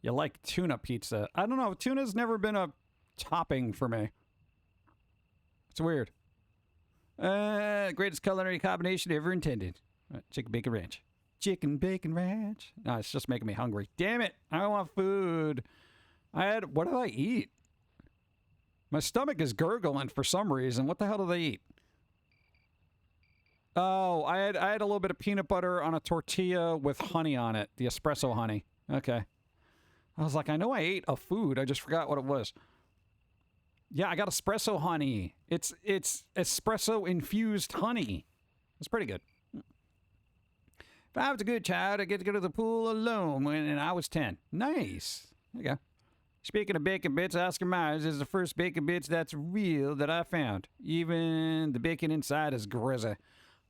You like tuna pizza? I don't know. Tuna's never been a topping for me. It's weird. Greatest culinary combination ever intended. Chicken bacon ranch. chicken bacon ranch. No, it's just making me hungry. Damn it. I don't want food. What did I eat? My stomach is gurgling for some reason. What the hell did I eat? Oh, I had a little bit of peanut butter on a tortilla with honey on it. The espresso honey. Okay. I was like, I know I ate a food. I just forgot what it was. Yeah, I got espresso honey. It's espresso infused honey. It's pretty good. If I was a good child, I'd get to go to the pool alone when I was 10. Nice. There you go. Speaking of bacon bits, Oscar Myers is the first bacon bits that's real that I found. Even the bacon inside is grizzy.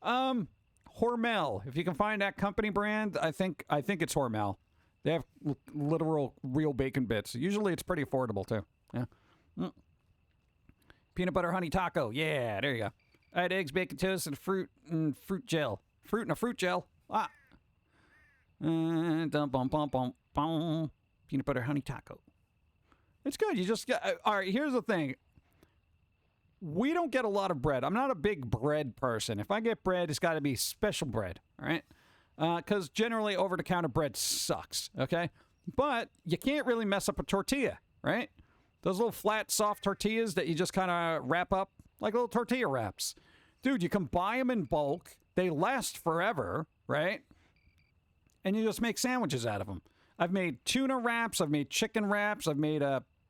Hormel. If you can find that company brand, I think it's Hormel. They have literal real bacon bits. Usually it's pretty affordable too. Yeah. Peanut butter honey taco. Yeah, there you go. I had eggs, bacon toast, and fruit gel. Fruit and a fruit gel. Ah. Peanut butter honey taco. It's good. You just got. All right, here's the thing. We don't get a lot of bread. I'm not a big bread person. If I get bread, it's got to be special bread. All right. Because generally over-the-counter bread sucks, okay? But you can't really mess up a tortilla, right? Those little flat, soft tortillas that you just kind of wrap up like little tortilla wraps. Dude, you can buy them in bulk. They last forever, right? And you just make sandwiches out of them. I've made tuna wraps. I've made chicken wraps. I've made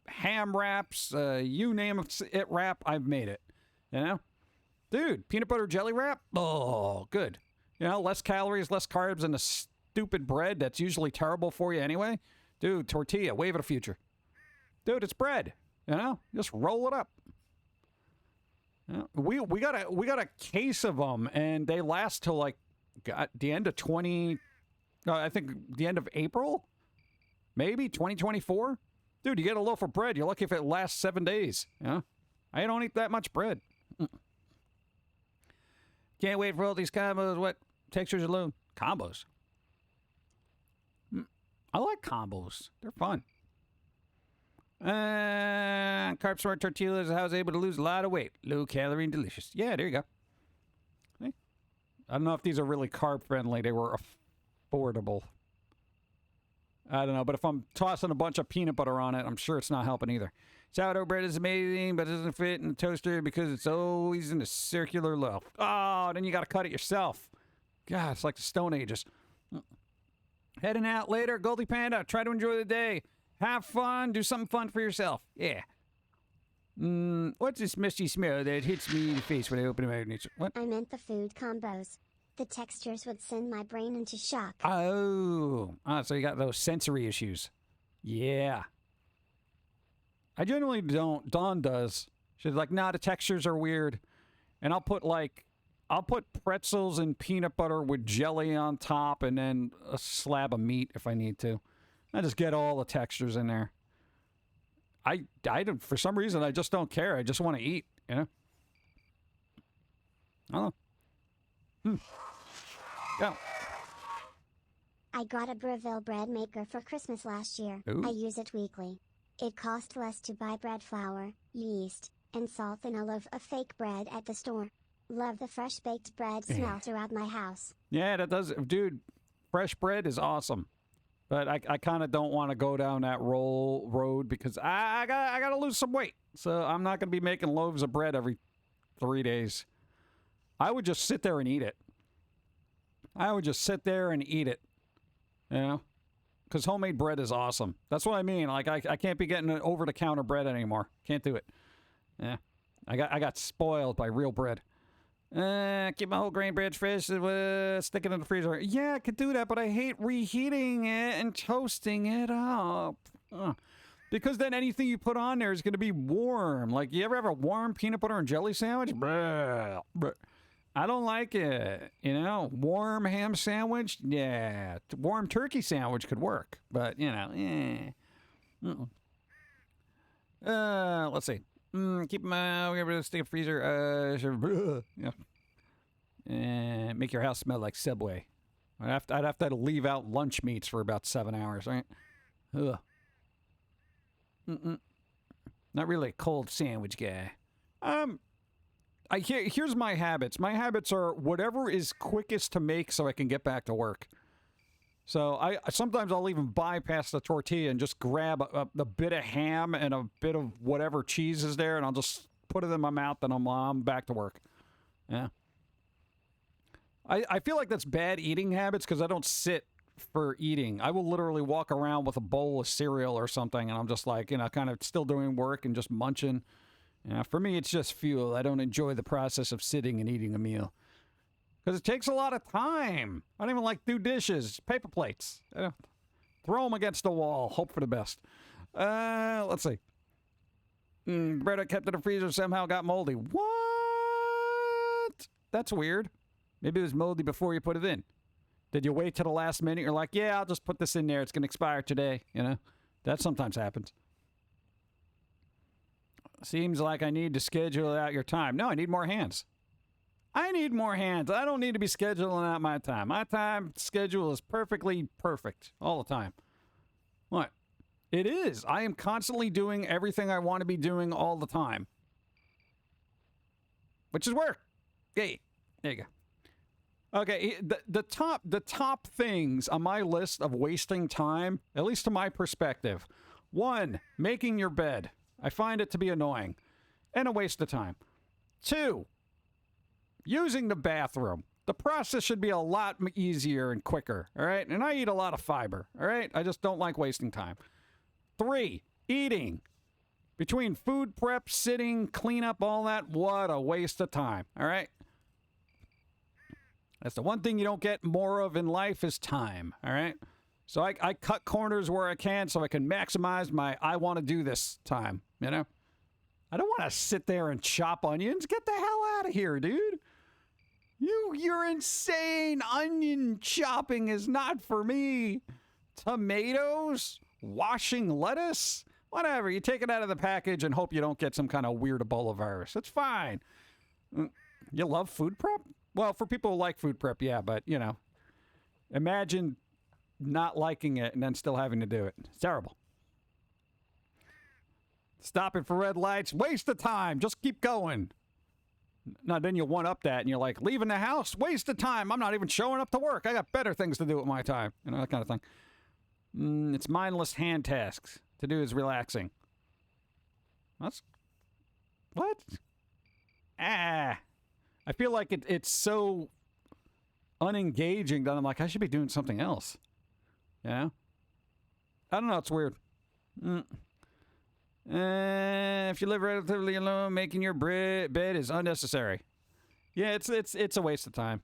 ham wraps. You name it wrap, I've made it. You know? Dude, peanut butter jelly wrap? Oh, good. You know, less calories, less carbs than the stupid bread that's usually terrible for you anyway. Dude, tortilla, wave of the future. Dude, it's bread. You know, just roll it up. You know, we got a case of them, and they last till like the end of I think the end of April, maybe 2024. Dude, you get a loaf of bread. You're lucky if it lasts 7 days. You know, I don't eat that much bread. Can't wait for all these combos. What textures alone? Combos. I like combos. They're fun. Carb smart tortillas. I was able to lose a lot of weight. Low calorie and delicious. Yeah, there you go. See? I don't know if these are really carb friendly. They were affordable. I don't know, but if I'm tossing a bunch of peanut butter on it, I'm sure it's not helping either. Sourdough bread is amazing, but it doesn't fit in the toaster because it's always in a circular loaf. Oh, then you got to cut it yourself. God, it's like the Stone Ages. Heading out later, Goldie Panda. Try to enjoy the day. Have fun. Do something fun for yourself. Yeah. What's this musty smell that hits me in the face when I open my mouth? What? I meant the food combos. The textures would send my brain into shock. Oh, so you got those sensory issues. Yeah. I generally don't. Dawn does. She's like, nah, the textures are weird. And I'll put pretzels and peanut butter with jelly on top and then a slab of meat if I need to. I just get all the textures in there. I don't, for some reason, I just don't care. I just want to eat, you know? I don't know. Go. I got a Breville bread maker for Christmas last year. Ooh. I use it weekly. It cost less to buy bread flour, yeast, and salt than a loaf of fake bread at the store. Love the fresh baked bread smell throughout my house. Yeah, that does. Dude, fresh bread is awesome. But I kind of don't want to go down that road because I got to lose some weight. So I'm not going to be making loaves of bread every 3 days. I would just sit there and eat it. You know? Because homemade bread is awesome. That's what I mean. Like, I can't be getting over-the-counter bread anymore. Can't do it. Yeah. I got spoiled by real bread. Keep my whole grain bread fresh, stick it in the freezer. Yeah, I could do that, but I hate reheating it and toasting it up. Because then anything you put on there is going to be warm. Like, you ever have a warm peanut butter and jelly sandwich? Blah. I don't like it. You know, warm ham sandwich? Yeah. Warm turkey sandwich could work. But, you know, let's see. Keep my stick in freezer. Yeah. And make your house smell like Subway. I'd have to leave out lunch meats for about 7 hours, right? Ugh. Not really a cold sandwich guy. Here's my habits. My habits are whatever is quickest to make so I can get back to work. So sometimes I'll even bypass the tortilla and just grab a bit of ham and a bit of whatever cheese is there, and I'll just put it in my mouth, and I'm back to work. Yeah. I feel like that's bad eating habits because I don't sit for eating. I will literally walk around with a bowl of cereal or something, and I'm just like, kind of still doing work and just munching. For me, it's just fuel. I don't enjoy the process of sitting and eating a meal because it takes a lot of time. I don't even like do dishes, paper plates. Throw them against the wall. Hope for the best. Let's see. Bread I kept in the freezer somehow got moldy. What? That's weird. Maybe it was moldy before you put it in. Did you wait till the last minute? You're like, yeah, I'll just put this in there. It's going to expire today. That sometimes happens. Seems like I need to schedule out your time. No, I need more hands. I need more hands. I don't need to be scheduling out my time. My time schedule is perfectly perfect all the time. What? It is. I am constantly doing everything I want to be doing all the time. Which is work. Hey, there you go. Okay, the top things on my list of wasting time, at least to my perspective. 1, making your bed. I find it to be annoying and a waste of time. 2, using the bathroom. The process should be a lot easier and quicker, all right? And I eat a lot of fiber, all right? I just don't like wasting time. 3, eating. Between food prep, sitting, cleanup, all that, what a waste of time, all right? That's the one thing you don't get more of in life is time, all right? So I cut corners where I can so I can maximize my I want to do this time, I don't want to sit there and chop onions. Get the hell out of here, dude. You're insane. Onion chopping is not for me. Tomatoes? Washing lettuce? Whatever. You take it out of the package and hope you don't get some kind of weird Ebola virus. It's fine. You love food prep? Well, for people who like food prep, yeah, but, imagine not liking it and then still having to do it. It's terrible. Stopping for red lights, waste of time. Just keep going. Now, then you one-up that and you're like, leaving the house, waste of time. I'm not even showing up to work. I got better things to do with my time. That kind of thing. It's mindless hand tasks. To do is relaxing. What? I feel like it's so unengaging that I'm like, I should be doing something else. I don't know. It's weird. If you live relatively alone, making your bed is unnecessary. Yeah, it's a waste of time.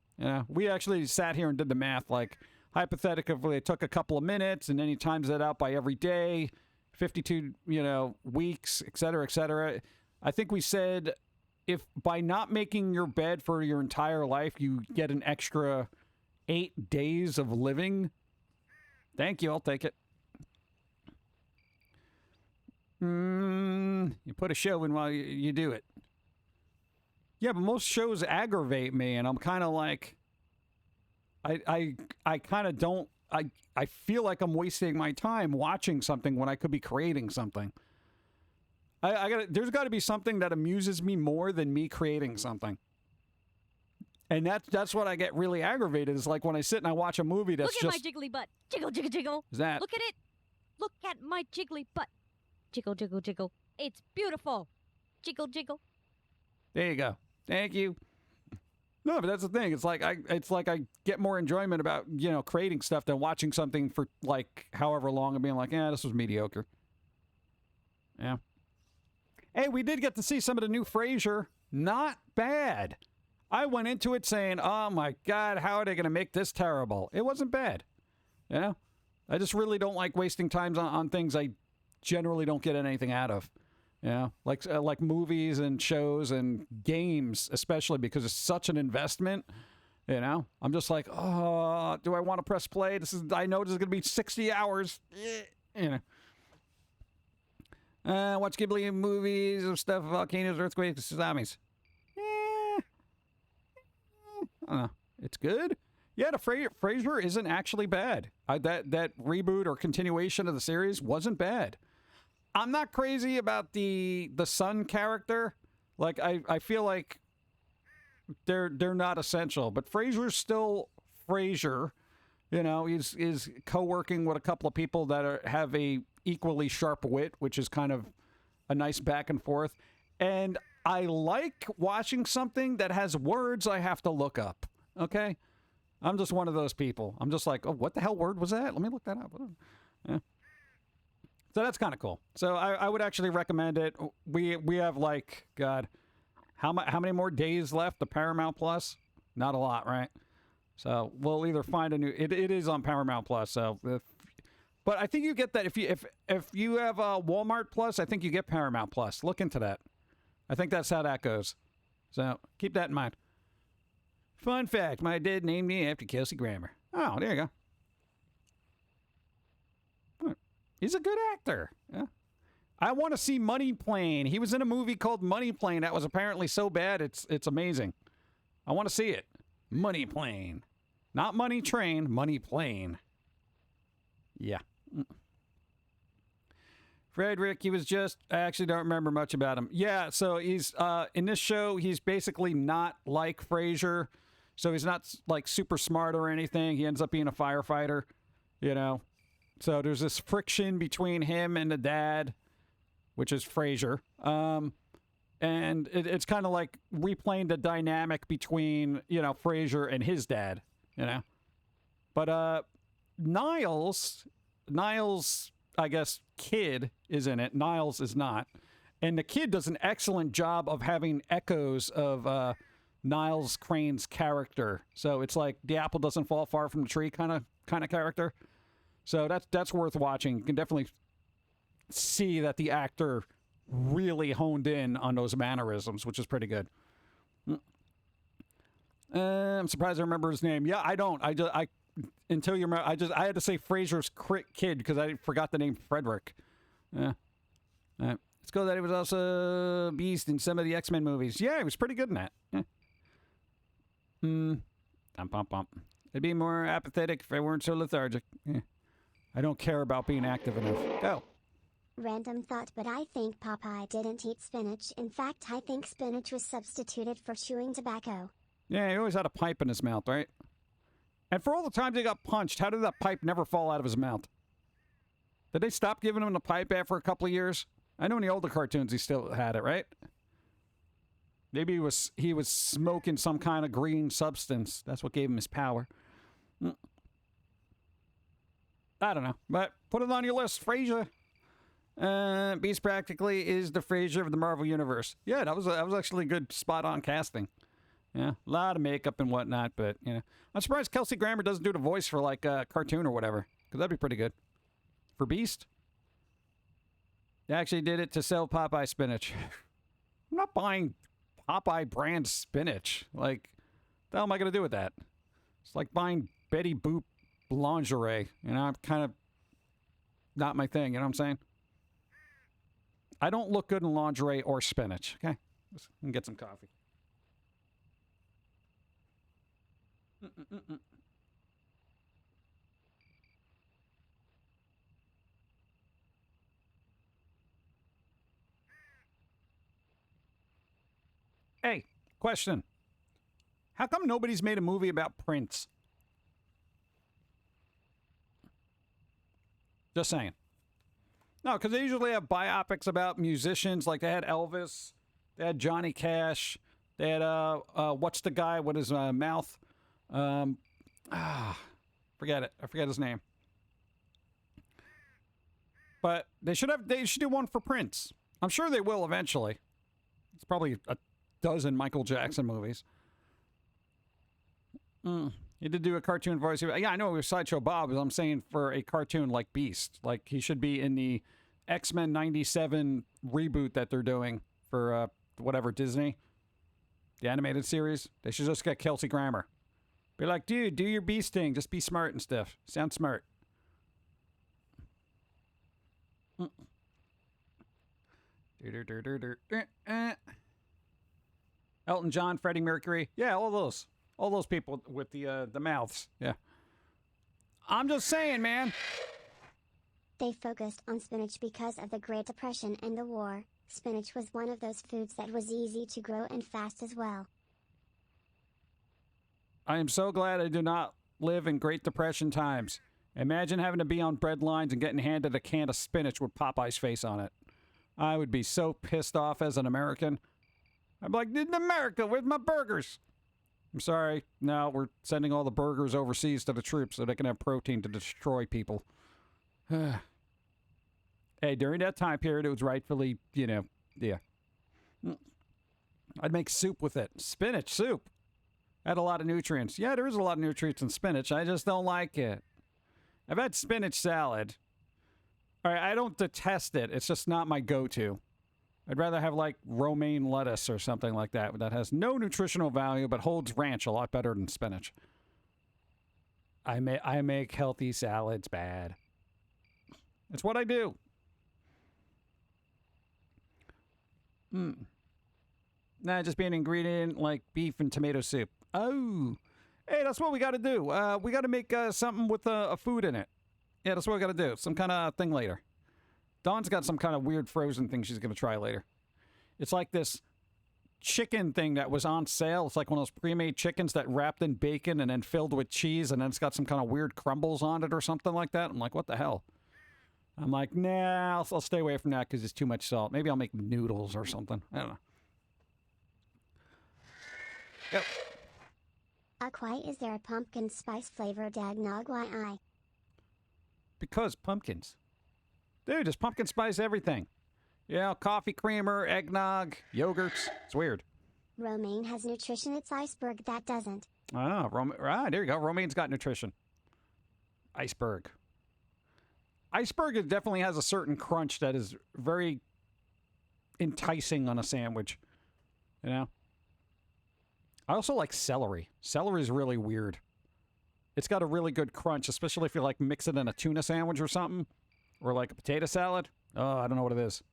We actually sat here and did the math. Like, hypothetically, it took a couple of minutes, and then you times that out by every day, 52, weeks, et cetera, et cetera. I think we said if by not making your bed for your entire life, you get an extra 8 days of living. Thank you. I'll take it. You put a show in while you do it. Yeah, but most shows aggravate me, and I'm kind of like, I kind of don't, I feel like I'm wasting my time watching something when I could be creating something. There's got to be something that amuses me more than me creating something. And that's what I get really aggravated is like when I sit and I watch a movie that's Look at my jiggly butt. Jiggle, jiggle, jiggle. Is that? Look at it. Look at my jiggly butt. Jiggle, jiggle, jiggle. It's beautiful. Jiggle, jiggle. There you go. Thank you. No, but that's the thing. It's like I get more enjoyment about, creating stuff than watching something for like however long and being like, this was mediocre. Yeah. Hey, we did get to see some of the new Frasier. Not bad. I went into it saying, oh my God, how are they going to make this terrible? It wasn't bad. I just really don't like wasting time on things I generally don't get anything out of. Like movies and shows and games, especially because it's such an investment. I'm just like, oh, do I want to press play? I know this is going to be 60 hours. Watch Ghibli movies of stuff, volcanoes, earthquakes, tsunamis. I don't know. It's good. Yeah, the Frasier isn't actually bad. That reboot or continuation of the series wasn't bad. I'm not crazy about the son character. Like I feel like they're not essential, but Frasier's still Frasier. You know, he's co-working with a couple of people that have a equally sharp wit, which is kind of a nice back and forth. And I like watching something that has words I have to look up. Okay? I'm just one of those people. I'm just like, oh, what the hell word was that? Let me look that up. Yeah. So that's kind of cool. So I would actually recommend it. We have like, God, how many more days left? The Paramount Plus? Not a lot, right? So we'll either find a new. It is on Paramount Plus. So, but I think you get that if you have Walmart Plus. I think you get Paramount Plus. Look into that. I think that's how that goes. So keep that in mind. Fun fact: my dad named me after Kelsey Grammer. Oh, there you go. He's a good actor. Yeah. I want to see Money Plane. He was in a movie called Money Plane that was apparently so bad it's amazing. I want to see it. Money Plane. Not Money Train, Money Plane. Yeah. Frederick, he was just, I actually don't remember much about him. Yeah, so he's, in this show, he's basically not like Frasier. So he's not, like, super smart or anything. He ends up being a firefighter, you know. So there's this friction between him and the dad, which is Frasier. And it's kind of like replaying the dynamic between, you know, Frasier and his dad, you know. But Niles, I guess, kid is in it. Niles is not. And the kid does an excellent job of having echoes of Niles Crane's character. So it's like the apple doesn't fall far from the tree kind of character. So that's worth watching. You can definitely see that the actor really honed in on those mannerisms, which is pretty good. I'm surprised I remember his name. Yeah, I don't. Until you remember, I had to say Frasier's kid because I forgot the name Frederick. Yeah. It's cool that he was also Beast in some of the X-Men movies. Yeah, he was pretty good in that. Yeah. It'd be more apathetic if I weren't so lethargic. Yeah. I don't care about being active enough. Go. Random thought, but I think Popeye didn't eat spinach. In fact, I think spinach was substituted for chewing tobacco. Yeah, he always had a pipe in his mouth, right? And for all the times he got punched, how did that pipe never fall out of his mouth? Did they stop giving him the pipe after a couple of years? I know in the older cartoons he still had it, right? Maybe he was smoking some kind of green substance. That's what gave him his power. I don't know, but put it on your list, Frasier. Beast practically is the Frasier of the Marvel Universe. Yeah, that was actually good spot-on casting. Yeah, a lot of makeup and whatnot, but, you know. I'm surprised Kelsey Grammer doesn't do the voice for, like, a cartoon or whatever, because that'd be pretty good. For Beast? They actually did it to sell Popeye spinach. I'm not buying Popeye brand spinach. Like, what the hell am I going to do with that? It's like buying Betty Boop lingerie. You know, I'm kind of not my thing, you know what I'm saying? I don't look good in lingerie or spinach, okay? Let's get some coffee. Hey, question. How come nobody's made a movie about Prince? Just saying. No, because they usually have biopics about musicians. Like they had Elvis, they had Johnny Cash, they had what's the guy with his mouth? Forget it. I forget his name. But they should do one for Prince. I'm sure they will eventually. It's probably a dozen Michael Jackson movies. He did do a cartoon voice. Yeah, I know it was Sideshow Bob, but I'm saying for a cartoon like Beast. Like, he should be in the X-Men 97 reboot that they're doing for, whatever, Disney. The animated series. They should just get Kelsey Grammer. Be like, dude, do your Beast thing. Just be smart and stuff. Sound smart. Elton John, Freddie Mercury. Yeah, all those. All those people with the mouths. Yeah. I'm just saying, man. They focused on spinach because of the Great Depression and the war. Spinach was one of those foods that was easy to grow and fast as well. I am so glad I do not live in Great Depression times. Imagine having to be on bread lines and getting handed a can of spinach with Popeye's face on it. I would be so pissed off as an American. I'm like, in America, where's my burgers? I'm sorry. No, we're sending all the burgers overseas to the troops so they can have protein to destroy people. Hey, during that time period, it was rightfully, yeah. I'd make soup with it. Spinach soup. Had a lot of nutrients. Yeah, there is a lot of nutrients in spinach. I just don't like it. I've had spinach salad. All right, I don't detest it. It's just not my go-to. I'd rather have like romaine lettuce or something like that has no nutritional value but holds ranch a lot better than spinach. I make healthy salads bad. It's what I do. Nah, just be an ingredient like beef and tomato soup. Oh, hey, that's what we got to do. We got to make something with a food in it. Yeah, that's what we got to do. Some kind of thing later. Dawn's got some kind of weird frozen thing she's going to try later. It's like this chicken thing that was on sale. It's like one of those pre-made chickens that wrapped in bacon and then filled with cheese, and then it's got some kind of weird crumbles on it or something like that. I'm like, what the hell? I'm like, nah, I'll stay away from that because it's too much salt. Maybe I'll make noodles or something. I don't know. Yep. Why is there a pumpkin spice flavored eggnog? Why? Because pumpkins. Dude, there's pumpkin spice everything. Yeah, coffee creamer, eggnog, yogurts. It's weird. Romaine has nutrition. It's iceberg that doesn't. Ah, there you go. Romaine's got nutrition. Iceberg. Iceberg definitely has a certain crunch that is very enticing on a sandwich. You know? I also like celery. Celery is really weird. It's got a really good crunch, especially if you like mix it in a tuna sandwich or something. Or like a potato salad. Oh, I don't know what it is.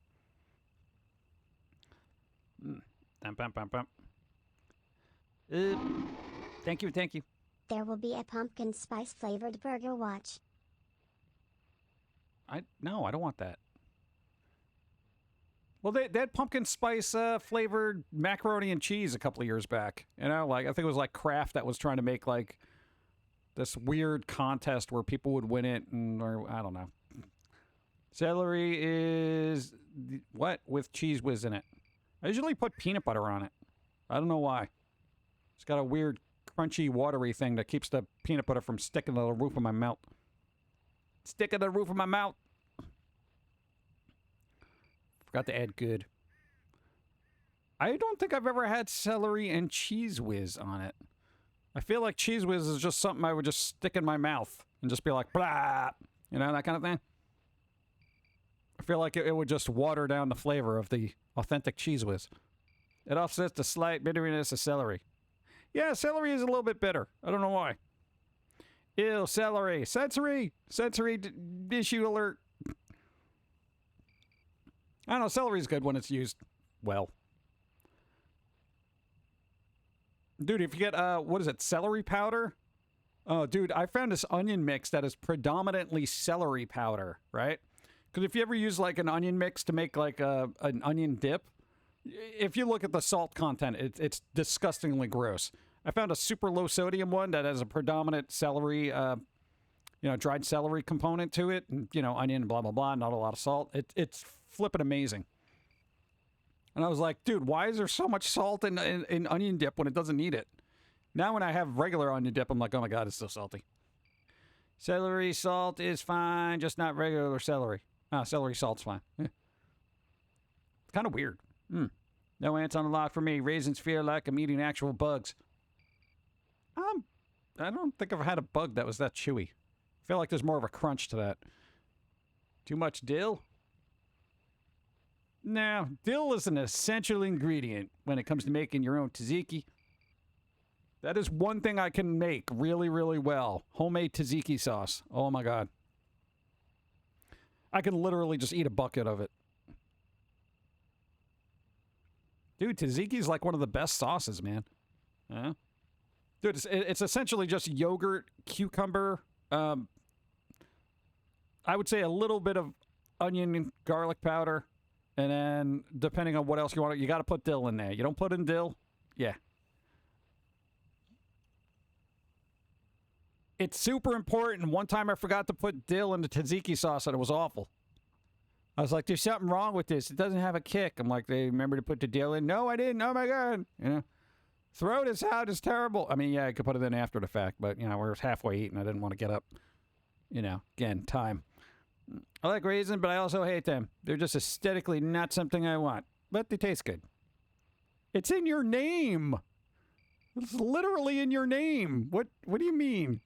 Thank you. There will be a pumpkin spice flavored burger. Watch. No, I don't want that. Well, they had pumpkin spice flavored macaroni and cheese a couple of years back. You know, like I think it was like Kraft that was trying to make like this weird contest where people would win it, or I don't know. Celery is what with cheese whiz in it. I usually put peanut butter on it. I don't know why. It's got a weird crunchy watery thing that keeps the peanut butter from sticking to the roof of my mouth. Sticking to the roof of my mouth. Forgot to add good. I don't think I've ever had celery and cheese whiz on it. I feel like cheese whiz is just something I would just stick in my mouth and just be like, blah, you know, that kind of thing. I feel like it would just water down the flavor of the authentic cheese whiz. It offsets the slight bitterness of celery. Yeah, celery is a little bit bitter. I don't know why. Ew, celery. Sensory issue alert. I don't know, celery's good when it's used well. Dude, if you get, what is it, celery powder? Oh, dude, I found this onion mix that is predominantly celery powder, right? Because if you ever use, like, an onion mix to make, like, an onion dip, if you look at the salt content, it's disgustingly gross. I found a super low sodium one that has a predominant celery, dried celery component to it. And, onion, blah, blah, blah, not a lot of salt. It's flipping amazing. And I was like, dude, why is there so much salt in onion dip when it doesn't need it? Now when I have regular onion dip, I'm like, oh my God, it's so salty. Celery salt is fine, just not regular celery. Celery salt's fine. It's kind of weird. No ants on the lock for me. Raisins feel like I'm eating actual bugs. I don't think I've had a bug that was that chewy. I feel like there's more of a crunch to that. Too much dill? No, dill is an essential ingredient when it comes to making your own tzatziki. That is one thing I can make really, really well. Homemade tzatziki sauce. Oh my God. I can literally just eat a bucket of it. Dude, tzatziki is like one of the best sauces, man. Yeah. Dude, it's essentially just yogurt, cucumber, I would say a little bit of onion and garlic powder, and then depending on what else you want, you got to put dill in there. You don't put in dill? Yeah. It's super important. One time I forgot to put dill in the tzatziki sauce and it was awful. I was like, there's something wrong with this. It doesn't have a kick. I'm like, they remember to put the dill in? No, I didn't. Oh, my God. You know, throw this out is terrible. I mean, yeah, I could put it in after the fact, but, you know, we were halfway eating. I didn't want to get up. You know, again, time. I like raisins, but I also hate them. They're just aesthetically not something I want, but they taste good. It's in your name. It's literally in your name. What do you mean?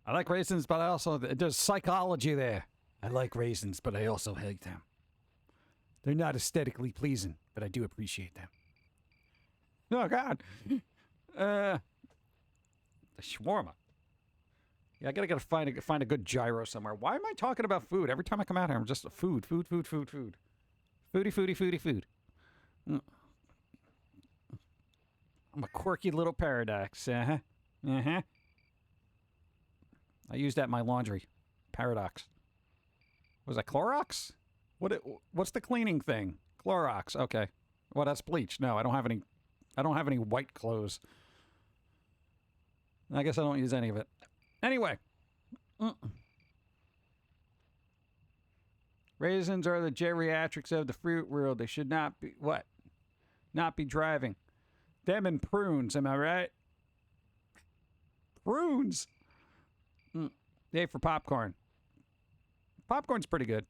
I like raisins, but I also, there's psychology there. I like raisins, but I also hate them. They're not aesthetically pleasing, but I do appreciate them. Oh, God. The shawarma. Yeah, I gotta find a good gyro somewhere. Why am I talking about food? Every time I come out here, I'm just food. Foodie. Mm. I'm a quirky little paradox. I use that in my laundry. Paradox. Was that Clorox? What's the cleaning thing? Clorox. Okay. Well, that's bleach. No, I don't have any white clothes. I guess I don't use any of it. Anyway. Raisins are the geriatrics of the fruit world. They should not be, what? Not be driving. Them and prunes, am I right? Prunes? Yay for popcorn. Popcorn's pretty good.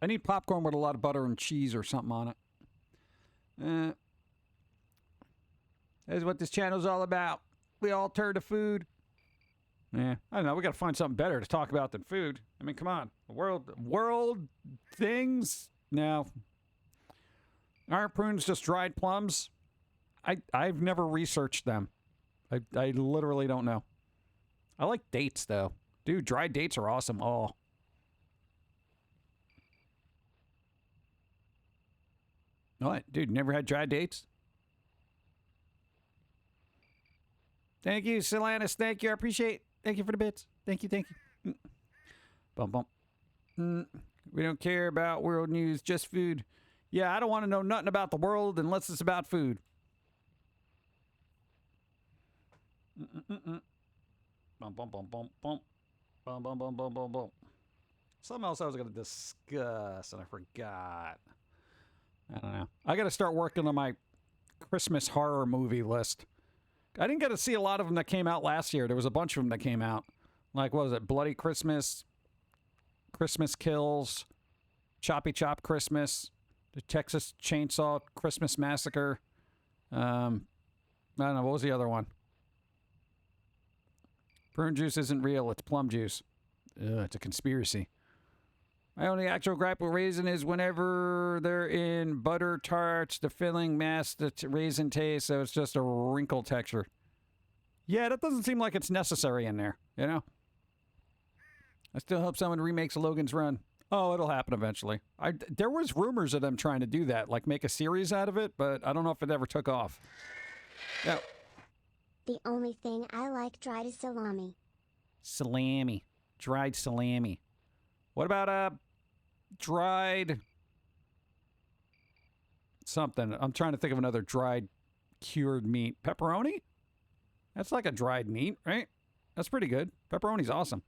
I need popcorn with a lot of butter and cheese or something on it. That's what this channel's all about. We all turn to food. Yeah, I don't know. We got to find something better to talk about than food. I mean, come on. World things? No. Aren't prunes just dried plums? I've never researched them. I literally don't know. I like dates, though. Dude, dried dates are awesome. Oh. What? Dude, never had dried dates? Thank you, Solanus. Thank you. I appreciate. Thank you for the bits. Thank you. Bum bum. We don't care about world news, just food. Yeah, I don't want to know nothing about the world unless it's about food. Bum bum bum bum bum. Bum bum bum bum bum bum. Something else I was going to discuss and I forgot. I don't know. I got to start working on my Christmas horror movie list. I didn't get to see a lot of them that came out last year. There was a bunch of them that came out. Like, what was it? Bloody Christmas, Christmas Kills, Choppy Chop Christmas, the Texas Chainsaw Christmas Massacre. I don't know. What was the other one? Prune juice isn't real. It's plum juice. Ugh, it's a conspiracy. My only actual gripe with raisin is whenever they're in butter tarts, the filling masks the raisin taste, so it's just a wrinkle texture. Yeah, that doesn't seem like it's necessary in there, you know? I still hope someone remakes Logan's Run. Oh, it'll happen eventually. There was rumors of them trying to do that, like make a series out of it, but I don't know if it ever took off. Yeah. The only thing I like dried is salami. Salami. Dried salami. What about, dried something? I'm trying to think of another dried cured meat. Pepperoni? That's like a dried meat, right? That's pretty good. Pepperoni's awesome.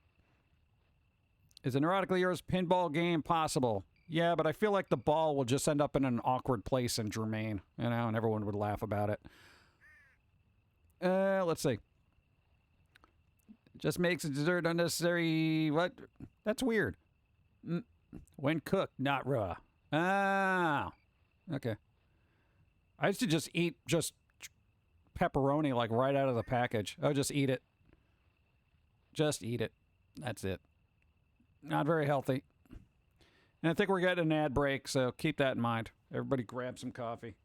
Is a neurotically yours pinball game possible? Yeah, but I feel like the ball will just end up in an awkward place in Germain, you know, and everyone would laugh about it. Let's see. Just makes a dessert unnecessary. What? That's weird. When cooked, not raw. Ah. Okay. I used to just eat pepperoni like right out of the package. Oh, just eat it. Just eat it. That's it. Not very healthy. And I think we're getting an ad break, so keep that in mind. Everybody grab some coffee.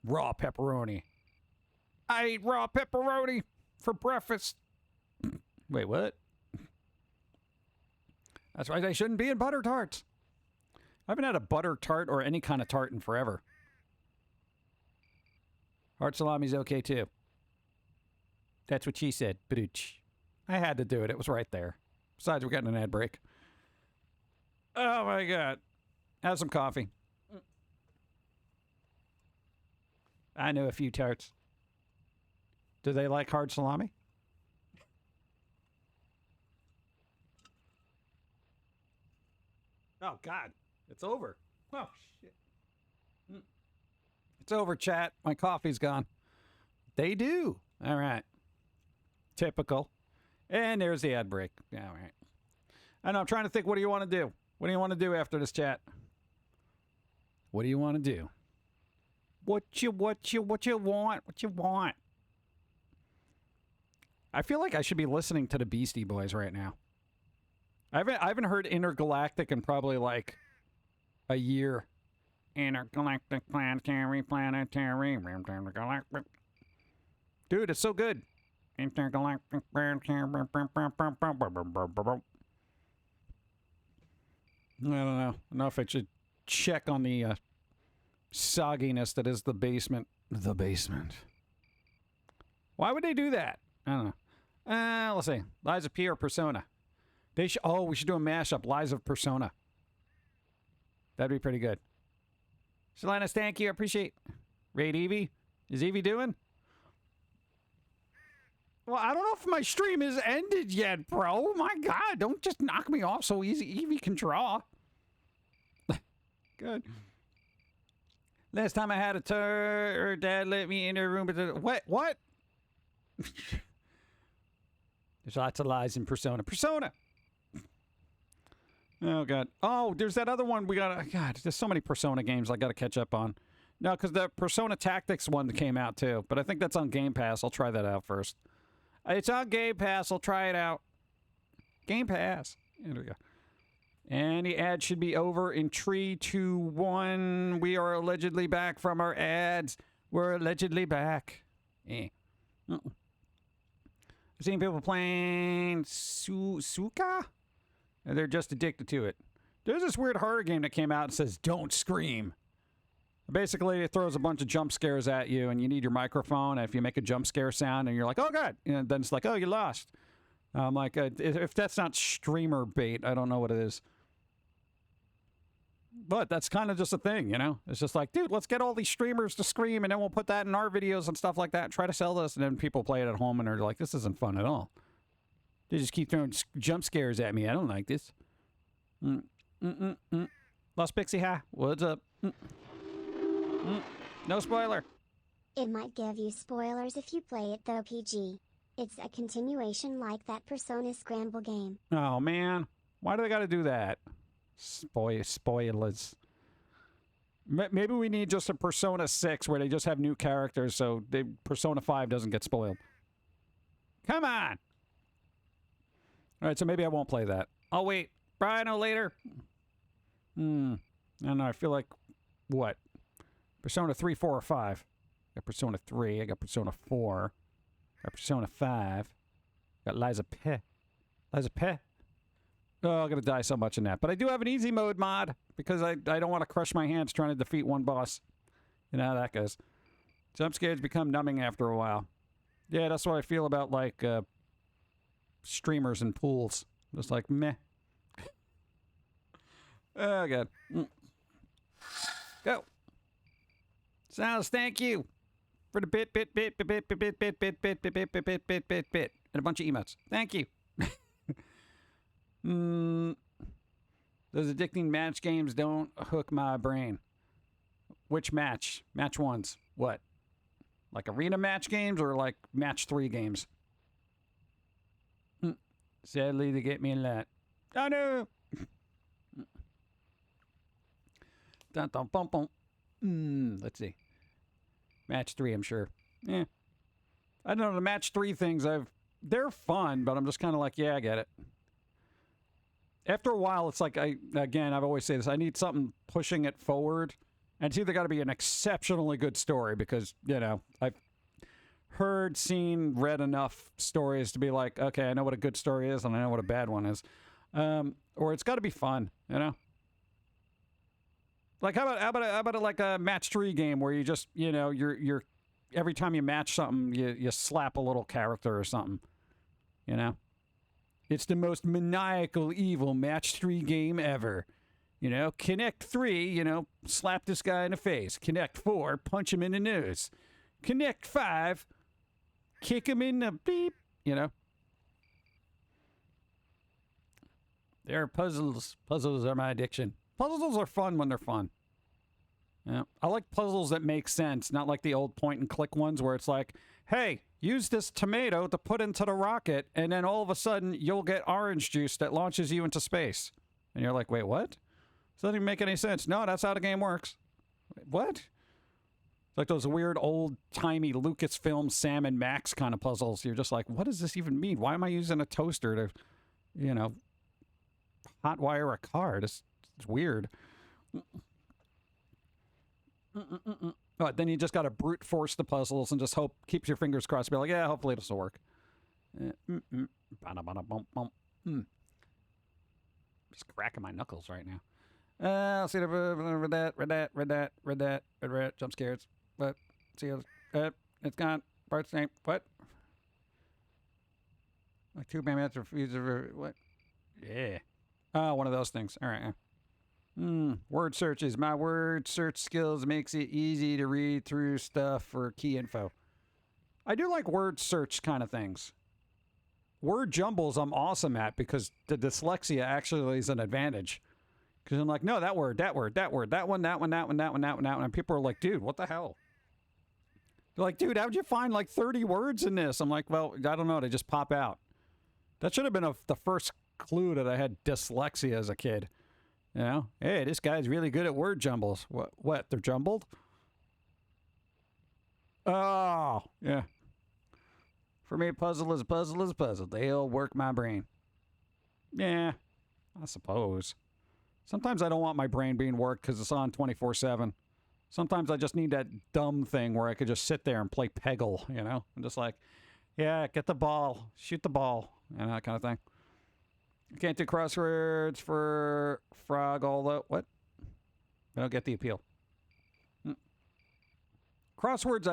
Raw pepperoni. I ate raw pepperoni for breakfast. Wait, what? That's why they shouldn't be in butter tarts. I haven't had a butter tart or any kind of tart in forever. Heart salami's okay, too. That's what she said. Badooch. I had to do it. It was right there. Besides, we're getting an ad break. Oh, my God. Have some coffee. I know a few tarts. Do they like hard salami? Oh, God. It's over. Oh, shit. It's over, chat. My coffee's gone. They do. All right. Typical. And there's the ad break. All right. I know. I'm trying to think. What do you want to do? What do you want to do after this chat? What do you want to do? What you want? What you want? I feel like I should be listening to the Beastie Boys right now. I haven't heard Intergalactic in probably like a year. Intergalactic, planetary, intergalactic. Dude, it's so good. Intergalactic, planetary. I don't know if I should check on the sogginess that is the basement. The basement. Why would they do that? I don't know. Let's see. Lies of P or Persona? We should do a mashup. Lies of Persona. That'd be pretty good. Selenis, thank you. I appreciate. Raid Evie. Is Evie doing? Well, I don't know if my stream is ended yet, bro. My God, don't just knock me off so easy. Evie can draw. Good. Last time I had a tour, her dad let me in her room. But what? There's lots of lies in Persona. Persona! Oh, God. Oh, there's that other one we got. God, there's so many Persona games I got to catch up on. No, because the Persona Tactics one came out, too. But I think that's on Game Pass. I'll try that out first. It's on Game Pass. I'll try it out. Game Pass. There we go. And the ad should be over in 3, 2, 1. We are allegedly back from our ads. We're allegedly back. I've seen people playing Suka. And they're just addicted to it. There's this weird horror game that came out and says, don't scream. Basically, it throws a bunch of jump scares at you, and you need your microphone. And if you make a jump scare sound, and you're like, oh, God. And then it's like, oh, you lost. I'm like, if that's not streamer bait, I don't know what it is. But that's kind of just a thing, you know? It's just like, dude, let's get all these streamers to scream, and then we'll put that in our videos and stuff like that. Try to sell this, and then people play it at home, and they're like, this isn't fun at all. They just keep throwing jump scares at me. I don't like this. Lost Pixie, hi. What's up? No spoiler. It might give you spoilers if you play it though, PG. It's a continuation like that Persona Scramble game. Oh, man. Why do they got to do that? Spoilers. Maybe we need just a Persona 6 where they just have new characters so Persona 5 doesn't get spoiled. Come on! All right, so maybe I won't play that. I'll wait. Brian, no later. I don't know. I feel like, what? Persona 3, 4, or 5. I got Persona 3. I got Persona 4. I got Persona 5. I got Liza P. Liza P. Oh, I'm going to die so much in that. But I do have an easy mode mod because I don't want to crush my hands trying to defeat one boss. You know how that goes. Jump scares become numbing after a while. Yeah, that's what I feel about, like, streamers and pools. Just like, meh. Oh, God. Go. Sounds, thank you for the bit. And a bunch of emotes. Thank you. Those addicting match games don't hook my brain. Which match? Match ones. What? Like arena match games or like match 3 games? Sadly, they get me a lot. Oh, no. Dun, dun, bum, bum. Let's see. Match 3, I'm sure. Yeah. I don't know, the match 3 things, they're fun, but I'm just kind of like, yeah, I get it. After a while, it's like, I've always said this, I need something pushing it forward. And it's either got to be an exceptionally good story because, you know, I've heard, seen, read enough stories to be like, okay, I know what a good story is and I know what a bad one is. Or it's got to be fun, you know? Like, how about like a match 3 game where you just, you know, you're every time you match something, you slap a little character or something, you know? It's the most maniacal, evil match 3 game ever. You know, Connect 3, you know, slap this guy in the face. Connect 4, punch him in the nose. Connect 5, kick him in the beep, you know. There are puzzles. Puzzles are my addiction. Puzzles are fun when they're fun. Yeah. I like puzzles that make sense, not like the old point and click ones where it's like, hey, use this tomato to put into the rocket, and then all of a sudden you'll get orange juice that launches you into space. And you're like, wait, what? Doesn't even make any sense. No, that's how the game works. Wait, what? It's like those weird old-timey Lucasfilm Sam and Max kind of puzzles. You're just like, what does this even mean? Why am I using a toaster to, you know, hotwire a car? It's weird. But then you just got to brute force the puzzles and just hope, keeps your fingers crossed. Be like, yeah, hopefully this will work. Just cracking my knuckles right now. I'll see the read that, jump scares. But see, it's gone. Part's name. What? Like 2 minutes of what? Yeah. Oh, one of those things. All right. Word searches. My word search skills makes it easy to read through stuff for key info. I do like word search kind of things. Word jumbles I'm awesome at because the dyslexia actually is an advantage. Because I'm like, no, that word, that one, that one, that one, that one, that one, that one. And people are like, dude, what the hell? They're like, dude, how'd you find like 30 words in this? I'm like, well, I don't know. They just pop out. That should have been the first clue that I had dyslexia as a kid. You know, hey, this guy's really good at word jumbles. What? They're jumbled? Oh, yeah. For me, puzzle is a puzzle is a puzzle. They'll work my brain. Yeah, I suppose. Sometimes I don't want my brain being worked because it's on 24/7. Sometimes I just need that dumb thing where I could just sit there and play Peggle, you know? I'm just like, yeah, get the ball, shoot the ball, and that kind of thing. I can't do crosswords for frog, although, what? I don't get the appeal. Crosswords,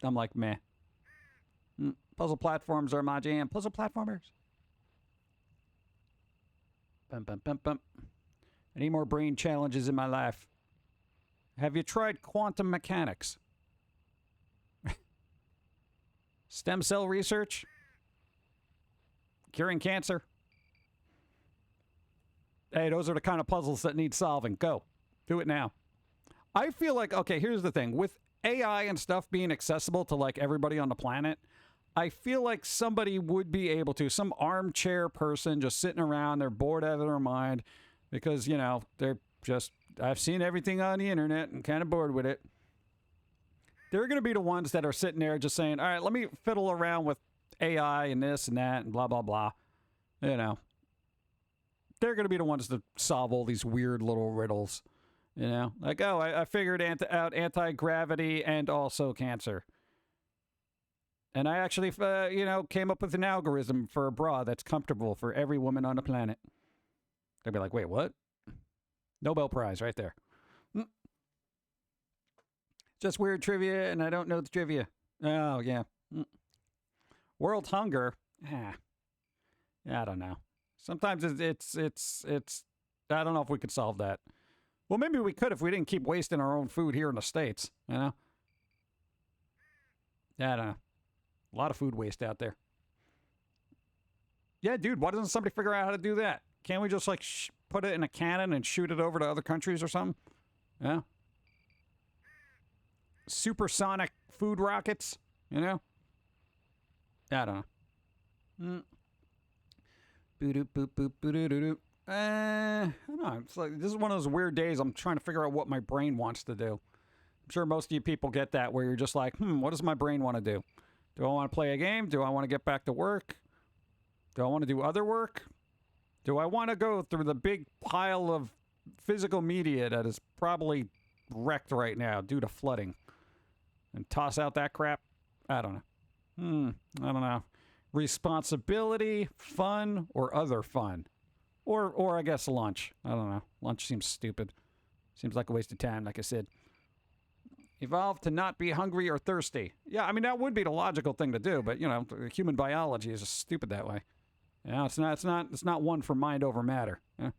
I'm like, meh. Puzzle platforms are my jam. Puzzle platformers. Bum, bum, bum, bum. I need more brain challenges in my life. Have you tried quantum mechanics? Stem cell research? Curing cancer? Hey, those are the kind of puzzles that need solving. Go. Do it now. I feel like, okay, here's the thing. With AI and stuff being accessible to like everybody on the planet, I feel like somebody would be able to, some armchair person just sitting around, they're bored out of their mind because, you know, they're just, I've seen everything on the internet and kind of bored with it. They're going to be the ones that are sitting there just saying, all right, let me fiddle around with AI and this and that and blah, blah, blah. You know, they're going to be the ones to solve all these weird little riddles. You know, like, oh, I figured out anti-gravity and also cancer. And I actually, you know, came up with an algorithm for a bra that's comfortable for every woman on the planet. They'd be like, wait, what? Nobel Prize right there. Just weird trivia, and I don't know the trivia. Oh, yeah. World hunger? I don't know. Sometimes it's I don't know if we could solve that. Well, maybe we could if we didn't keep wasting our own food here in the States, you know? I don't know. A lot of food waste out there. Yeah, dude, why doesn't somebody figure out how to do that? Can't we just, like, put it in a cannon and shoot it over to other countries or something? Yeah? Supersonic food rockets, you know? I don't know. Boop, boop, boop, boop, boop. I don't know. It's like, this is one of those weird days I'm trying to figure out what my brain wants to do. I'm sure most of you people get that where you're just like, what does my brain want to do? Do I want to play a game? Do I want to get back to work? Do I want to do other work? Do I want to go through the big pile of physical media that is probably wrecked right now due to flooding and toss out that crap? I don't know. I don't know. Responsibility, fun, or other fun? Or I guess lunch. I don't know. Lunch seems stupid. Seems like a waste of time, like I said. Evolve to not be hungry or thirsty. Yeah, I mean, that would be the logical thing to do, but, you know, human biology is just stupid that way. You know, it's not one for mind over matter. Yeah?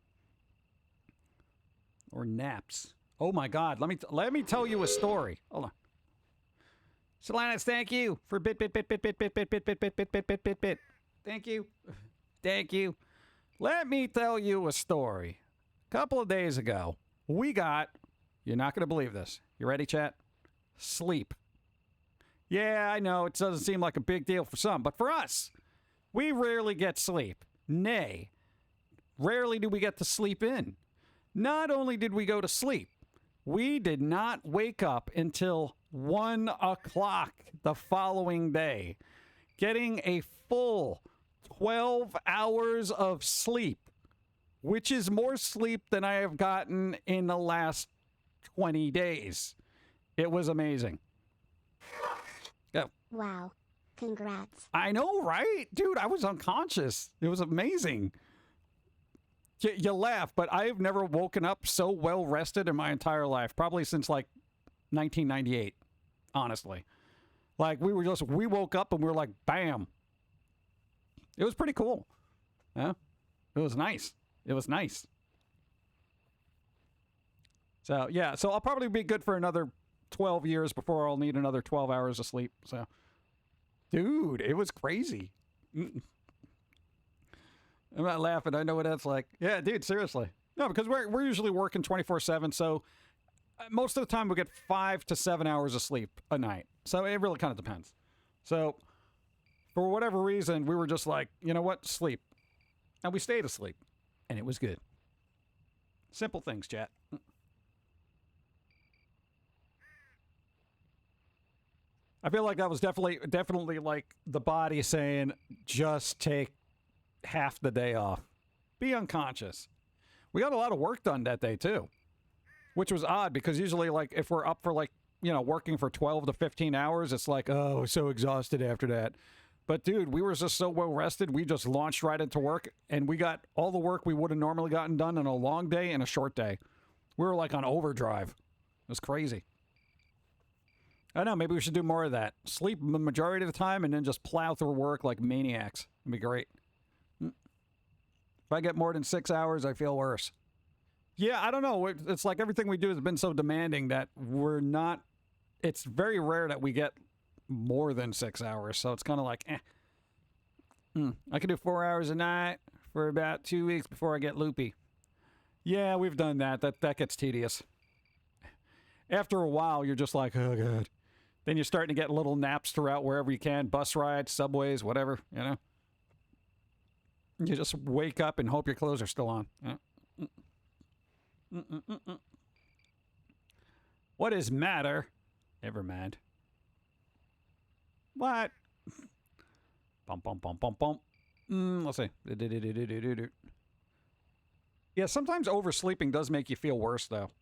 or naps. Oh my God! Let me tell you a story. Hold on. Solanus, thank you for bit. Thank you. Thank you. Let me tell you a story. A couple of days ago, we got, you're not going to believe this. You ready, chat? Sleep. Yeah, I know it doesn't seem like a big deal for some, but for us, we rarely get sleep. Nay, rarely do we get to sleep in. Not only did we go to sleep, we did not wake up until 1 o'clock the following day, getting a full 12 hours of sleep, which is more sleep than I have gotten in the last 20 days. It was amazing. Yeah. Wow. Congrats. I know, right? Dude, I was unconscious. It was amazing. You laugh, but I've never woken up so well rested in my entire life. Probably since like 1998, honestly. Like we woke up and we were like, bam. It was pretty cool. Yeah. It was nice. It was nice. So, yeah. So I'll probably be good for another 12 years before I'll need another 12 hours of sleep. So, dude, it was crazy. I'm not laughing. I know what that's like. Yeah, dude, seriously. No, because we're usually working 24/7, so most of the time we get 5 to 7 hours of sleep a night. So it really kind of depends. So for whatever reason, we were just like, you know what? Sleep. And we stayed asleep. And it was good. Simple things, chat. I feel like that was definitely like the body saying, just take half the day off. Be unconscious. We got a lot of work done that day too, which was odd because usually like if we're up for like, you know, working for 12 to 15 hours, it's like, oh, we're so exhausted after that. But dude, we were just so well rested. We just launched right into work and we got all the work we would have normally gotten done in a long day and a short day. We were like on overdrive. It was crazy. I know, maybe we should do more of that. Sleep the majority of the time and then just plow through work like maniacs. It'd be great. If I get more than 6 hours, I feel worse. Yeah, I don't know. It's like everything we do has been so demanding that we're not... It's very rare that we get more than 6 hours, so it's kind of like, I can do 4 hours a night for about 2 weeks before I get loopy. Yeah, we've done that. That gets tedious. After a while, you're just like, oh, God. Then you're starting to get little naps throughout wherever you can. Bus rides, subways, whatever, you know? You just wake up and hope your clothes are still on. What is matter? Never mind. What? Bum, bum, bum, bum, bum. Let's see. Yeah, sometimes oversleeping does make you feel worse, though.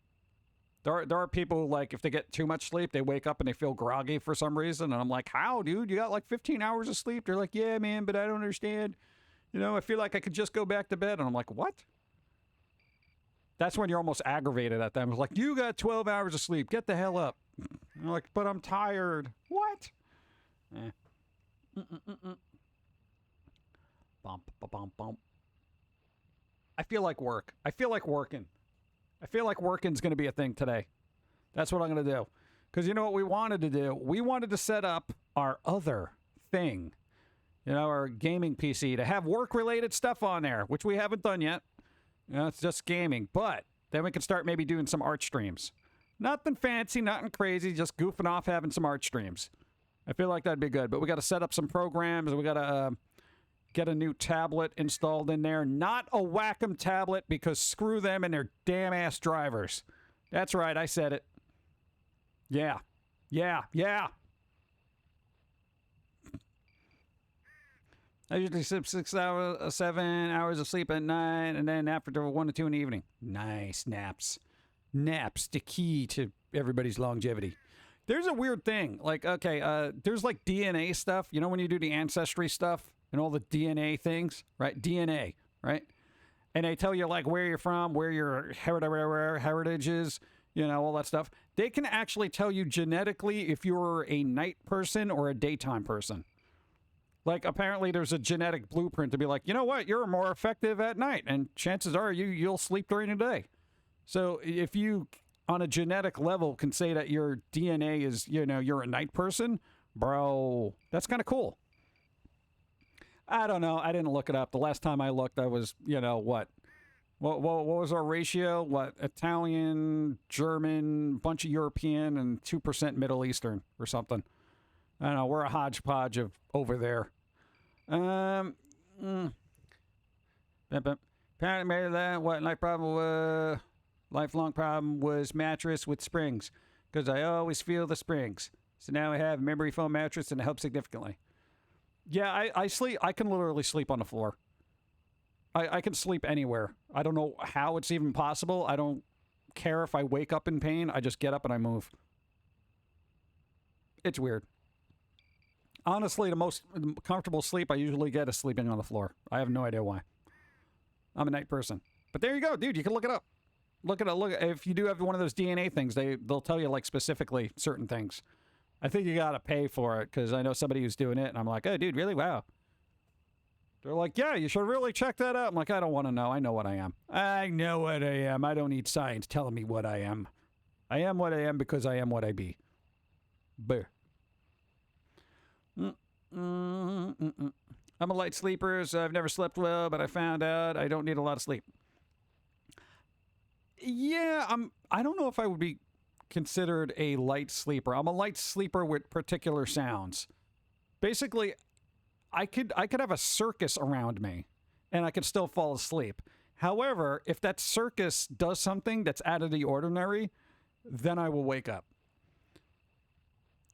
There are people, like, if they get too much sleep, they wake up and they feel groggy for some reason. And I'm like, how, dude? You got, like, 15 hours of sleep? They're like, yeah, man, but I don't understand. You know, I feel like I could just go back to bed. And I'm like, what? That's when you're almost aggravated at them. It's like, you got 12 hours of sleep. Get the hell up. I'm like, but I'm tired. What? Bump, bump, bump. I feel like work. I feel like working. I feel like working's going to be a thing today. That's what I'm going to do. Because you know what we wanted to do? We wanted to set up our other thing. You know, our gaming PC to have work-related stuff on there, which we haven't done yet. You know, it's just gaming. But then we can start maybe doing some art streams. Nothing fancy, nothing crazy, just goofing off having some art streams. I feel like that'd be good. But we got to set up some programs. We got to get a new tablet installed in there. Not a Wacom tablet, because screw them and their damn-ass drivers. That's right, I said it. Yeah. I usually sleep 7 hours of sleep at night, and then after 1 to 2 in the evening. Nice naps. Naps, the key to everybody's longevity. There's a weird thing. Like, okay, there's like DNA stuff. You know when you do the ancestry stuff and all the DNA things, right? DNA, right? And they tell you like where you're from, where your heritage is, you know, all that stuff. They can actually tell you genetically if you're a night person or a daytime person. Like, apparently there's a genetic blueprint to be like, you know what, you're more effective at night, and chances are you'll sleep during the day. So if you, on a genetic level, can say that your DNA is, you're a night person, bro, that's kind of cool. I don't know. I didn't look it up. The last time I looked, I was, what? What was our ratio? What? Italian, German, bunch of European, and 2% Middle Eastern or something. I don't know. We're a hodgepodge of over there. Apparently, lifelong problem was mattress with springs, because I always feel the springs. So now I have a memory foam mattress, and it helps significantly. Yeah, I sleep. I can literally sleep on the floor. I can sleep anywhere. I don't know how it's even possible. I don't care if I wake up in pain. I just get up and I move. It's weird. Honestly, the most comfortable sleep I usually get is sleeping on the floor. I have no idea why. I'm a night person. But there you go, dude. You can look it up. Look at it. Look, if you do have one of those DNA things, they'll tell you like specifically certain things. I think you gotta pay for it, because I know somebody who's doing it, and I'm like, oh, dude, really? Wow. They're like, yeah, you should really check that out. I'm like, I don't want to know. I know what I am. I know what I am. I don't need science telling me what I am. I am what I am because I am what I be. Buh. I'm a light sleeper, so I've never slept well, but I found out I don't need a lot of sleep. Yeah, I don't know if I would be considered a light sleeper. I'm a light sleeper with particular sounds. Basically, I could have a circus around me and I could still fall asleep. However, if that circus does something that's out of the ordinary, then I will wake up.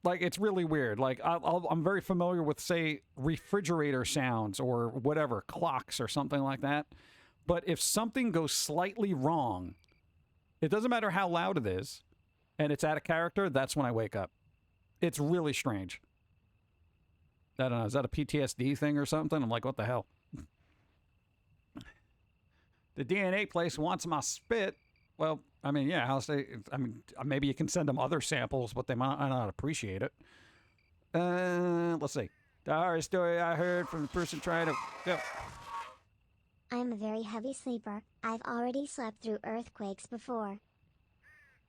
Like, it's really weird. Like, I'm very familiar with, say, refrigerator sounds or whatever, clocks or something like that. But if something goes slightly wrong, it doesn't matter how loud it is, and it's out of character, that's when I wake up. It's really strange. I don't know, is that a PTSD thing or something? I'm like, what the hell? The DNA place wants my spit. Well, I mean, yeah, maybe you can send them other samples, but they might not appreciate it. Let's see. The horror story I heard from the person trying to go. I'm a very heavy sleeper. I've already slept through earthquakes before.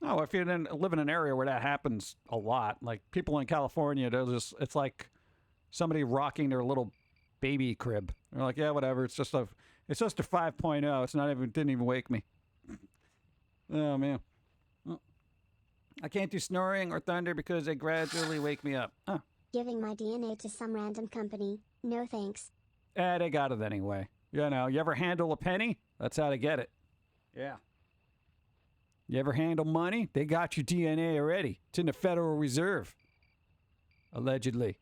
Oh, if you live in an area where that happens a lot, like people in California, it's like somebody rocking their little baby crib. They're like, yeah, whatever. It's just a 5.0. It's not even, didn't even wake me. Oh, man. I can't do snoring or thunder because they gradually wake me up. Oh. Giving my DNA to some random company. No thanks. They got it anyway. You ever handle a penny? That's how to get it. Yeah. You ever handle money? They got your DNA already. It's in the Federal Reserve. Allegedly.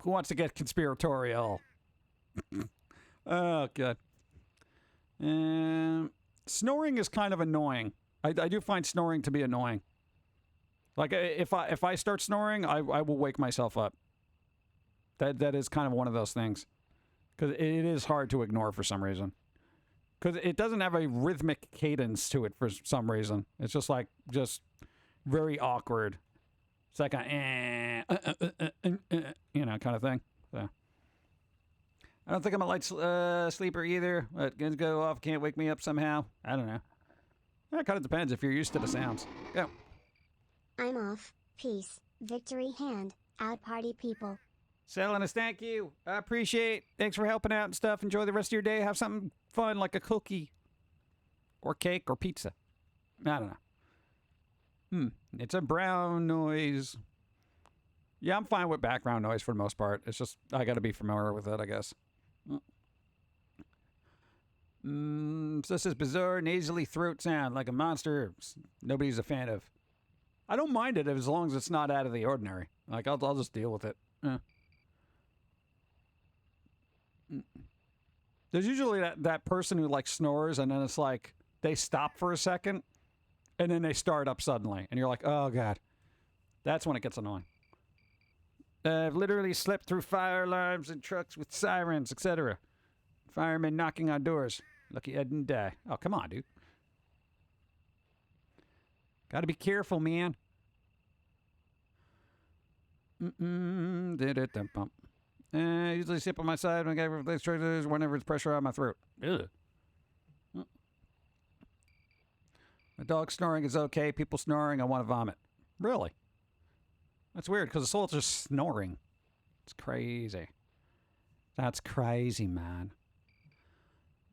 Who wants to get conspiratorial? Oh, God. Snoring is kind of annoying. I do find snoring to be annoying. Like, if I start snoring, I will wake myself up. That is kind of one of those things. Because it is hard to ignore for some reason. Because it doesn't have a rhythmic cadence to it for some reason. It's just very awkward. It's like a kind of thing. So. I don't think I'm a light sleeper either. But gonna go off, can't wake me up somehow. I don't know. It kind of depends if you're used to the sounds. Go. I'm off. Peace. Victory hand. Out party people. Selling us, thank you. I appreciate. Thanks for helping out and stuff. Enjoy the rest of your day. Have something fun like a cookie or cake or pizza. I don't know. It's a brown noise. Yeah, I'm fine with background noise for the most part. It's just I got to be familiar with it, I guess. So this is bizarre, nasally throat sound like a monster nobody's a fan of. I don't mind it as long as it's not out of the ordinary. Like, I'll just deal with it. There's usually that person who like snores and then it's like they stop for a second and then they start up suddenly and you're like, oh God. That's when it gets annoying. I've literally slept through fire alarms and trucks with sirens, etc. Firemen knocking on doors. Lucky I didn't die. Oh, come on, dude. Gotta be careful, man. Usually sip on my side whenever it's pressure on my throat. Ugh. The dog snoring is okay. People snoring, I want to vomit. Really? That's weird because the soul's just snoring. It's crazy. That's crazy, man.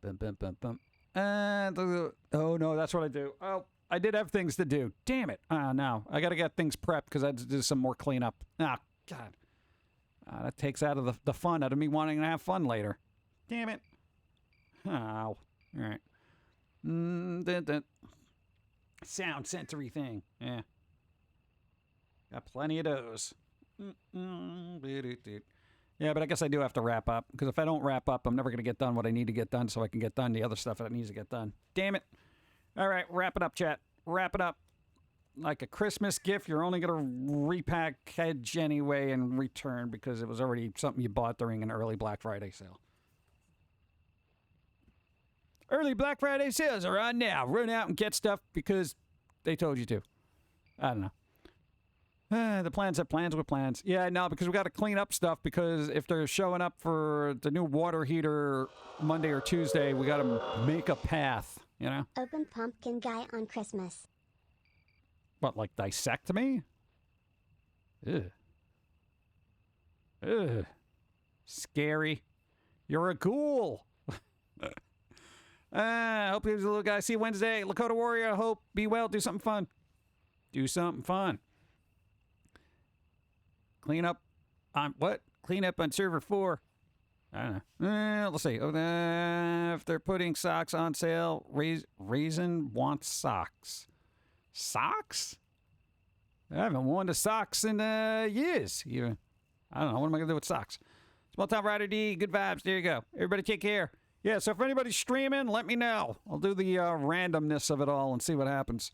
Bum, bum, bum, bum. Oh, no, that's what I do. Oh, I did have things to do. Damn it. No. I got to get things prepped because I had to do some more cleanup. God. That takes out of the fun out of me wanting to have fun later. Damn it. Oh. All right. Sound sensory thing. Yeah. Got plenty of those. Yeah, but I guess I do have to wrap up. Because if I don't wrap up, I'm never going to get done what I need to get done so I can get done the other stuff that needs to get done. Damn it. All right, wrap it up, chat. Wrap it up. Like a Christmas gift, you're only going to repackage anyway and return because it was already something you bought during an early Black Friday sale. Early Black Friday sales are on now. Run out and get stuff because they told you to. I don't know. The plans have plans with plans. Yeah, no, because we got to clean up stuff because if they're showing up for the new water heater Monday or Tuesday, we got to make a path, you know? Open pumpkin guy on Christmas. What, like dissect me? Ugh. Ugh. Scary. You're a ghoul. Hope he was a little guy. See you Wednesday. Lakota Warrior, hope. Be well. Do something fun. Do something fun. Clean up on what? Clean up on server 4. I don't know. Let's see. If they're putting socks on sale, Raisin wants socks. Socks? I haven't worn the socks in years. Even. I don't know. What am I going to do with socks? Small Town Rider D, good vibes. There you go. Everybody take care. Yeah, so if anybody's streaming, let me know. I'll do the randomness of it all and see what happens.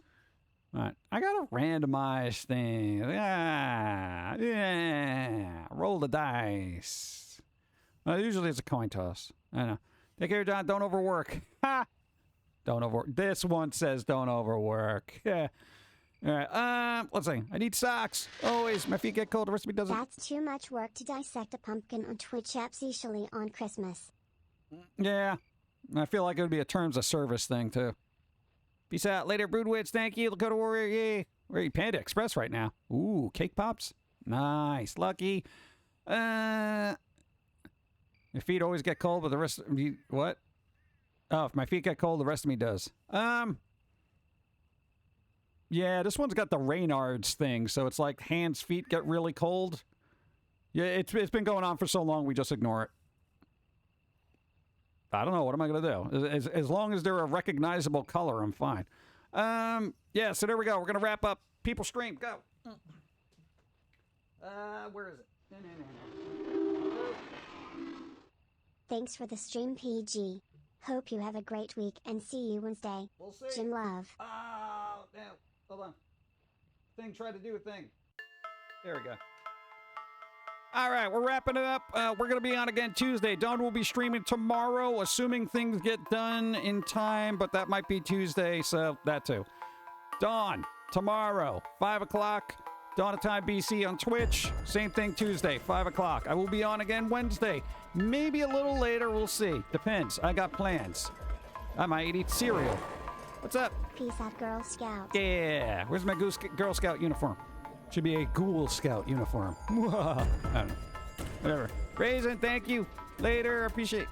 All right. I got a randomized thing. Yeah. Roll the dice. Usually it's a coin toss. I don't know. Take care, John. Don't overwork. Ha! Don't overwork. This one says don't overwork. Yeah. All right. Let's see. I need socks. Always. My feet get cold. The rest of me doesn't. That's too much work to dissect a pumpkin on Twitch especially on Christmas. Yeah. I feel like it would be a terms of service thing, too. Peace out. Later, Broodwits. Thank you. Lakota Warrior. Yay. Where are you? Panda Express right now. Ooh, cake pops. Nice. Lucky. My feet always get cold, but the rest of me... What? Oh, if my feet get cold, the rest of me does. Yeah, this one's got the Reynards thing, so it's like hands, feet get really cold. Yeah, it's been going on for so long, we just ignore it. I don't know. What am I going to do? As long as they're a recognizable color, I'm fine. Yeah, so there we go. We're going to wrap up. People stream. Go. Where is it? Thanks for the stream, PG. Hope you have a great week and see you Wednesday. We'll see. Jim Love. Oh, no. Hold on. Thing tried to do a thing. There we go. All right, we're wrapping it up. We're going to be on again Tuesday. Dawn will be streaming tomorrow, assuming things get done in time, but that might be Tuesday, so that too. Dawn, tomorrow, 5 o'clock. Dawn of Time BC on Twitch. Same thing Tuesday, 5 o'clock. I will be on again Wednesday. Maybe a little later, we'll see. Depends. I got plans. I might eat cereal. What's up? Peace out, Girl Scout. Yeah. Where's my Girl Scout uniform? Should be a Ghoul Scout uniform. I don't know. Whatever. Raisin, thank you. Later. Appreciate.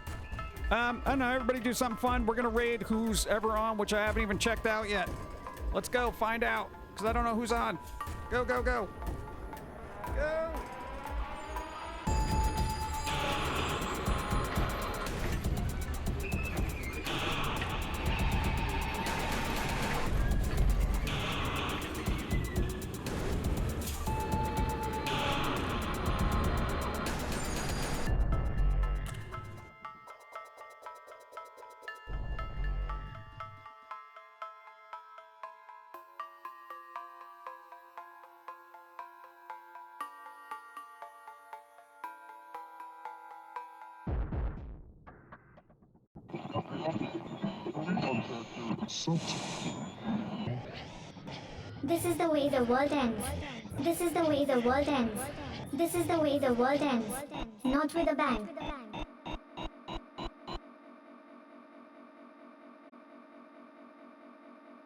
I don't know. Everybody do something fun. We're going to raid who's ever on, which I haven't even checked out yet. Let's go find out, because I don't know who's on. Go, go, go. Go. This is the way the world ends. This is the way the world ends. This is the way the world ends. Not with a bang.